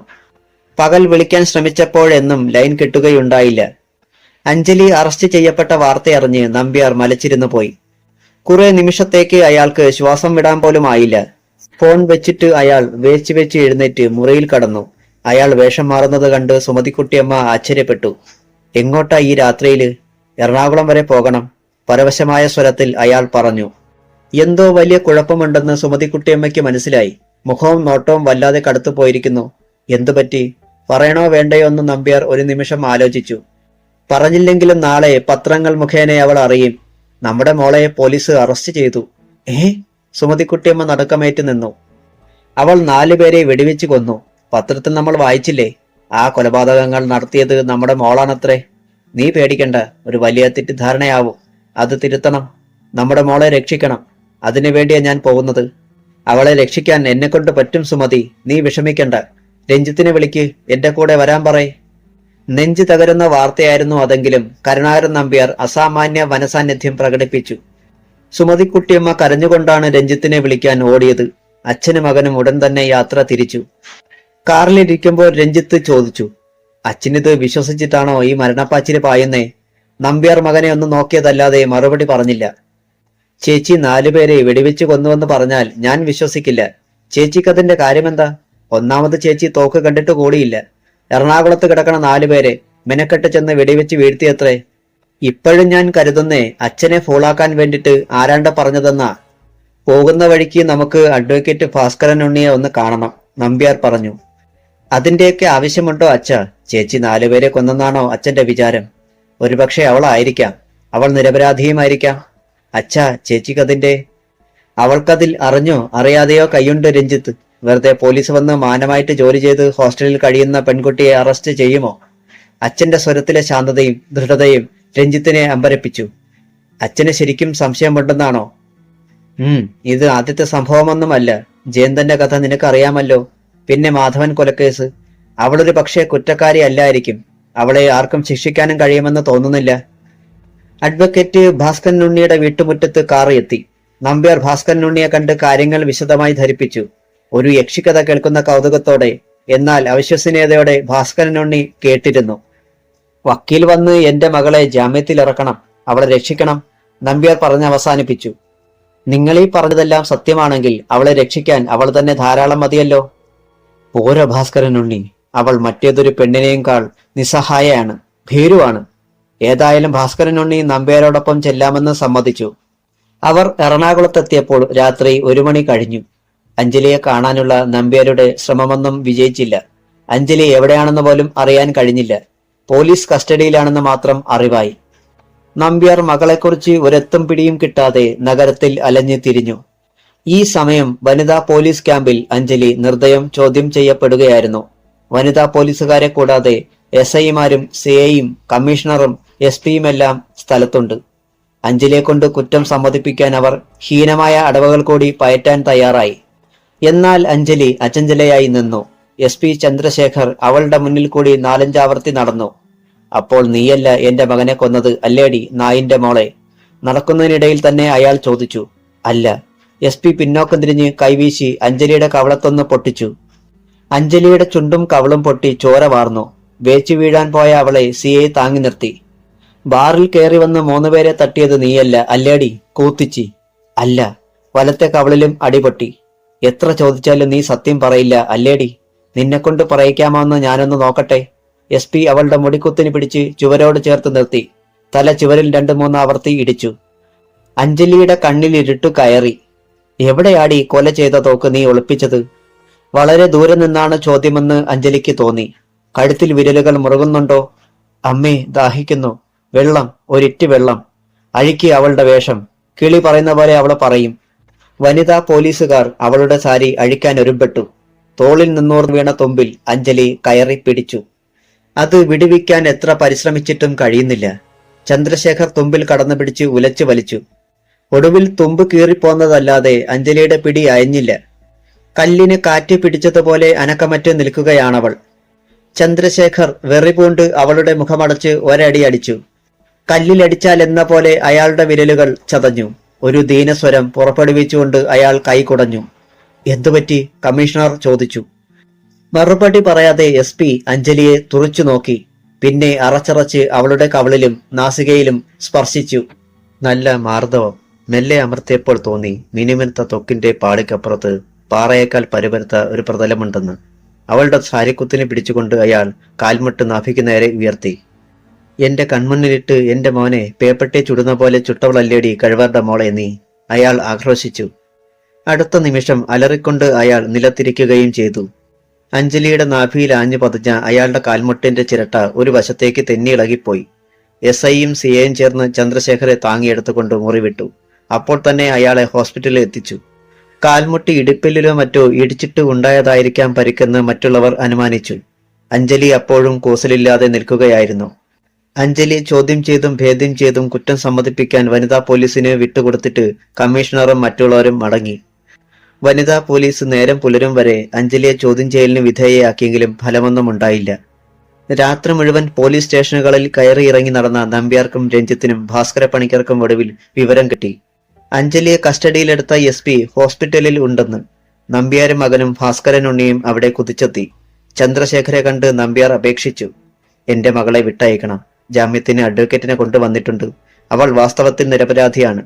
പകൽ വിളിക്കാൻ ശ്രമിച്ചപ്പോഴെന്നും ലൈൻ കിട്ടുകയുണ്ടായില്ല. അഞ്ജലി അറസ്റ്റ് ചെയ്യപ്പെട്ട വാർത്തയറിഞ്ഞ് നമ്പ്യാർ മലച്ചിരുന്നു പോയി. കുറെ നിമിഷത്തേക്ക് അയാൾക്ക് ശ്വാസം വിടാൻ പോലും ആയില്ല. ഫോൺ വെച്ചിട്ട് അയാൾ വെച്ച് എഴുന്നേറ്റ് മുറിയിൽ കടന്നു. അയാൾ വേഷം മാറുന്നത് കണ്ട് സുമതിക്കുട്ടിയമ്മ ആശ്ചര്യപ്പെട്ടു. എങ്ങോട്ടാ ഈ രാത്രിയില്? എറണാകുളം വരെ പോകണം, പരവശമായ സ്വരത്തിൽ അയാൾ പറഞ്ഞു. എന്തോ വലിയ കുഴപ്പമുണ്ടെന്ന് സുമതിക്കുട്ടിയമ്മയ്ക്ക് മനസ്സിലായി. മുഖവും നോട്ടവും വല്ലാതെ കടുത്തു പോയിരിക്കുന്നു. എന്തുപറ്റി? പറയണോ വേണ്ടയോ എന്ന് നമ്പ്യാർ ഒരു നിമിഷം ആലോചിച്ചു. പറഞ്ഞില്ലെങ്കിലും നാളെ പത്രങ്ങൾ മുഖേന അവൾ അറിയും. നമ്മുടെ മോളെ പോലീസ് അറസ്റ്റ് ചെയ്തു. സുമതിക്കുട്ടിയമ്മ നടുക്കമേറ്റ് നിന്നു. അവൾ 4 പേരെ വെടിവെച്ച് കൊന്നു. പത്രത്തിൽ നമ്മൾ വായിച്ചില്ലേ? ആ കൊലപാതകങ്ങൾ നടത്തിയത് നമ്മുടെ മോളാണത്രേ. നീ പേടിക്കണ്ട, ഒരു വലിയ തെറ്റിദ്ധാരണയാവും. അത് തിരുത്തണം. നമ്മുടെ മോളെ രക്ഷിക്കണം. അതിനു വേണ്ടിയാ ഞാൻ പോകുന്നത്. അവളെ രക്ഷിക്കാൻ എന്നെക്കൊണ്ട് പറ്റും സുമതി, നീ വിഷമിക്കണ്ട. രഞ്ജിത്തിനെ വിളിക്ക്, എന്റെ കൂടെ വരാൻ പറയ്. നെഞ്ചു തകരുന്ന വാർത്തയായിരുന്നു അതെങ്കിലും കരുണാകരൻ നമ്പ്യാർ അസാമാന്യ മനസാന്നിധ്യം പ്രകടിപ്പിച്ചു. സുമതിക്കുട്ടിയമ്മ കരഞ്ഞുകൊണ്ടാണ് രഞ്ജിത്തിനെ വിളിക്കാൻ ഓടിയത്. അച്ഛനും മകനും ഉടൻ തന്നെ യാത്ര തിരിച്ചു. കാറിലിരിക്കുമ്പോൾ രഞ്ജിത്ത് ചോദിച്ചു, അച്ഛനിത് വിശ്വസിച്ചിട്ടാണോ ഈ മരണപ്പാച്ചില് പായുന്നേ? നമ്പ്യാർ മകനെ ഒന്ന് നോക്കിയതല്ലാതെ മറുപടി പറഞ്ഞില്ല. ചേച്ചി 4 പേരെ വെടിവെച്ച് കൊന്നുവെന്ന് പറഞ്ഞാൽ ഞാൻ വിശ്വസിക്കില്ല. ചേച്ചിക്കതിന്റെ കാര്യമെന്താ? ഒന്നാമത് ചേച്ചി തോക്ക് കണ്ടിട്ട് കൂടിയില്ല. എറണാകുളത്ത് കിടക്കണ 4 പേരെ മെനക്കെട്ട് ചെന്ന് വെടിവെച്ച് വീഴ്ത്തിയത്രേ. ഇപ്പോഴും ഞാൻ കരുതുന്നേ അച്ഛനെ ഫോളാക്കാൻ വേണ്ടിട്ട് ആരാണ്ട പറഞ്ഞതെന്നാ. പോകുന്ന വഴിക്ക് നമുക്ക് അഡ്വക്കേറ്റ് ഭാസ്കരൻ ഉണ്ണിയെ ഒന്ന് കാണണം, നമ്പ്യാർ പറഞ്ഞു. അതിന്റെയൊക്കെ ആവശ്യമുണ്ടോ അച്ഛ? ചേച്ചി 4 പേരെ കൊന്നെന്നാണോ അച്ഛന്റെ വിചാരം? ഒരുപക്ഷെ അവളായിരിക്കാം. അവൾ നിരപരാധിയുമായിരിക്കാം. അച്ഛാ, ചേച്ചിക്കതിന്റെ അവൾക്കതിൽ അറിഞ്ഞോ അറിയാതെയോ കൈയുണ്ട് രഞ്ജിത്ത്. വെറുതെ പോലീസ് വന്ന് മാനമായിട്ട് ജോലി ചെയ്ത് ഹോസ്റ്റലിൽ കഴിയുന്ന പെൺകുട്ടിയെ അറസ്റ്റ് ചെയ്യുമോ? അച്ഛന്റെ സ്വരത്തിലെ ശാന്തതയും ദൃഢതയും രഞ്ജിത്തിനെ അമ്പരപ്പിച്ചു. അച്ഛന് ശരിക്കും സംശയമുണ്ടെന്നാണോ? ഇത് ആദ്യത്തെ സംഭവമൊന്നുമല്ല. ജയന്തന്റെ കഥ നിനക്കറിയാമല്ലോ. പിന്നെ മാധവൻ കൊലക്കേസ്. അവളൊരു പക്ഷേ കുറ്റക്കാരി അല്ലായിരിക്കും. അവളെ ആർക്കും ശിക്ഷിക്കാനും കഴിയുമെന്ന് തോന്നുന്നില്ല. അഡ്വക്കേറ്റ് ഭാസ്കരൻ ഉണ്ണിയുടെ വീട്ടുമുറ്റത്ത് കാറ് എത്തി. നമ്പ്യാർ ഭാസ്കരൻ ഉണ്ണിയെ കണ്ട് കാര്യങ്ങൾ വിശദമായി ധരിപ്പിച്ചു. ഒരു യക്ഷിക്കഥ കേൾക്കുന്ന കൗതുകത്തോടെ, എന്നാൽ അവിശ്വസനീയതയോടെ ഭാസ്കരൻ ഉണ്ണി കേട്ടിരുന്നു. വക്കീൽ വന്ന് എന്റെ മകളെ ജാമ്യത്തിലിറക്കണം, അവളെ രക്ഷിക്കണം, നമ്പ്യാർ പറഞ്ഞ് അവസാനിപ്പിച്ചു. നിങ്ങളീ പറഞ്ഞതെല്ലാം സത്യമാണെങ്കിൽ അവളെ രക്ഷിക്കാൻ അവൾ തന്നെ ധാരാളം മതിയല്ലോ. പോരാ ഭാസ്കരൻ ഉണ്ണി, അവൾ മറ്റേതൊരു പെണ്ണിനേക്കാൾ നിസ്സഹായയാണ്, ഭീരുവാണ്. ഏതായാലും ഭാസ്കരൻ ഉണ്ണി നമ്പ്യാരോടൊപ്പം ചെല്ലാമെന്ന് സമ്മതിച്ചു. അവർ എറണാകുളത്തെത്തിയപ്പോൾ രാത്രി 1 മണി കഴിഞ്ഞു. അഞ്ജലിയെ കാണാനുള്ള നമ്പ്യാരുടെ ശ്രമമൊന്നും വിജയിച്ചില്ല. അഞ്ജലി എവിടെയാണെന്ന് പോലും അറിയാൻ കഴിഞ്ഞില്ല. പോലീസ് കസ്റ്റഡിയിലാണെന്ന് മാത്രം അറിവായി. നമ്പ്യാർ മകളെക്കുറിച്ച് ഒരെത്തും പിടിയും കിട്ടാതെ നഗരത്തിൽ അലഞ്ഞു തിരിഞ്ഞു. ഈ സമയം വനിതാ പോലീസ് ക്യാമ്പിൽ അഞ്ജലി നിർദ്ദയം ചോദ്യം ചെയ്യപ്പെടുകയായിരുന്നു. വനിതാ പോലീസുകാരെ കൂടാതെ SI-മാരും CI-യും കമ്മീഷണറും SP-യുമെല്ലാം സ്ഥലത്തുണ്ട്. അഞ്ജലിയെ കൊണ്ട് കുറ്റം സമ്മതിപ്പിക്കാൻ അവർ ഹീനമായ അടവുകൾ കൂടി പയറ്റാൻ തയ്യാറായി. എന്നാൽ അഞ്ജലി അചഞ്ചലയായി നിന്നു. SP ചന്ദ്രശേഖർ അവളുടെ മുന്നിൽ കൂടി 4-5 ആവർത്തി നടന്നു. അപ്പോൾ നീയല്ല എന്റെ മകനെ കൊന്നത് അല്ലേടി നായിന്റെ മോളെ? നടക്കുന്നതിനിടയിൽ തന്നെ അയാൾ ചോദിച്ചു. അല്ല. SP പിന്നോക്കം തിരിഞ്ഞ് കൈവീശി അഞ്ജലിയുടെ കവളത്തൊന്ന് പൊട്ടിച്ചു. അഞ്ജലിയുടെ ചുണ്ടും കവളും പൊട്ടി ചോര വാർന്നു. വേച്ചു വീഴാൻ പോയ അവളെ CI താങ്ങി നിർത്തി. ബാറിൽ കയറി വന്ന് 3 പേരെ തട്ടിയത് നീയല്ല അല്ലേടി കൂത്തിച്ചി? അല്ല. വലത്തെ കവളിലും അടിപൊട്ടി. എത്ര ചോദിച്ചാലും നീ സത്യം പറയില്ല അല്ലേടി? നിന്നെക്കൊണ്ട് പറയിക്കാമെന്ന് ഞാനൊന്ന് നോക്കട്ടെ. SP അവളുടെ മുടിക്കുത്തിന് പിടിച്ച് ചുവരോട് ചേർത്ത് നിർത്തി. തല ചുവരിൽ 2-3 ആവർത്തി ഇടിച്ചു. അഞ്ജലിയുടെ കണ്ണിൽ ഇരുട്ടു കയറി. എവിടെയാടി കൊല ചെയ്ത തോക്ക് നീ ഒളിപ്പിച്ചത്? വളരെ ദൂരെ നിന്നാണ് ചോദ്യമെന്ന് അഞ്ജലിക്ക് തോന്നി. കഴുത്തിൽ വിരലുകൾ മുറുകുന്നുണ്ടോ? അമ്മേ, ദാഹിക്കുന്നു. വെള്ളം, ഒരിറ്റ് വെള്ളം. അഴിക്ക് അവളുടെ വേഷം. കിളി പറയുന്ന പോലെ അവൾ പറയും. വനിതാ പോലീസുകാർ അവളുടെ സാരി അഴിക്കാൻ ഒരുമ്പെട്ടു. തോളിൽ നിന്നൂർന്നു വീണ തുമ്പിൽ അഞ്ജലി കയറി പിടിച്ചു. അത് വിടുവിക്കാൻ എത്ര പരിശ്രമിച്ചിട്ടും കഴിയുന്നില്ല. ചന്ദ്രശേഖർ തുമ്പിൽ കടന്നു പിടിച്ച് ഉലച്ചു വലിച്ചു. ഒടുവിൽ തുമ്പ് കീറിപ്പോന്നതല്ലാതെ അഞ്ജലിയുടെ പിടി അയഞ്ഞില്ല. കല്ലിന് കാറ്റ് പിടിച്ചതുപോലെ അനക്കമറ്റ് നിൽക്കുകയാണവൾ. ചന്ദ്രശേഖർ വെറിപൂണ്ട് അവളുടെ മുഖമടച്ച് ഒരടി അടിച്ചു. കല്ലിലടിച്ചാൽ എന്ന പോലെ അയാളുടെ വിരലുകൾ ചതഞ്ഞു. ഒരു ദീനസ്വരം പുറപ്പെടുവിച്ചുകൊണ്ട് അയാൾ കൈ കുടഞ്ഞു. എന്തുപറ്റി? കമ്മീഷണർ ചോദിച്ചു. മറുപടി പറയാതെ SP അഞ്ജലിയെ തുറച്ചു നോക്കി. പിന്നെ അറച്ചറച്ച് അവളുടെ കവളിലും നാസികയിലും സ്പർശിച്ചു. നല്ല മാർദ്ദവം. മെല്ലെ അമർത്തിയപ്പോൾ തോന്നി മിനുമിനുത്ത ത്വക്കിന്റെ പാടിക്കപ്പുറത്ത് പാറയേക്കാൾ പരുപരുത്ത ഒരു പ്രതലമുണ്ടെന്ന്. അവളുടെ സാരിക്കുത്തിനെ പിടിച്ചുകൊണ്ട് അയാൾ കാൽമുട്ട് നാഭിക്ക് നേരെ ഉയർത്തി. എന്റെ കൺമുന്നിലിട്ട് എന്റെ മോനെ പേപ്പട്ടെ ചുടുന്ന പോലെ ചുട്ടവളല്ലേടി കഴിവറുടെ മോളെ നീ? അയാൾ ആക്രോശിച്ചു. അടുത്ത നിമിഷം അലറിക്കൊണ്ട് അയാൾ നിലത്തിരിക്കുകയും ചെയ്തു. അഞ്ജലിയുടെ നാഭിയിൽ ആഞ്ഞു പതിഞ്ഞ അയാളുടെ കാൽമുട്ടിന്റെ ചിരട്ട ഒരു വശത്തേക്ക് തെന്നിയിളകിപ്പോയി. SI-യും CI-യും ചേർന്ന് ചന്ദ്രശേഖരെ താങ്ങിയെടുത്തുകൊണ്ട് മുറിവിട്ടു. അപ്പോൾ തന്നെ അയാളെ ഹോസ്പിറ്റലിൽ എത്തിച്ചു. കാൽമുട്ടി ഇടുപ്പിലോ മറ്റോ ഇടിച്ചിട്ട് ഉണ്ടായതായിരിക്കാം പരിക്കെന്ന് മറ്റുള്ളവർ അനുമാനിച്ചു. അഞ്ജലി അപ്പോഴും കൂസലില്ലാതെ നിൽക്കുകയായിരുന്നു. അഞ്ജലി ചോദ്യം ചെയ്തും ഭേദ്യം ചെയ്തും കുറ്റം സമ്മതിപ്പിക്കാൻ വനിതാ പോലീസിന് വിട്ടുകൊടുത്തിട്ട് കമ്മീഷണറും മറ്റുള്ളവരും മടങ്ങി. വനിതാ പോലീസ് നേരം പുലരും വരെ അഞ്ജലിയെ ചോദ്യം ചെയ്യലിന് വിധേയയാക്കിയെങ്കിലും ഫലമൊന്നും ഉണ്ടായില്ല. രാത്രി മുഴുവൻ പോലീസ് സ്റ്റേഷനുകളിൽ കയറി ഇറങ്ങി നടന്ന നമ്പ്യാർക്കും രഞ്ജിത്തിനും ഭാസ്കര പണിക്കർക്കും ഒടുവിൽ വിവരം കിട്ടി. അഞ്ജലിയെ കസ്റ്റഡിയിലെടുത്ത SP ഹോസ്പിറ്റലിൽ ഉണ്ടെന്ന്. നമ്പ്യാരും മകനും ഭാസ്കരൻ ഉണ്ണിയും അവിടെ കുതിച്ചെത്തി. ചന്ദ്രശേഖരെ കണ്ട് നമ്പ്യാർ അപേക്ഷിച്ചു. എന്റെ മകളെ വിട്ടയക്കണം. ജാമ്യത്തിന് അഡ്വക്കേറ്റിനെ കൊണ്ടുവന്നിട്ടുണ്ട്. അവൾ വാസ്തവത്തിൽ നിരപരാധിയാണ്.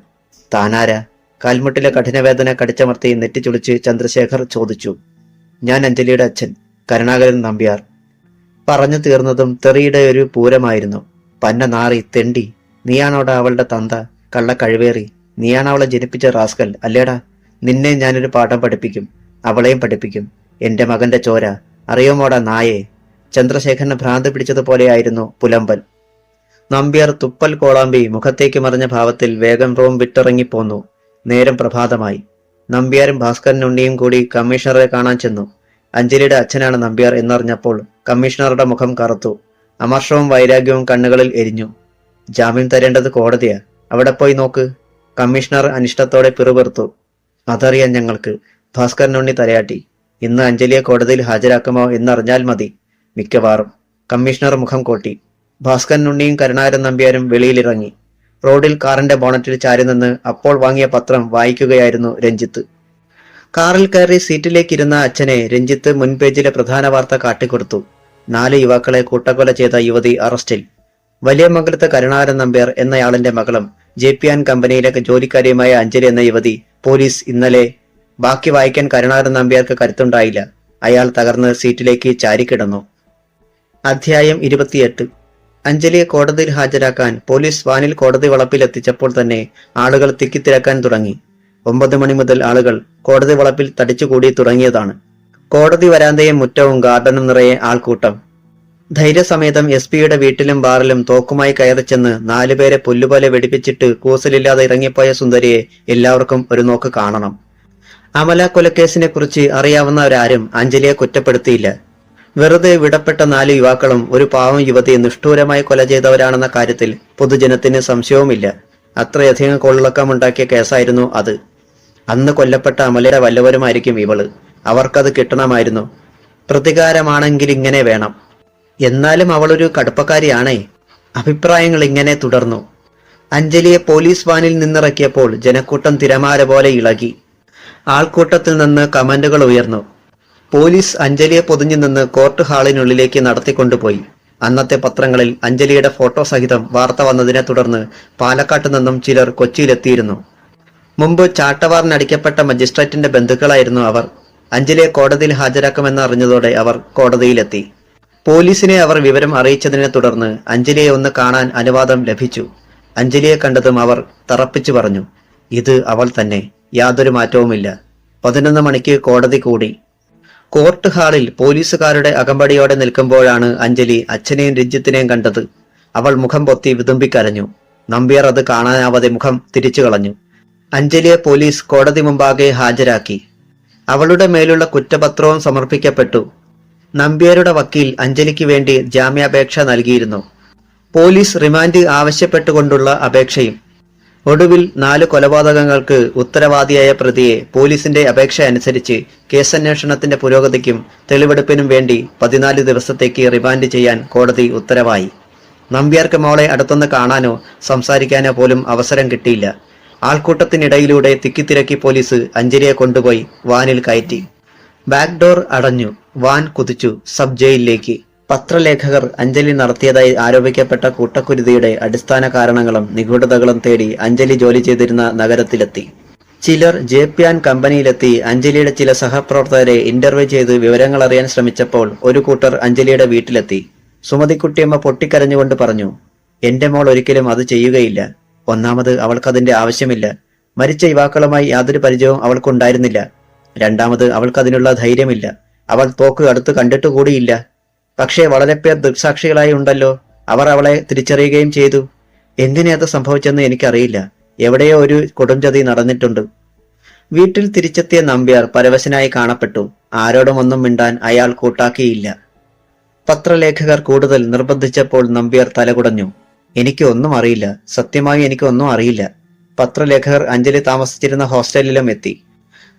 താനാരാ? കാൽമുട്ടിലെ കഠിനവേദന കടിച്ചമർത്തി നെറ്റിച്ചുളിച്ച് ചന്ദ്രശേഖർ ചോദിച്ചു. ഞാൻ അഞ്ജലിയുടെ അച്ഛൻ, കരുണാകരൻ നമ്പ്യാർ. പറഞ്ഞു തീർന്നതും തെറിയുടെ ഒരു പൂരമായിരുന്നു. പന്ന നാറി തെണ്ടി, നീയാണോടാ അവളുടെ തന്ത? കള്ള കഴിവേറി, നീയാണ് അവളെ ജനിപ്പിച്ച റാസ്കൽ അല്ലേടാ? നിന്നെ ഞാനൊരു പാഠം പഠിപ്പിക്കും, അവളെയും പഠിപ്പിക്കും. എന്റെ മകന്റെ ചോര അറിയുമോടാ നായേ? ചന്ദ്രശേഖരന് ഭ്രാന്ത് പിടിച്ചതുപോലെയായിരുന്നു പുലമ്പൽ. നമ്പ്യാർ തുപ്പൽ കോളാമ്പി മുഖത്തേക്ക് മറിഞ്ഞ ഭാവത്തിൽ വേഗം റൂം വിട്ടിറങ്ങിപ്പോന്നു. നേരം പ്രഭാതമായി. നമ്പ്യാരും ഭാസ്കരൻ ഉണ്ണിയും കൂടി കമ്മീഷണറെ കാണാൻ ചെന്നു. അഞ്ജലിയുടെ അച്ഛനാണ് നമ്പ്യാർ എന്നറിഞ്ഞപ്പോൾ കമ്മീഷണറുടെ മുഖം കറുത്തു. അമർഷവും വൈരാഗ്യവും കണ്ണുകളിൽ എരിഞ്ഞു. ജാമ്യം തരേണ്ടത് കോടതിയാ, അവിടെ പോയി നോക്ക്. കമ്മീഷണർ അനിഷ്ടത്തോടെ പിറുപിറുത്തു. അതറിയാൻ ഞങ്ങൾക്ക്. ഭാസ്കരൻ ഉണ്ണി തലയാട്ടി. ഇന്ന് അഞ്ജലിയെ കോടതിയിൽ ഹാജരാക്കുമോ എന്നറിഞ്ഞാൽ മതി. മിക്കവാറും. കമ്മീഷണർ മുഖം കോട്ടി. ഭാസ്കരൻ ഉണ്ണിയും കരുണാകരൻ നമ്പ്യാരും വെളിയിലിറങ്ങി. റോഡിൽ കാറിന്റെ ബോണറ്റിൽ ചാരി നിന്ന് അപ്പോൾ വാങ്ങിയ പത്രം വായിക്കുകയായിരുന്നു രഞ്ജിത്ത്. കാറിൽ കയറി സീറ്റിലേക്കിരുന്ന അച്ഛനെ രഞ്ജിത്ത് മുൻപേജിലെ പ്രധാന വാർത്ത കാട്ടിക്കൊടുത്തു. 4 യുവാക്കളെ കൂട്ടക്കൊല ചെയ്ത യുവതി അറസ്റ്റിൽ. വലിയമംഗലത്ത് കരുണാകരൻ നമ്പ്യാർ എന്നയാളിന്റെ മകളും JPN കമ്പനിയിലെ ജോലിക്കാരിയുമായ അഞ്ജലി എന്ന യുവതി പോലീസ് ഇന്നലെ. ബാക്കി വായിക്കാൻ കരുണാകരൻ നമ്പ്യാർക്ക് കരുത്തുണ്ടായില്ല. അയാൾ തകർന്ന് സീറ്റിലേക്ക് ചാരിക്കിടന്നു. അധ്യായം 28. അഞ്ജലിയെ കോടതിയിൽ ഹാജരാക്കാൻ പോലീസ് വാനിൽ കോടതി വളപ്പിലെത്തിച്ചപ്പോൾ തന്നെ ആളുകൾ തിക്കിത്തിരക്കാൻ തുടങ്ങി. 9 മണി മുതൽ ആളുകൾ കോടതി വളപ്പിൽ തടിച്ചുകൂടി തുടങ്ങിയതാണ്. കോടതി വരാന്തയും മുറ്റവും ഗാർഡനും നിറയെ ആൾക്കൂട്ടം. ധൈര്യസമേതം SP-യുടെ വീട്ടിലും ബാറിലും തോക്കുമായി കയറി ചെന്ന് 4 പേരെ പുല്ലുപോലെ വെടിപ്പിച്ചിട്ട് കൂസലില്ലാതെ ഇറങ്ങിപ്പോയ സുന്ദരിയെ എല്ലാവർക്കും ഒരു നോക്ക് കാണണം. അമല കൊലക്കേസിനെ കുറിച്ച് അറിയാവുന്നവരാരും അഞ്ജലിയെ കുറ്റപ്പെടുത്തിയില്ല. വെറുതെ വിടപ്പെട്ട 4 യുവാക്കളും ഒരു പാവം യുവതിയെ നിഷ്ഠൂരമായി കൊല ചെയ്തവരാണെന്ന കാര്യത്തിൽ പൊതുജനത്തിന് സംശയവുമില്ല. അത്രയധികം കൊള്ളക്കമുണ്ടാക്കിയ കേസായിരുന്നു അത്. അന്ന് കൊല്ലപ്പെട്ട അമലയുടെ വല്ലവരുമായിരിക്കും ഇവള്. അവർക്കത് കിട്ടണമായിരുന്നു. പ്രതികാരമാണെങ്കിൽ ഇങ്ങനെ വേണം. എന്നാലും അവളൊരു കടുപ്പക്കാരിയാണേ. അഭിപ്രായങ്ങൾ ഇങ്ങനെ തുടർന്നു. അഞ്ജലിയെ പോലീസ് വാനിൽ നിന്നിറക്കിയപ്പോൾ ജനക്കൂട്ടം തിരമാല പോലെ ഇളകി. ആൾക്കൂട്ടത്തിൽ നിന്ന് കമന്റുകൾ ഉയർന്നു. പോലീസ് അഞ്ജലിയെ പൊതിഞ്ഞു നിന്ന് കോർട്ട് ഹാളിനുള്ളിലേക്ക് നടത്തിക്കൊണ്ടുപോയി. അന്നത്തെ പത്രങ്ങളിൽ അഞ്ജലിയുടെ ഫോട്ടോ സഹിതം വാർത്ത വന്നതിനെ തുടർന്ന് പാലക്കാട്ട് നിന്നും ചിലർ കൊച്ചിയിലെത്തിയിരുന്നു. മുമ്പ് ചാട്ടവാറിനടിക്കപ്പെട്ട മജിസ്ട്രേറ്റിന്റെ ബന്ധുക്കളായിരുന്നു അവർ. അഞ്ജലിയെ കോടതിയിൽ ഹാജരാക്കുമെന്ന് അറിഞ്ഞതോടെ അവർ കോടതിയിലെത്തി. പോലീസിനെ അവർ വിവരം അറിയിച്ചതിനെ തുടർന്ന് അഞ്ജലിയെ ഒന്ന് കാണാൻ അനുവാദം ലഭിച്ചു. അഞ്ജലിയെ കണ്ടതും അവർ തറപ്പിച്ചു പറഞ്ഞു, ഇത് അവൾ തന്നെ, യാതൊരു മാറ്റവുമില്ല. 11 മണിക്ക് കോടതി കൂടി. കോർട്ട് ഹാളിൽ പോലീസുകാരുടെ അകമ്പടിയോടെ നിൽക്കുമ്പോഴാണ് അഞ്ജലി അച്ഛനെയും രഞ്ജിത്തിനെയും കണ്ടത്. അവൾ മുഖം പൊത്തി വിതുമ്പിക്കരഞ്ഞു. നമ്പ്യാർ അത് കാണാനാവാതെ മുഖം തിരിച്ചു കളഞ്ഞു. അഞ്ജലിയെ പോലീസ് കോടതി മുമ്പാകെ ഹാജരാക്കി. അവളുടെ മേലുള്ള കുറ്റപത്രവും സമർപ്പിക്കപ്പെട്ടു. നമ്പ്യാരുടെ വക്കീൽ അഞ്ജലിക്ക് വേണ്ടി ജാമ്യാപേക്ഷ നൽകിയിരുന്നു. പോലീസ് റിമാൻഡ് ആവശ്യപ്പെട്ടുകൊണ്ടുള്ള അപേക്ഷയും. ഒടുവിൽ 4 കൊലപാതകങ്ങൾക്ക് ഉത്തരവാദിയായ പ്രതിയെ പോലീസിന്റെ അപേക്ഷ അനുസരിച്ച് കേസന്വേഷണത്തിന്റെ പുരോഗതിക്കും തെളിവെടുപ്പിനും വേണ്ടി 14 ദിവസത്തേക്ക് റിമാൻഡ് ചെയ്യാൻ കോടതി ഉത്തരവായി. നമ്പ്യാർക്ക് മോളെ അടുത്തുനിന്ന് കാണാനോ സംസാരിക്കാനോ പോലും അവസരം കിട്ടിയില്ല. ആൾക്കൂട്ടത്തിനിടയിലൂടെ തിക്കിത്തിരക്കി പോലീസ് അഞ്ജലിയെ കൊണ്ടുപോയി വാനിൽ കയറ്റി. ബാക്ക് ഡോർ അടഞ്ഞു. വാൻ കുതിച്ചു സബ് ജയിലിലേക്ക്. പത്രലേഖകർ അഞ്ജലി നടത്തിയതായി ആരോപിക്കപ്പെട്ട കൂട്ടക്കുരുതിയുടെ അടിസ്ഥാന കാരണങ്ങളും നിഗൂഢതകളും തേടി അഞ്ജലി ജോലി ചെയ്തിരുന്ന നഗരത്തിലെത്തി. ചിലർ JPN കമ്പനിയിലെത്തി അഞ്ജലിയുടെ ചില സഹപ്രവർത്തകരെ ഇന്റർവ്യൂ ചെയ്ത് വിവരങ്ങൾ അറിയാൻ ശ്രമിച്ചപ്പോൾ ഒരു കൂട്ടർ അഞ്ജലിയുടെ വീട്ടിലെത്തി. സുമതിക്കുട്ടിയമ്മ പൊട്ടിക്കരഞ്ഞുകൊണ്ട് പറഞ്ഞു, എന്റെ മോൾ ഒരിക്കലും അത് ചെയ്യുകയില്ല. ഒന്നാമത് അവൾക്കതിന്റെ ആവശ്യമില്ല. മരിച്ച യുവാക്കളുമായി യാതൊരു പരിചയവും അവൾക്കുണ്ടായിരുന്നില്ല. രണ്ടാമത് അവൾക്കതിനുള്ള ധൈര്യമില്ല. അവൾ തോക്ക് അടുത്ത് കണ്ടിട്ടുകൂടിയില്ല. പക്ഷേ വളരെ പേർ ദൃക്സാക്ഷികളായി ഉണ്ടല്ലോ. അവർ അവളെ തിരിച്ചറിയുകയും ചെയ്തു. എങ്ങനെ അത് സംഭവിച്ചെന്ന് എനിക്കറിയില്ല. എവിടെയോ ഒരു കൊടുംചതി നടന്നിട്ടുണ്ട്. വീട്ടിൽ തിരിച്ചെത്തിയ നമ്പ്യാർ പരവശനായി കാണപ്പെട്ടു. ആരോടും ഒന്നും മിണ്ടാൻ അയാൾ കൂട്ടാക്കിയില്ല. പത്രലേഖകർ കൂടുതൽ നിർബന്ധിച്ചപ്പോൾ നമ്പ്യാർ തലകുടഞ്ഞു. എനിക്ക് ഒന്നും അറിയില്ല, സത്യമായി എനിക്ക് ഒന്നും അറിയില്ല. പത്രലേഖകർ അഞ്ജലി താമസിച്ചിരുന്ന ഹോസ്റ്റലിലും എത്തി.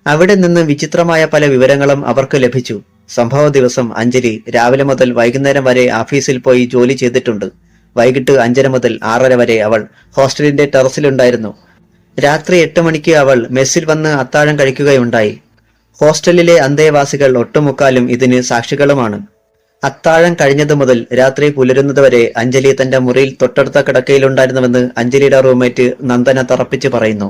അവിടെ നിന്ന് വിചിത്രമായ പല വിവരങ്ങളും അവർക്ക് ലഭിച്ചു. സംഭവ ദിവസം അഞ്ജലി രാവിലെ മുതൽ വൈകുന്നേരം വരെ ഓഫീസിൽ പോയി ജോലി ചെയ്തിട്ടുണ്ട്. വൈകിട്ട് 5:30 മുതൽ 6:30 വരെ അവൾ ഹോസ്റ്റലിന്റെ ടെറസിലുണ്ടായിരുന്നു. രാത്രി 8 മണിക്ക് അവൾ മെസ്സിൽ വന്ന് അത്താഴം കഴിക്കുകയുണ്ടായി. ഹോസ്റ്റലിലെ അന്തേവാസികൾ ഒട്ടുമുക്കാലും ഇതിന് സാക്ഷികളുമാണ്. അത്താഴം കഴിഞ്ഞതു മുതൽ രാത്രി പുലരുന്നതുവരെ അഞ്ജലി തന്റെ മുറിയിൽ തൊട്ടടുത്ത കിടക്കയിലുണ്ടായിരുന്നുവെന്ന് അഞ്ജലിയുടെ റൂംമേറ്റ് നന്ദന തറപ്പിച്ച് പറയുന്നു.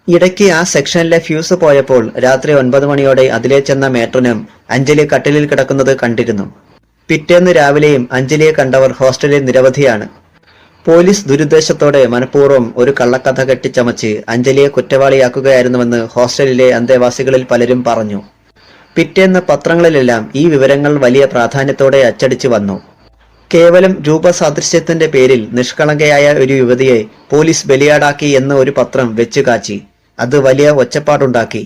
ഇടയ്ക്ക് ആ സെക്ഷനിലെ ഫ്യൂസ് പോയപ്പോൾ രാത്രി 9 മണിയോടെ അതിലെ ചെന്ന മേട്രനും അഞ്ജലി കട്ടിലിൽ കിടക്കുന്നത് കണ്ടിരുന്നു. പിറ്റേന്ന് രാവിലെയും അഞ്ജലിയെ കണ്ടവർ ഹോസ്റ്റലിൽ നിരവധിയാണ്. പോലീസ് ദുരുദ്ദേശത്തോടെ മനഃപൂർവ്വം ഒരു കള്ളക്കഥ കെട്ടിച്ചമച്ച് അഞ്ജലിയെ കുറ്റവാളിയാക്കുകയായിരുന്നുവെന്ന് ഹോസ്റ്റലിലെ അന്തേവാസികളിൽ പലരും പറഞ്ഞു. പിറ്റേന്ന് പത്രങ്ങളിലെല്ലാം ഈ വിവരങ്ങൾ വലിയ പ്രാധാന്യത്തോടെ അച്ചടിച്ചു വന്നു. കേവലം രൂപസാദൃശ്യത്തിന്റെ പേരിൽ നിഷ്കളങ്കയായ ഒരു യുവതിയെ പോലീസ് ബലിയാടാക്കി എന്ന് ഒരു പത്രം വെച്ചു കാച്ചി. അത് വലിയ ഒച്ചപ്പാടുണ്ടാക്കി.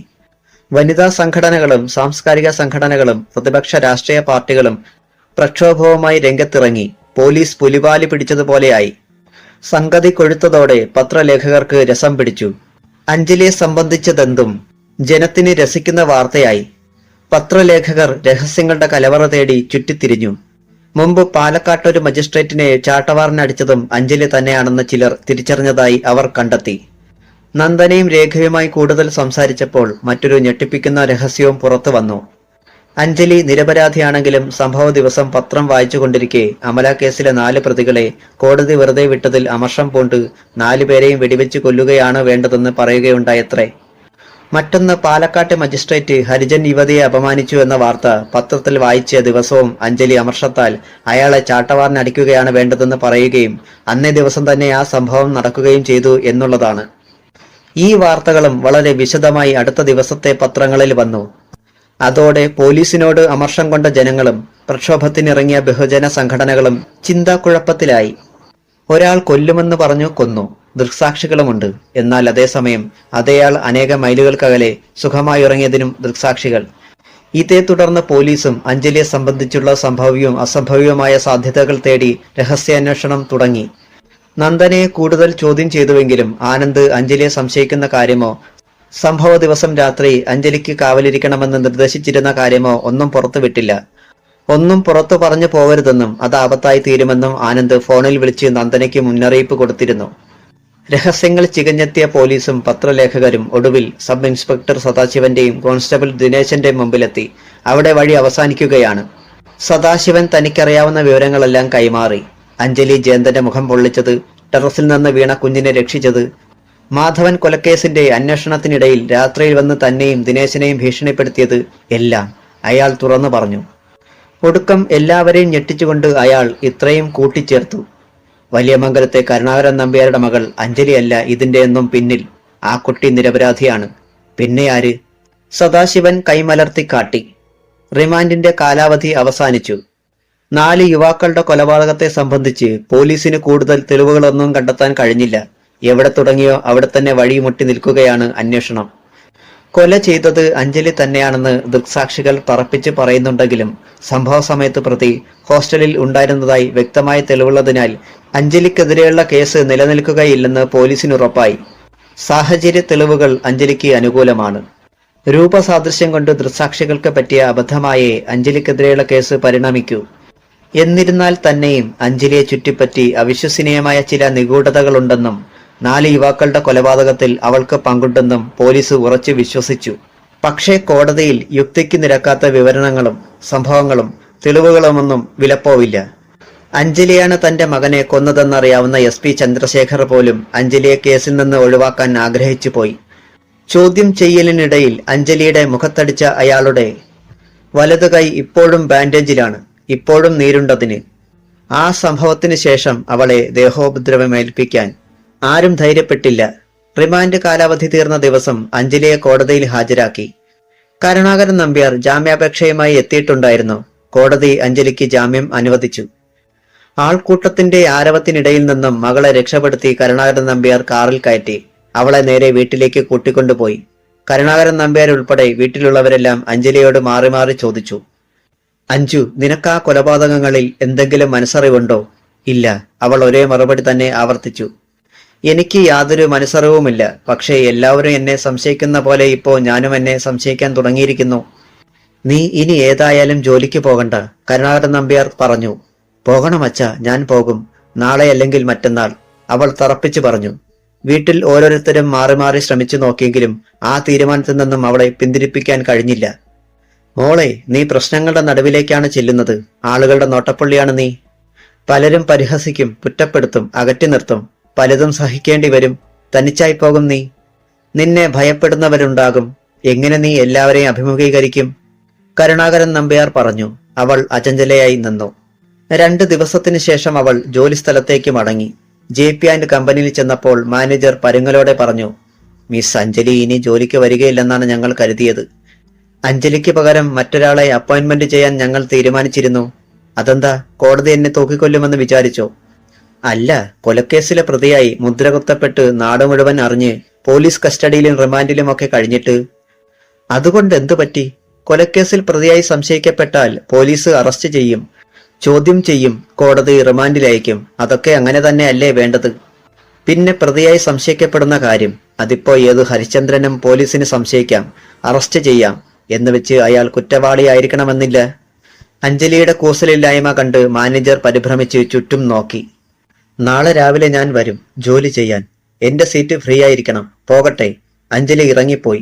വനിതാ സംഘടനകളും സാംസ്കാരിക സംഘടനകളും പ്രതിപക്ഷ രാഷ്ട്രീയ പാർട്ടികളും പ്രക്ഷോഭവുമായി രംഗത്തിറങ്ങി. പോലീസ് പുലിവാലി പിടിച്ചതുപോലെയായി. സംഗതി കൊഴുത്തതോടെ പത്രലേഖകർക്ക് രസം പിടിച്ചു. അഞ്ജലിയെ സംബന്ധിച്ചതെന്തും ജനത്തിന് രസിക്കുന്ന വാർത്തയായി. പത്രലേഖകർ രഹസ്യങ്ങളുടെ കലവറ തേടി ചുറ്റിത്തിരിഞ്ഞു. മുമ്പ് പാലക്കാട്ടൊരു മജിസ്ട്രേറ്റിനെ ചാട്ടവാറിനടിച്ചതും അഞ്ജലി തന്നെയാണെന്ന് ചിലർ തിരിച്ചറിഞ്ഞതായി അവർ കണ്ടെത്തി. നന്ദനയും രേഖയുമായി കൂടുതൽ സംസാരിച്ചപ്പോൾ മറ്റൊരു ഞെട്ടിപ്പിക്കുന്ന രഹസ്യവും പുറത്തു വന്നു. അഞ്ജലി നിരപരാധിയാണെങ്കിലും സംഭവ ദിവസം പത്രം വായിച്ചുകൊണ്ടിരിക്കെ അമല കേസിലെ 4 പ്രതികളെ കോടതി വെറുതെ വിട്ടതിൽ അമർഷം പൂണ്ട് 4 പേരെയും വെടിവെച്ച് കൊല്ലുകയാണ് വേണ്ടതെന്ന് പറയുകയുണ്ടായത്രേ. മറ്റൊന്ന്, പാലക്കാട്ടെ മജിസ്ട്രേറ്റ് ഹരിജൻ യുവതിയെ അപമാനിച്ചു എന്ന വാർത്ത പത്രത്തിൽ വായിച്ച ദിവസവും അഞ്ജലി അമർഷത്താൽ അയാളെ ചാട്ടവാറിനടിക്കുകയാണ് വേണ്ടതെന്ന് പറയുകയും അന്നേ ദിവസം തന്നെ ആ സംഭവം നടക്കുകയും ചെയ്തു എന്നുള്ളതാണ്. ഈ വാർത്തകളും വളരെ വിശദമായി അടുത്ത ദിവസത്തെ പത്രങ്ങളിൽ വന്നു. അതോടെ പോലീസിനോട് അമർഷം കൊണ്ട ജനങ്ങളും പ്രക്ഷോഭത്തിനിറങ്ങിയ ബഹുജന സംഘടനകളും ചിന്താക്കുഴപ്പത്തിലായി. ഒരാൾ കൊല്ലുമെന്ന് പറഞ്ഞു കൊന്നു, ദൃക്സാക്ഷികളുമുണ്ട്. എന്നാൽ അതേസമയം അതേയാൾ അനേകം മൈലുകൾക്കകലെ സുഖമായി ഉറങ്ങിയതിനും ദൃക്സാക്ഷികൾ. ഇതേ തുടർന്ന് പോലീസും അഞ്ജലിയെ സംബന്ധിച്ചുള്ള സംഭവ്യവും അസംഭവ്യവുമായ സാധ്യതകൾ തേടി രഹസ്യാന്വേഷണം തുടങ്ങി. നന്ദനയെ കൂടുതൽ ചോദ്യം ചെയ്തുവെങ്കിലും ആനന്ദ് അഞ്ജലിയെ സംശയിക്കുന്ന കാര്യമോ സംഭവ ദിവസം രാത്രി അഞ്ജലിക്ക് കാവലിരിക്കണമെന്ന് നിർദ്ദേശിച്ചിരുന്ന കാര്യമോ ഒന്നും പുറത്തുവിട്ടില്ല. ഒന്നും പുറത്തു പറഞ്ഞു പോകരുതെന്നും അത് ആപത്തായി തീരുമെന്നും ആനന്ദ് ഫോണിൽ വിളിച്ച് നന്ദനയ്ക്ക് മുന്നറിയിപ്പ് കൊടുത്തിരുന്നു. രഹസ്യങ്ങൾ ചികഞ്ഞെത്തിയ പോലീസും പത്രലേഖകരും ഒടുവിൽ സബ് ഇൻസ്പെക്ടർ സദാശിവന്റെയും കോൺസ്റ്റബിൾ ദിനേശന്റെയും മുമ്പിലെത്തി. അവിടെ വഴി അവസാനിക്കുകയാണ്. സദാശിവൻ തനിക്കറിയാവുന്ന വിവരങ്ങളെല്ലാം കൈമാറി. അഞ്ജലി ജയന്തന്റെ മുഖം പൊള്ളിച്ചത്, ടെറസിൽ നിന്ന് വീണ കുഞ്ഞിനെ രക്ഷിച്ചത്, മാധവൻ കൊലക്കേസിന്റെ അന്വേഷണത്തിനിടയിൽ രാത്രിയിൽ വന്ന് തന്നെയും ദിനേശനെയും ഭീഷണിപ്പെടുത്തിയത് എല്ലാം അയാൾ തുറന്നു പറഞ്ഞു. ഒടുക്കം എല്ലാവരെയും ഞെട്ടിച്ചുകൊണ്ട് അയാൾ ഇത്രയും കൂട്ടിച്ചേർത്തു. വലിയമംഗലത്തെ കരുണാകരൻ നമ്പ്യാരുടെ മകൾ അഞ്ജലിയല്ല ഇതിന്റെ ഒന്നും പിന്നിൽ. ആ കുട്ടി നിരപരാധിയാണ്. പിന്നെ ആര്? സദാശിവൻ കൈമലർത്തി കാട്ടി. റിമാൻഡിന്റെ കാലാവധി അവസാനിച്ചു. 4 യുവാക്കളുടെ കൊലപാതകത്തെ സംബന്ധിച്ച് പോലീസിന് കൂടുതൽ തെളിവുകളൊന്നും കണ്ടെത്താൻ കഴിഞ്ഞില്ല. എവിടെ തുടങ്ങിയോ അവിടെ തന്നെ വഴിമുട്ടി നിൽക്കുകയാണ് അന്വേഷണം. കൊല ചെയ്തത് അഞ്ജലി തന്നെയാണെന്ന് ദൃക്സാക്ഷികൾ തറപ്പിച്ച് പറയുന്നുണ്ടെങ്കിലും സംഭവ സമയത്ത് പ്രതി ഹോസ്റ്റലിൽ ഉണ്ടായിരുന്നതായി വ്യക്തമായ തെളിവുള്ളതിനാൽ അഞ്ജലിക്കെതിരെയുള്ള കേസ് നിലനിൽക്കുകയില്ലെന്ന് പോലീസിന് ഉറപ്പായി. സാഹചര്യ തെളിവുകൾ അഞ്ജലിക്ക് അനുകൂലമാണ്. രൂപസാദൃശ്യം കൊണ്ട് ദൃക്സാക്ഷികൾക്ക് പറ്റിയ അബദ്ധമായേ അഞ്ജലിക്കെതിരെയുള്ള കേസ് പരിണമിക്കൂ. എന്നിരുന്നാൽ തന്നെയും അഞ്ജലിയെ ചുറ്റിപ്പറ്റി അവിശ്വസനീയമായ ചില നിഗൂഢതകളുണ്ടെന്നും 4 യുവാക്കളുടെ കൊലപാതകത്തിൽ അവൾക്ക് പങ്കുണ്ടെന്നും പോലീസ് ഉറച്ചു വിശ്വസിച്ചു. പക്ഷേ കോടതിയിൽ യുക്തിക്ക് നിരക്കാത്ത വിവരണങ്ങളും സംഭവങ്ങളും തെളിവുകളുമൊന്നും വിലപ്പോവില്ല. അഞ്ജലിയാണ് തന്റെ മകനെ കൊന്നതെന്നറിയാവുന്ന SP ചന്ദ്രശേഖർ പോലും അഞ്ജലിയെ കേസിൽ നിന്ന് ഒഴിവാക്കാൻ ആഗ്രഹിച്ചു പോയി. ചോദ്യം ചെയ്യലിനിടയിൽ അഞ്ജലിയുടെ മുഖത്തടിച്ച അയാളുടെ വലതു കൈ ഇപ്പോഴും ബാൻഡേജിലാണ്. ഇപ്പോഴും നീരുണ്ടതിന്. ആ സംഭവത്തിന് ശേഷം അവളെ ദേഹോപദ്രവമേൽപ്പിക്കാൻ ആരും ധൈര്യപ്പെട്ടില്ല. റിമാൻഡ് കാലാവധി തീർന്ന ദിവസം അഞ്ജലിയെ കോടതിയിൽ ഹാജരാക്കി. കരുണാകരൻ നമ്പ്യാർ ജാമ്യാപേക്ഷയുമായി എത്തിയിട്ടുണ്ടായിരുന്നു. കോടതി അഞ്ജലിക്ക് ജാമ്യം അനുവദിച്ചു. ആൾക്കൂട്ടത്തിന്റെ ആരവത്തിനിടയിൽ നിന്നും മകളെ രക്ഷപ്പെടുത്തി കരുണാകരൻ നമ്പ്യാർ കാറിൽ കയറ്റി അവളെ നേരെ വീട്ടിലേക്ക് കൂട്ടിക്കൊണ്ടുപോയി. കരുണാകരൻ നമ്പ്യാർ ഉൾപ്പെടെ വീട്ടിലുള്ളവരെല്ലാം അഞ്ജലിയോട് മാറി മാറി ചോദിച്ചു, "അഞ്ജു, നിനക്കാ കൊലപാതകങ്ങളിൽ എന്തെങ്കിലും മനസ്സറിവുണ്ടോ?" "ഇല്ല." അവൾ ഒരേ മറുപടി തന്നെ ആവർത്തിച്ചു. "എനിക്ക് യാതൊരു മനസ്സറിവുമില്ല. പക്ഷേ എല്ലാവരും എന്നെ സംശയിക്കുന്ന പോലെ ഇപ്പോ ഞാനും എന്നെ സംശയിക്കാൻ തുടങ്ങിയിരിക്കുന്നു." നീ ഇനി ഏതായാലും ജോലിക്ക് പോകണ്ട, കരുണാകരൻ നമ്പ്യാർ പറഞ്ഞു. പോകണം അച്ഛാ, ഞാൻ പോകും. നാളെ അല്ലെങ്കിൽ മറ്റന്നാൾ, അവൾ തറപ്പിച്ചു പറഞ്ഞു. വീട്ടിൽ ഓരോരുത്തരും മാറി മാറി ശ്രമിച്ചു നോക്കിയെങ്കിലും ആ തീരുമാനത്തിൽ നിന്നും അവളെ പിന്തിരിപ്പിക്കാൻ കഴിഞ്ഞില്ല. മോളെ, നീ പ്രശ്നങ്ങളുടെ നടുവിലേക്കാണ് ചെല്ലുന്നത്. ആളുകളുടെ നോട്ടപ്പുള്ളിയാണ് നീ. പലരും പരിഹസിക്കും, കുറ്റപ്പെടുത്തും, അകറ്റി നിർത്തും. പലതും സഹിക്കേണ്ടി വരും. തനിച്ചായി പോകും നീ. നിന്നെ ഭയപ്പെടുന്നവരുണ്ടാകും. എങ്ങനെ നീ എല്ലാവരെയും അഭിമുഖീകരിക്കും? കരുണാകരൻ നമ്പ്യാർ പറഞ്ഞു. അവൾ അചഞ്ചലയായി നിന്നു. 2 ദിവസത്തിനു ശേഷം അവൾ ജോലിസ്ഥലത്തേക്ക് മടങ്ങി. JP & കമ്പനിയിൽ ചെന്നപ്പോൾ മാനേജർ പരുങ്ങലോടെ പറഞ്ഞു, മിസ് അഞ്ജലി ഇനി ജോലിക്ക് വരികയില്ലെന്നാണ് ഞങ്ങൾ കരുതിയത്. അഞ്ജലിക്ക് പകരം മറ്റൊരാളെ അപ്പോയിന്റ്മെന്റ് ചെയ്യാൻ ഞങ്ങൾ തീരുമാനിച്ചിരുന്നു. അതെന്താ, കോടതി എന്നെ തൂക്കിക്കൊല്ലുമെന്ന് വിചാരിച്ചോ? അല്ല, കൊലക്കേസിലെ പ്രതിയായി മുദ്ര കുത്തപ്പെട്ട് നാട് മുഴുവൻ അറിഞ്ഞ് പോലീസ് കസ്റ്റഡിയിലും റിമാൻഡിലും ഒക്കെ കഴിഞ്ഞിട്ട്. അതുകൊണ്ട് എന്തു പറ്റി? കൊലക്കേസിൽ പ്രതിയായി സംശയിക്കപ്പെട്ടാൽ പോലീസ് അറസ്റ്റ് ചെയ്യും, ചോദ്യം ചെയ്യും, കോടതി റിമാൻഡിലയക്കും. അതൊക്കെ അങ്ങനെ തന്നെയല്ലേ വേണ്ടത്? പിന്നെ പ്രതിയായി സംശയിക്കപ്പെടുന്ന കാര്യം, അതിപ്പോ ഏത് ഹരിചന്ദ്രനും പോലീസിന് സംശയിക്കാം, അറസ്റ്റ് ചെയ്യാം എന്ന് വെച്ച് അയാൾ കുറ്റവാളിയായിരിക്കണമെന്നില്ല. അഞ്ജലിയുടെ കൂസലില്ലായ്മ കണ്ട് മാനേജർ പരിഭ്രമിച്ച് ചുറ്റും നോക്കി. നാളെ രാവിലെ ഞാൻ വരും ജോലി ചെയ്യാൻ. എന്റെ സീറ്റ് ഫ്രീ ആയിരിക്കണം. പോകട്ടെ. അഞ്ജലി ഇറങ്ങിപ്പോയി.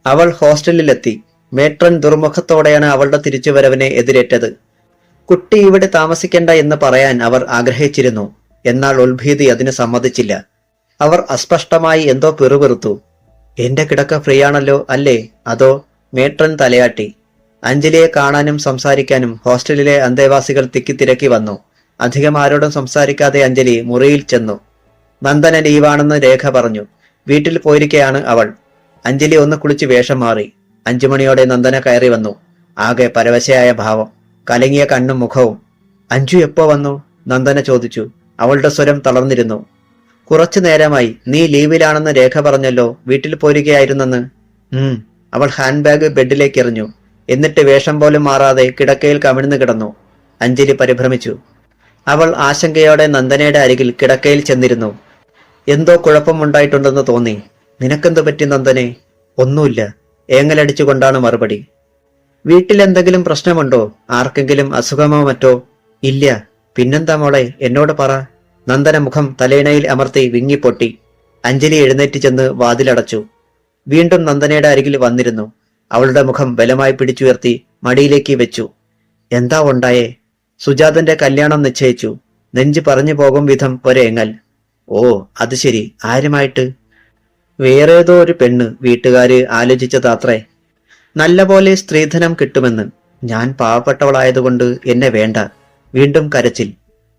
അവൾ ഹോസ്റ്റലിലെത്തി. മേട്രൻ ദുർമുഖത്തോടെയാണ് അവളുടെ തിരിച്ചുവരവിനെ എതിരേറ്റത്. കുട്ടി ഇവിടെ താമസിക്കണ്ട എന്ന് പറയാൻ അവർ ആഗ്രഹിച്ചിരുന്നു. എന്നാൽ ഉൾഭീതി അതിന് സമ്മതിച്ചില്ല. അവർ അസ്പഷ്ടമായി എന്തോ പിറുപിറുത്തു. എന്റെ കിടക്ക ഫ്രീ ആണല്ലോ അല്ലേ? അതോ? മേട്രൻ തലയാട്ടി. അഞ്ജലിയെ കാണാനും സംസാരിക്കാനും ഹോസ്റ്റലിലെ അന്തേവാസികൾ തിക്കിത്തിരക്കി വന്നു. അധികം ആരോടും സംസാരിക്കാതെ അഞ്ജലി മുറിയിൽ ചെന്നു. നന്ദന ലീവാണെന്ന് രേഖ പറഞ്ഞു. വീട്ടിൽ പോയിരിക്കെയാണ് അവൾ. അഞ്ജലി ഒന്ന് കുളിച്ച് വേഷം മാറി. 5 മണിയോടെ നന്ദന കയറി വന്നു. ആകെ പരവശയായ ഭാവം, കലങ്ങിയ കണ്ണും മുഖവും. അഞ്ജു എപ്പോ വന്നു? നന്ദന ചോദിച്ചു. അവളുടെ സ്വരം തളർന്നിരുന്നു. കുറച്ചു നേരമായി. നീ ലീവിലാണെന്ന് രേഖ പറഞ്ഞല്ലോ, വീട്ടിൽ പോയിരിക്കയായിരുന്നെന്ന്. അവൾ ഹാൻഡ് ബാഗ് ബെഡിലേക്ക് എറിഞ്ഞു. എന്നിട്ട് വേഷം പോലും മാറാതെ കിടക്കയിൽ കമിഴ്ന്നു കിടന്നു. അഞ്ജലി പരിഭ്രമിച്ചു. അവൾ ആശങ്കയോടെ നന്ദനയുടെ അരികിൽ കിടക്കയിൽ ചെന്നിരുന്നു. എന്തോ കുഴപ്പമുണ്ടായിട്ടുണ്ടെന്ന് തോന്നി. നിനക്കെന്തു പറ്റി നന്ദനെ? ഒന്നുമില്ല, ഏങ്ങലടിച്ചുകൊണ്ടാണ് മറുപടി. വീട്ടിലെന്തെങ്കിലും പ്രശ്നമുണ്ടോ? ആർക്കെങ്കിലും അസുഖമോ മറ്റോ? ഇല്ല. പിന്നെന്താ മോളെ, എന്നോട് പറ. നന്ദന മുഖം തലയിണയിൽ അമർത്തി വിങ്ങിപ്പൊട്ടി. അഞ്ജലി എഴുന്നേറ്റ് ചെന്ന് വാതിലടച്ചു. വീണ്ടും നന്ദനയുടെ അരികിൽ വന്നിരുന്നു. അവളുടെ മുഖം ബലമായി പിടിച്ചുയർത്തി മടിയിലേക്ക് വെച്ചു. എന്താ ഉണ്ടായേ? സുജാതന്റെ കല്യാണം നിശ്ചയിച്ചു. നെഞ്ച് പറഞ്ഞു പോകും വിധം ഒരേങ്ങൽ. ഓ, അത് ശരി. ആരുമായിട്ട്? വേറേതോ ഒരു പെണ്ണ് വീട്ടുകാര് ആലോചിച്ചതാത്രേ. നല്ല പോലെ സ്ത്രീധനം കിട്ടുമെന്ന്. ഞാൻ പാവപ്പെട്ടവളായതുകൊണ്ട് എന്നെ വേണ്ട. വീണ്ടും കരച്ചിൽ.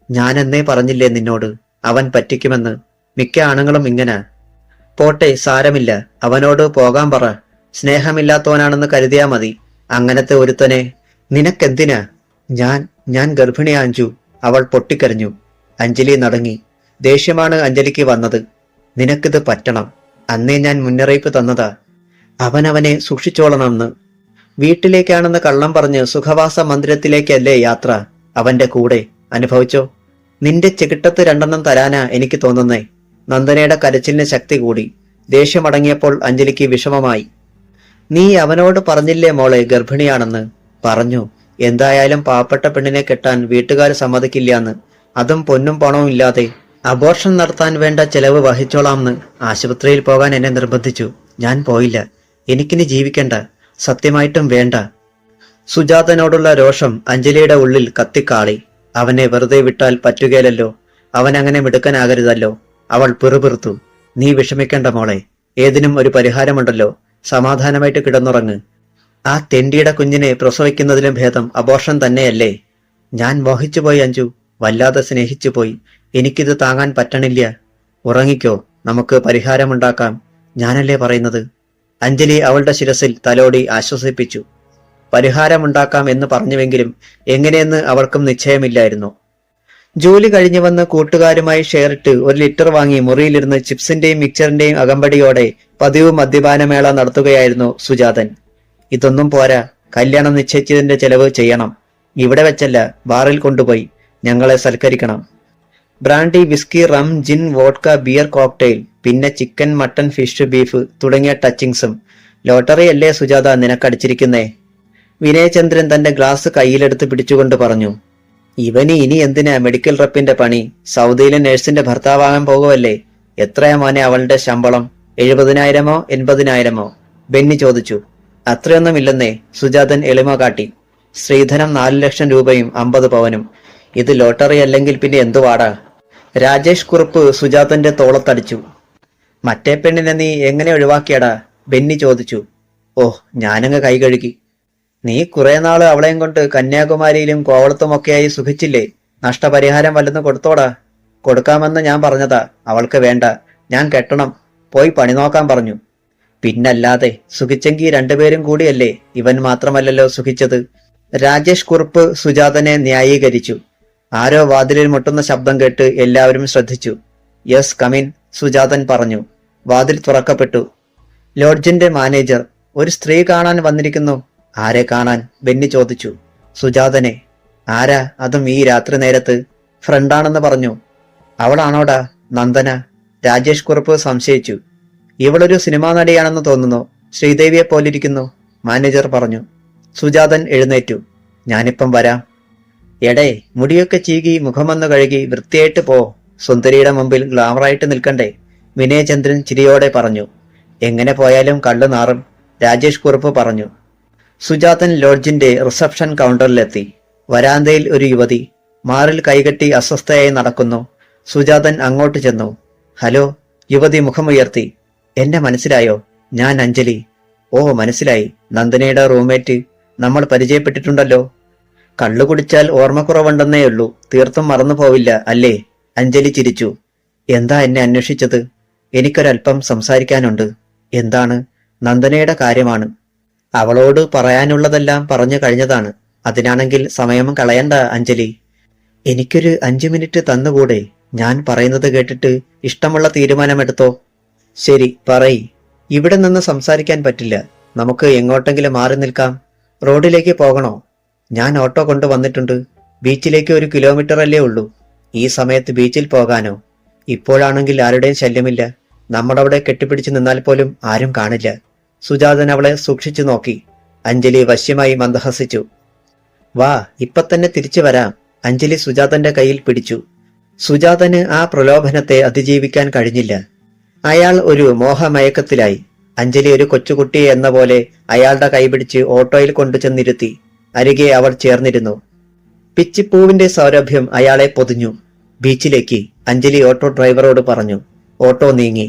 ഞാൻ എന്നേ പറഞ്ഞില്ലേ നിന്നോട്, അവൻ പറ്റിക്കുമെന്ന്. മിക്ക ആണുങ്ങളും ഇങ്ങനെ. പോട്ടെ, സാരമില്ല. അവനോട് പോകാൻ പറ. സ്നേഹമില്ലാത്തവനാണെന്ന് കരുതിയാ മതി. അങ്ങനത്തെ ഒരുത്തനെ. നിനക്കെന്തിനാ? ഞാൻ ഗർഭിണിയാ അഞ്ജു. അവൾ പൊട്ടിക്കരഞ്ഞു. അഞ്ജലി നടങ്ങി. ദേഷ്യമാണ് അഞ്ജലിക്ക് വന്നത്. നിനക്കിത് പറ്റണം. അന്നേ ഞാൻ മുന്നറിയിപ്പ് തന്നതാ. അവനവനെ സൂക്ഷിച്ചോളണമെന്ന്. വീട്ടിലേക്കാണെന്ന് കള്ളം പറഞ്ഞ് സുഖവാസ മന്ദിരത്തിലേക്കല്ലേ യാത്ര. അവന്റെ കൂടെ അനുഭവിച്ചോ? നിന്റെ ചെകിട്ടത്ത് 2 തരാനാ എനിക്ക് തോന്നുന്നേ. നന്ദനയുടെ കരച്ചിലിന് ശക്തി കൂടി. ദേഷ്യമടങ്ങിയപ്പോൾ അഞ്ജലിക്ക് വിഷമമായി. നീ അവനോട് പറഞ്ഞില്ലേ മോളെ ഗർഭിണിയാണെന്ന്? പറഞ്ഞു. എന്തായാലും പാവപ്പെട്ട പെണ്ണിനെ കെട്ടാൻ വീട്ടുകാർ സമ്മതിക്കില്ലാന്ന്. അതും പൊന്നും പണവും ഇല്ലാതെ. അബോർഷൻ നടത്താൻ വേണ്ട ചെലവ് വഹിച്ചോളാംന്ന്. ആശുപത്രിയിൽ പോകാൻ എന്നെ നിർബന്ധിച്ചു. ഞാൻ പോയില്ല. എനിക്കിനി ജീവിക്കണ്ട. സത്യമായിട്ടും വേണ്ട. സുജാതനോടുള്ള രോഷം അഞ്ജലിയുടെ ഉള്ളിൽ കത്തിക്കാളി. അവനെ വെറുതെ വിട്ടാൽ പറ്റുകയില്ലല്ലോ. അവൻ അങ്ങനെ മിടുക്കനാകരുതല്ലോ. അവൾ പിറുപിറുത്തു. നീ വിഷമിക്കണ്ട മോളെ. ഏതിനും ഒരു പരിഹാരമുണ്ടല്ലോ. സമാധാനമായിട്ട് കിടന്നുറങ്ങ്. ആ തെണ്ടിയുടെ കുഞ്ഞിനെ പ്രസവിക്കുന്നതിലും ഭേദം അബോർഷൻ തന്നെയല്ലേ. ഞാൻ മോഹിച്ചുപോയി അഞ്ജു. വല്ലാതെ സ്നേഹിച്ചുപോയി. എനിക്കിത് താങ്ങാൻ പറ്റണില്ല. ഉറങ്ങിക്കോ, നമുക്ക് പരിഹാരമുണ്ടാക്കാം. ഞാനല്ലേ പറയുന്നത്. അഞ്ജലി അവളുടെ ശിരസിൽ തലോടി ആശ്വസിപ്പിച്ചു. പരിഹാരമുണ്ടാക്കാം എന്ന് പറഞ്ഞുവെങ്കിലും എങ്ങനെയെന്ന് അവൾക്കും നിശ്ചയമില്ലായിരുന്നു. ജോലി കഴിഞ്ഞു വന്ന് കൂട്ടുകാരുമായി ഷെയറിട്ട് 1 ലിറ്റർ വാങ്ങി മുറിയിലിരുന്ന് ചിപ്സിന്റെയും മിക്സറിന്റെയും അകമ്പടിയോടെ പതിവ് മദ്യപാനമേള നടത്തുകയായിരുന്നു സുജാതൻ. ഇതൊന്നും പോരാ, കല്യാണം നിശ്ചയിച്ചതിന്റെ ചെലവ് ചെയ്യണം. ഇവിടെ വെച്ചല്ല, ബാറിൽ കൊണ്ടുപോയി ഞങ്ങളെ സൽക്കരിക്കണം. ബ്രാൻഡി, വിസ്കി, റം, ജിൻ, വോഡ്ക, ബിയർ കോക്ടെയിൽ, പിന്നെ ചിക്കൻ, മട്ടൺ, ഫിഷ്, ബീഫ് തുടങ്ങിയ ടച്ചിങ്സും. ലോട്ടറി അല്ലേ സുജാത നിനക്കടിച്ചിരിക്കുന്നേ? വിനയചന്ദ്രൻ തന്റെ ഗ്ലാസ് കയ്യിലെടുത്ത് പിടിച്ചുകൊണ്ട് പറഞ്ഞു. ഇവന് ഇനി എന്തിനാ മെഡിക്കൽ റെപ്പിന്റെ പണി? സൗദിയിലെ നഴ്സിന്റെ ഭർത്താവാകാൻ പോകുമല്ലേ? എത്രയാ മോനെ അവളുടെ ശമ്പളം? 70,000-മോ 80,000-മോ? ബെന്നി ചോദിച്ചു. അത്രയൊന്നുമില്ലെന്നേ, സുജാതൻ എളിമ കാട്ടി. ശ്രീധനം 4 ലക്ഷം രൂപയും 50 പവനും. ഇത് ലോട്ടറി അല്ലെങ്കിൽ പിന്നെ എന്തുവാടാ? രാജേഷ് കുറുപ്പ് സുജാതന്റെ തോളത്തടിച്ചു. മറ്റേ പെണ്ണിനെ നീ എങ്ങനെ ഒഴിവാക്കിയടാ? ബെന്നി ചോദിച്ചു. ഓഹ്, ഞാനങ്ങ് കൈ കഴുകി. നീ കുറെ നാള് അവളെയും കൊണ്ട് കന്യാകുമാരിയിലും കോവളത്തുമൊക്കെയായി സുഖിച്ചില്ലേ? നഷ്ടപരിഹാരം വല്ലതും കൊടുത്തോടാ? കൊടുക്കാമെന്ന് ഞാൻ പറഞ്ഞതാ. അവൾക്ക് വേണ്ട. ഞാൻ കെട്ടണം. പോയി പണി നോക്കാൻ പറഞ്ഞു. പിന്നല്ലാതെ, സുഖിച്ചെങ്കി രണ്ടുപേരും കൂടിയല്ലേ? ഇവൻ മാത്രമല്ലല്ലോ സുഖിച്ചത്. രാജേഷ് കുറുപ്പ് സുജാതനെ ന്യായീകരിച്ചു. ആരോ വാതിലിൽ മുട്ടുന്ന ശബ്ദം കേട്ട് എല്ലാവരും ശ്രദ്ധിച്ചു. യെസ്, കമിൻ, സുജാതൻ പറഞ്ഞു. വാതിൽ തുറക്കപ്പെട്ടു. ലോഡ്ജിന്റെ മാനേജർ. ഒരു സ്ത്രീ കാണാൻ വന്നിരിക്കുന്നു. ആരെ കാണാൻ? ബെന്നി ചോദിച്ചു. സുജാതനെ. ആരാ? അതും ഈ രാത്രി നേരത്ത്? ഫ്രണ്ടാണെന്ന് പറഞ്ഞു. അവളാണോടാ? നന്ദന. രാജേഷ് കുറുപ്പ് സംശയിച്ചു. ഇവളൊരു സിനിമാ നടിയാണെന്ന് തോന്നുന്നു. ശ്രീദേവിയെ പോലിരിക്കുന്നു, മാനേജർ പറഞ്ഞു. സുജാതൻ എഴുന്നേറ്റു. ഞാനിപ്പം വരാം. എടേ, മുടിയൊക്കെ ചീകി മുഖമൊന്ന് കഴുകി വൃത്തിയായിട്ട് പോ. സുന്ദരിയുടെ മുമ്പിൽ ഗ്ലാമറായിട്ട് നിൽക്കണ്ടേ? വിനയചന്ദ്രൻ ചിരിയോടെ പറഞ്ഞു. എങ്ങനെ പോയാലും കള്ളു നാറും, രാജേഷ് കുറുപ്പ് പറഞ്ഞു. സുജാതൻ ലോഡ്ജിന്റെ റിസപ്ഷൻ കൗണ്ടറിലെത്തി. വരാന്തയിൽ ഒരു യുവതി മാറിൽ കൈകെട്ടി അസ്വസ്ഥയായി നടക്കുന്നു. സുജാതൻ അങ്ങോട്ട് ചെന്നു. ഹലോ. യുവതി മുഖമുയർത്തി. എന്നെ മനസ്സിലായോ? ഞാൻ അഞ്ജലി. ഓ, മനസ്സിലായി. നന്ദനയുടെ റൂംമേറ്റ്. നമ്മൾ പരിചയപ്പെട്ടിട്ടുണ്ടല്ലോ. കള്ളു കുടിച്ചാൽ ഓർമ്മക്കുറവുണ്ടെന്നേയുള്ളൂ, തീർത്തും മറന്നു പോവില്ല അല്ലേ? അഞ്ജലി ചിരിച്ചു. എന്താ എന്നെ അന്വേഷിച്ചത്? എനിക്കൊരൽപ്പം സംസാരിക്കാനുണ്ട്. എന്താണ്? നന്ദനയുടെ കാര്യമാണ്. അവളോട് പറയാനുള്ളതെല്ലാം പറഞ്ഞു കഴിഞ്ഞതാണ്. അതിനാണെങ്കിൽ സമയം കളയണ്ട അഞ്ജലി. എനിക്കൊരു 5 മിനിറ്റ് തന്നുകൂടെ? ഞാൻ പറയുന്നത് കേട്ടിട്ട് ഇഷ്ടമുള്ള തീരുമാനമെടുത്തോ. ശരി, പറയ്. ഇവിടെ നിന്ന് സംസാരിക്കാൻ പറ്റില്ല. നമുക്ക് എങ്ങോട്ടെങ്കിലും മാറി നിൽക്കാം. റോഡിലേക്ക് പോകണോ? ഞാൻ ഓട്ടോ കൊണ്ടുവന്നിട്ടുണ്ട്. ബീച്ചിലേക്ക് 1 കിലോമീറ്റർ അല്ലേ ഉള്ളൂ. ഈ സമയത്ത് ബീച്ചിൽ പോകാനോ? ഇപ്പോഴാണെങ്കിൽ ആരുടെയും ശല്യമില്ല. നമ്മളവിടെ കെട്ടിപ്പിടിച്ചു നിന്നാൽ പോലും ആരും കാണില്ല. സുജാതൻ അവളെ സൂക്ഷിച്ചു നോക്കി. അഞ്ജലി വശ്യമായി മന്ദഹസിച്ചു. വാ, ഇപ്പൊ തന്നെ തിരിച്ചു വരാം. അഞ്ജലി സുജാതന്റെ കയ്യിൽ പിടിച്ചു. സുജാതന് ആ പ്രലോഭനത്തെ അതിജീവിക്കാൻ കഴിഞ്ഞില്ല. അയാൾ ഒരു മോഹമയക്കത്തിലായി. അഞ്ജലി ഒരു കൊച്ചുകുട്ടിയെ എന്ന പോലെ അയാളുടെ കൈപിടിച്ച് ഓട്ടോയിൽ കൊണ്ടുചെന്നിരുത്തി. അരികെ അവർ ചേർന്നിരുന്നു. പിച്ചിപ്പൂവിന്റെ സൗരഭ്യം അയാളെ പൊതിഞ്ഞു. ബീച്ചിലേക്ക്, അഞ്ജലി ഓട്ടോ ഡ്രൈവറോട് പറഞ്ഞു. ഓട്ടോ നീങ്ങി.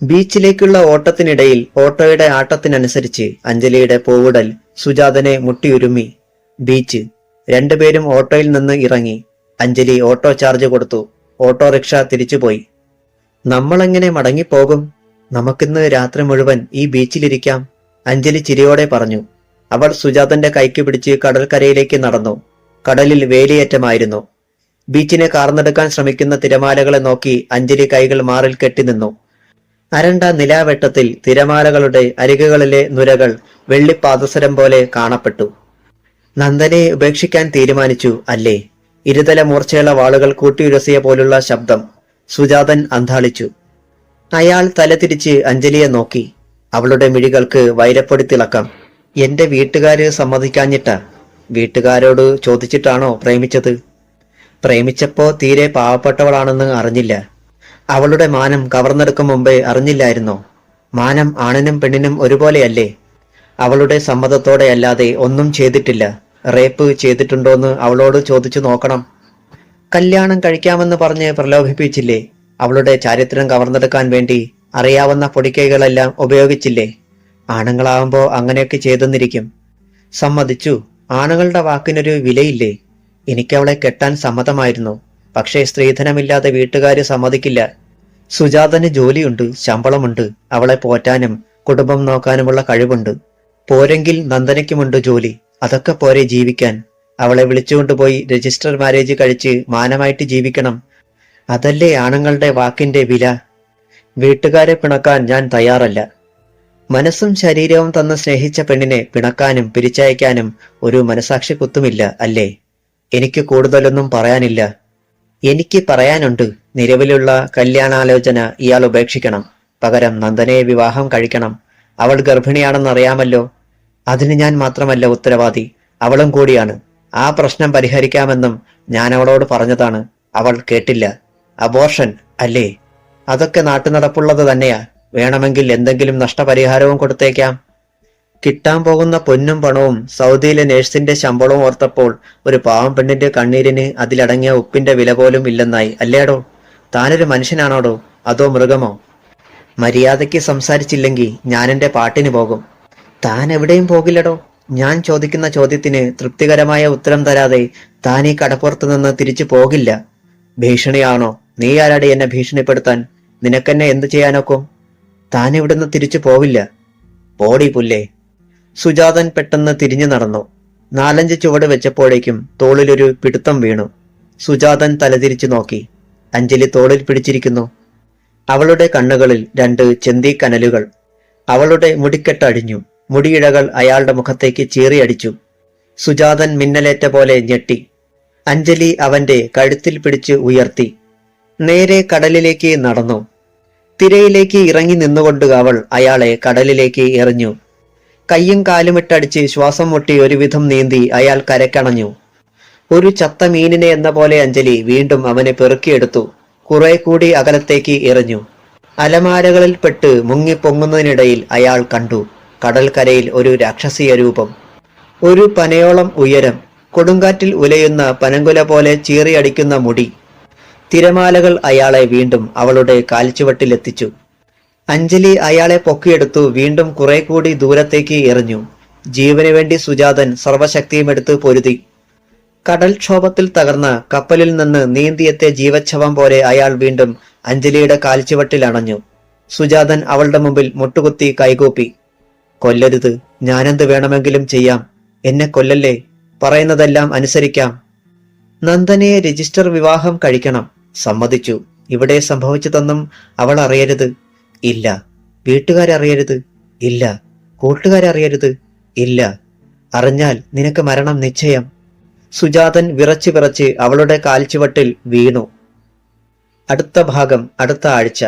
ബീച്ചിലേക്കുള്ള ഓട്ടത്തിനിടയിൽ ഓട്ടോയുടെ ആട്ടത്തിനനുസരിച്ച് അഞ്ജലിയുടെ പൂവുടൽ സുജാതനെ മുട്ടിയുരുമ്മി. ബീച്ച്. രണ്ടുപേരും ഓട്ടോയിൽ നിന്ന് ഇറങ്ങി. അഞ്ജലി ഓട്ടോ ചാർജ് കൊടുത്തു. ഓട്ടോറിക്ഷ തിരിച്ചുപോയി. നമ്മളെങ്ങനെ മടങ്ങിപ്പോകും? നമുക്കിന്ന് രാത്രി മുഴുവൻ ഈ ബീച്ചിലിരിക്കാം, അഞ്ജലി ചിരിയോടെ പറഞ്ഞു. അവൾ സുജാതന്റെ കൈക്ക് പിടിച്ച് കടൽക്കരയിലേക്ക് നടന്നു. കടലിൽ വേലിയേറ്റമായിരുന്നു. ബീച്ചിനെ കാർന്നെടുക്കാൻ ശ്രമിക്കുന്ന തിരമാലകളെ നോക്കി അഞ്ജലി കൈകൾ മാറിൽ കെട്ടിനിന്നു. അരണ്ട നിലാവെട്ടത്തിൽ തിരമാലകളുടെ അരികുകളിലെ നുരകൾ വെള്ളിപ്പാദസരം പോലെ കാണപ്പെട്ടു. നന്ദനെ ഉപേക്ഷിക്കാൻ തീരുമാനിച്ചു അല്ലേ? ഇരുതല മൂർച്ചയുള്ള വാളുകൾ കൂട്ടിയുരസിയ പോലുള്ള ശബ്ദം. സുജാതൻ അന്ധാളിച്ചു. അയാൾ തലതിരിച്ച് അഞ്ജലിയെ നോക്കി. അവളുടെ മിഴികൾക്ക് വൈരപ്പൊടി തിളക്കം. എന്റെ വീട്ടുകാര് സമ്മതിക്കാഞ്ഞിട്ടാ. വീട്ടുകാരോട് ചോദിച്ചിട്ടാണോ പ്രേമിച്ചത്? പ്രേമിച്ചപ്പോ തീരെ പാവപ്പെട്ടവളാണെന്ന് അറിഞ്ഞില്ല. അവളുടെ മാനം കവർന്നെടുക്കും മുമ്പേ അറിഞ്ഞില്ലായിരുന്നോ? മാനം ആണിനും പെണ്ണിനും ഒരുപോലെയല്ലേ? അവളുടെ സമ്മതത്തോടെയല്ലാതെ ഒന്നും ചെയ്തിട്ടില്ല. റേപ്പ് ചെയ്തിട്ടുണ്ടോന്ന് അവളോട് ചോദിച്ചു നോക്കണം. കല്യാണം കഴിക്കാമെന്ന് പറഞ്ഞ് പ്രലോഭിപ്പിച്ചില്ലേ? അവളുടെ ചാരിത്രം കവർന്നെടുക്കാൻ വേണ്ടി അറിയാവുന്ന പൊടിക്കൈകളെല്ലാം ഉപയോഗിച്ചില്ലേ? ആണുങ്ങളാവുമ്പോ അങ്ങനെയൊക്കെ ചെയ്തെന്നിരിക്കും. സമ്മതിച്ചു. ആണുങ്ങളുടെ വാക്കിനൊരു വിലയില്ലേ? എനിക്കവളെ കെട്ടാൻ സമ്മതമായിരുന്നു. പക്ഷേ സ്ത്രീധനമില്ലാതെ വീട്ടുകാര് സമ്മതിക്കില്ല. സുജാതന് ജോലിയുണ്ട്, ശമ്പളമുണ്ട്. അവളെ പോറ്റാനും കുടുംബം നോക്കാനുമുള്ള കഴിവുണ്ട്. പോരെങ്കിൽ നന്ദനയ്ക്കുമുണ്ട് ജോലി. അതൊക്കെ പോരെ ജീവിക്കാൻ? അവളെ വിളിച്ചുകൊണ്ടുപോയി രജിസ്റ്റർ മാരേജ് കഴിച്ച് മാനമായിട്ട് ജീവിക്കണം. അതല്ലേ ആണുങ്ങളുടെ വാക്കിന്റെ വില. വീട്ടുകാരെ പിണക്കാൻ ഞാൻ തയ്യാറല്ല. മനസ്സും ശരീരവും തന്ന് സ്നേഹിച്ച പെണ്ണിനെ പിണക്കാനും പിരിച്ചയക്കാനും ഒരു മനസാക്ഷി കുത്തുമില്ല അല്ലേ? എനിക്ക് കൂടുതലൊന്നും പറയാനില്ല. എനിക്ക് പറയാനുണ്ട്. നിലവിലുള്ള കല്യാണാലോചന ഇയാൾ ഉപേക്ഷിക്കണം. പകരം നന്ദനയെ വിവാഹം കഴിക്കണം. അവൾ ഗർഭിണിയാണെന്നറിയാമല്ലോ. അതിന് ഞാൻ മാത്രമല്ല ഉത്തരവാദി, അവളും കൂടിയാണ്. ആ പ്രശ്നം പരിഹരിക്കാമെന്നും ഞാൻ അവളോട് പറഞ്ഞതാണ്. അവൾ കേട്ടില്ല. അബോർഷൻ അല്ലേ? അതൊക്കെ നാട്ടുനടപ്പുള്ളത് തന്നെയാ. വേണമെങ്കിൽ എന്തെങ്കിലും നഷ്ടപരിഹാരവും കൊടുത്തേക്കാം. കിട്ടാൻ പോകുന്ന പൊന്നും പണവും സൗദിയിലെ നേഴ്സിന്റെ ശമ്പളവും ഓർത്തപ്പോൾ ഒരു പാവം പെണ്ണിന്റെ കണ്ണീരിന് അതിലടങ്ങിയ ഉപ്പിന്റെ വില പോലും ഇല്ലെന്നായി. അല്ലേടോ? താനൊരു മനുഷ്യനാണോടോ അതോ മൃഗമോ? മര്യാദയ്ക്ക് സംസാരിച്ചില്ലെങ്കിൽ ഞാൻ എന്റെ പാട്ടിന് പോകും. താൻ എവിടെയും പോകില്ലടോ. ഞാൻ ചോദിക്കുന്ന ചോദ്യത്തിന് തൃപ്തികരമായ ഉത്തരം തരാതെ താൻ ഈ കടപ്പുറത്ത് നിന്ന് തിരിച്ചു പോകില്ല. ഭീഷണിയാണോ? നീ ആരാടി എന്നെ ഭീഷണിപ്പെടുത്താൻ? നിനക്കെന്നെ എന്തു ചെയ്യാനൊക്കും? താൻ ഇവിടുന്ന് തിരിച്ചു പോവില്ല. പോടി പുല്ലേ. സുജാതൻ പെട്ടെന്ന് തിരിഞ്ഞു നടന്നു. 4-5 ചുവട് വെച്ചപ്പോഴേക്കും തോളിലൊരു പിടുത്തം വീണു. സുജാതൻ തലതിരിച്ചു നോക്കി. അഞ്ജലി തോളിൽ പിടിച്ചിരിക്കുന്നു. അവളുടെ കണ്ണുകളിൽ 2 ചെന്തിക്കനലുകൾ. അവളുടെ മുടിക്കെട്ട് അടിഞ്ഞു. മുടിയിഴകൾ അയാളുടെ മുഖത്തേക്ക് ചീറിയടിച്ചു. സുജാതൻ മിന്നലേറ്റ പോലെ ഞെട്ടി. അഞ്ജലി അവന്റെ കഴുത്തിൽ പിടിച്ച് ഉയർത്തി. നേരെ കടലിലേക്ക് നടന്നു. തിരയിലേക്ക് ഇറങ്ങി നിന്നുകൊണ്ട് അവൾ അയാളെ കടലിലേക്ക് എറിഞ്ഞു. കയ്യും കാലുമിട്ടടിച്ച് ശ്വാസം മുട്ടി ഒരുവിധം നീന്തി അയാൾ കരക്കണഞ്ഞു. ഒരു ചത്ത മീനിനെ എന്ന പോലെ അഞ്ജലി വീണ്ടും അവനെ പെറുക്കിയെടുത്തു. കുറെ കൂടി അകലത്തേക്ക് എറിഞ്ഞു. അലമാരകളിൽ പെട്ട് മുങ്ങിപ്പൊങ്ങുന്നതിനിടയിൽ അയാൾ കണ്ടു കടൽക്കരയിൽ ഒരു രാക്ഷസീയ രൂപം. ഒരു പനയോളം ഉയരം, കൊടുങ്കാറ്റിൽ ഉലയുന്ന പനങ്കുല പോലെ ചീറിയടിക്കുന്ന മുടി. തിരമാലകൾ അയാളെ വീണ്ടും അവളുടെ കാൽച്ചുവട്ടിലെത്തിച്ചു. അഞ്ജലി അയാളെ പൊക്കിയെടുത്തു വീണ്ടും കുറെ കൂടി ദൂരത്തേക്ക് എറിഞ്ഞു. ജീവന് വേണ്ടി സുജാതൻ സർവശക്തിയുമെടുത്ത് പൊരുതി. കടൽക്ഷോഭത്തിൽ തകർന്ന കപ്പലിൽ നിന്ന് നീന്തിയെത്തിയ ജീവച്ഛവം പോലെ അയാൾ വീണ്ടും അഞ്ജലിയുടെ കാൽച്ചുവട്ടിൽ അണഞ്ഞു. സുജാതൻ അവളുടെ മുമ്പിൽ മുട്ടുകുത്തി കൈകൂപ്പി. കൊല്ലരുത്, ഞാനെന്ത് വേണമെങ്കിലും ചെയ്യാം. എന്നെ കൊല്ലല്ലേ. പറയുന്നതെല്ലാം അനുസരിക്കാം. നന്ദനയെ രജിസ്റ്റർ വിവാഹം കഴിക്കണം. സമ്മതിച്ചു. ഇവിടെ സംഭവിച്ചതൊന്നും അവൾ അറിയരുത്. ഇല്ല. വീട്ടുകാരറിയരുത്. ഇല്ല. കൂട്ടുകാരറിയരുത്. ഇല്ല. അറിഞ്ഞാൽ നിനക്ക് മരണം നിശ്ചയം. സുജാതൻ വിറച്ച് അവളുടെ കാൽച്ചുവട്ടിൽ വീണു. അടുത്ത ഭാഗം അടുത്ത ആഴ്ച.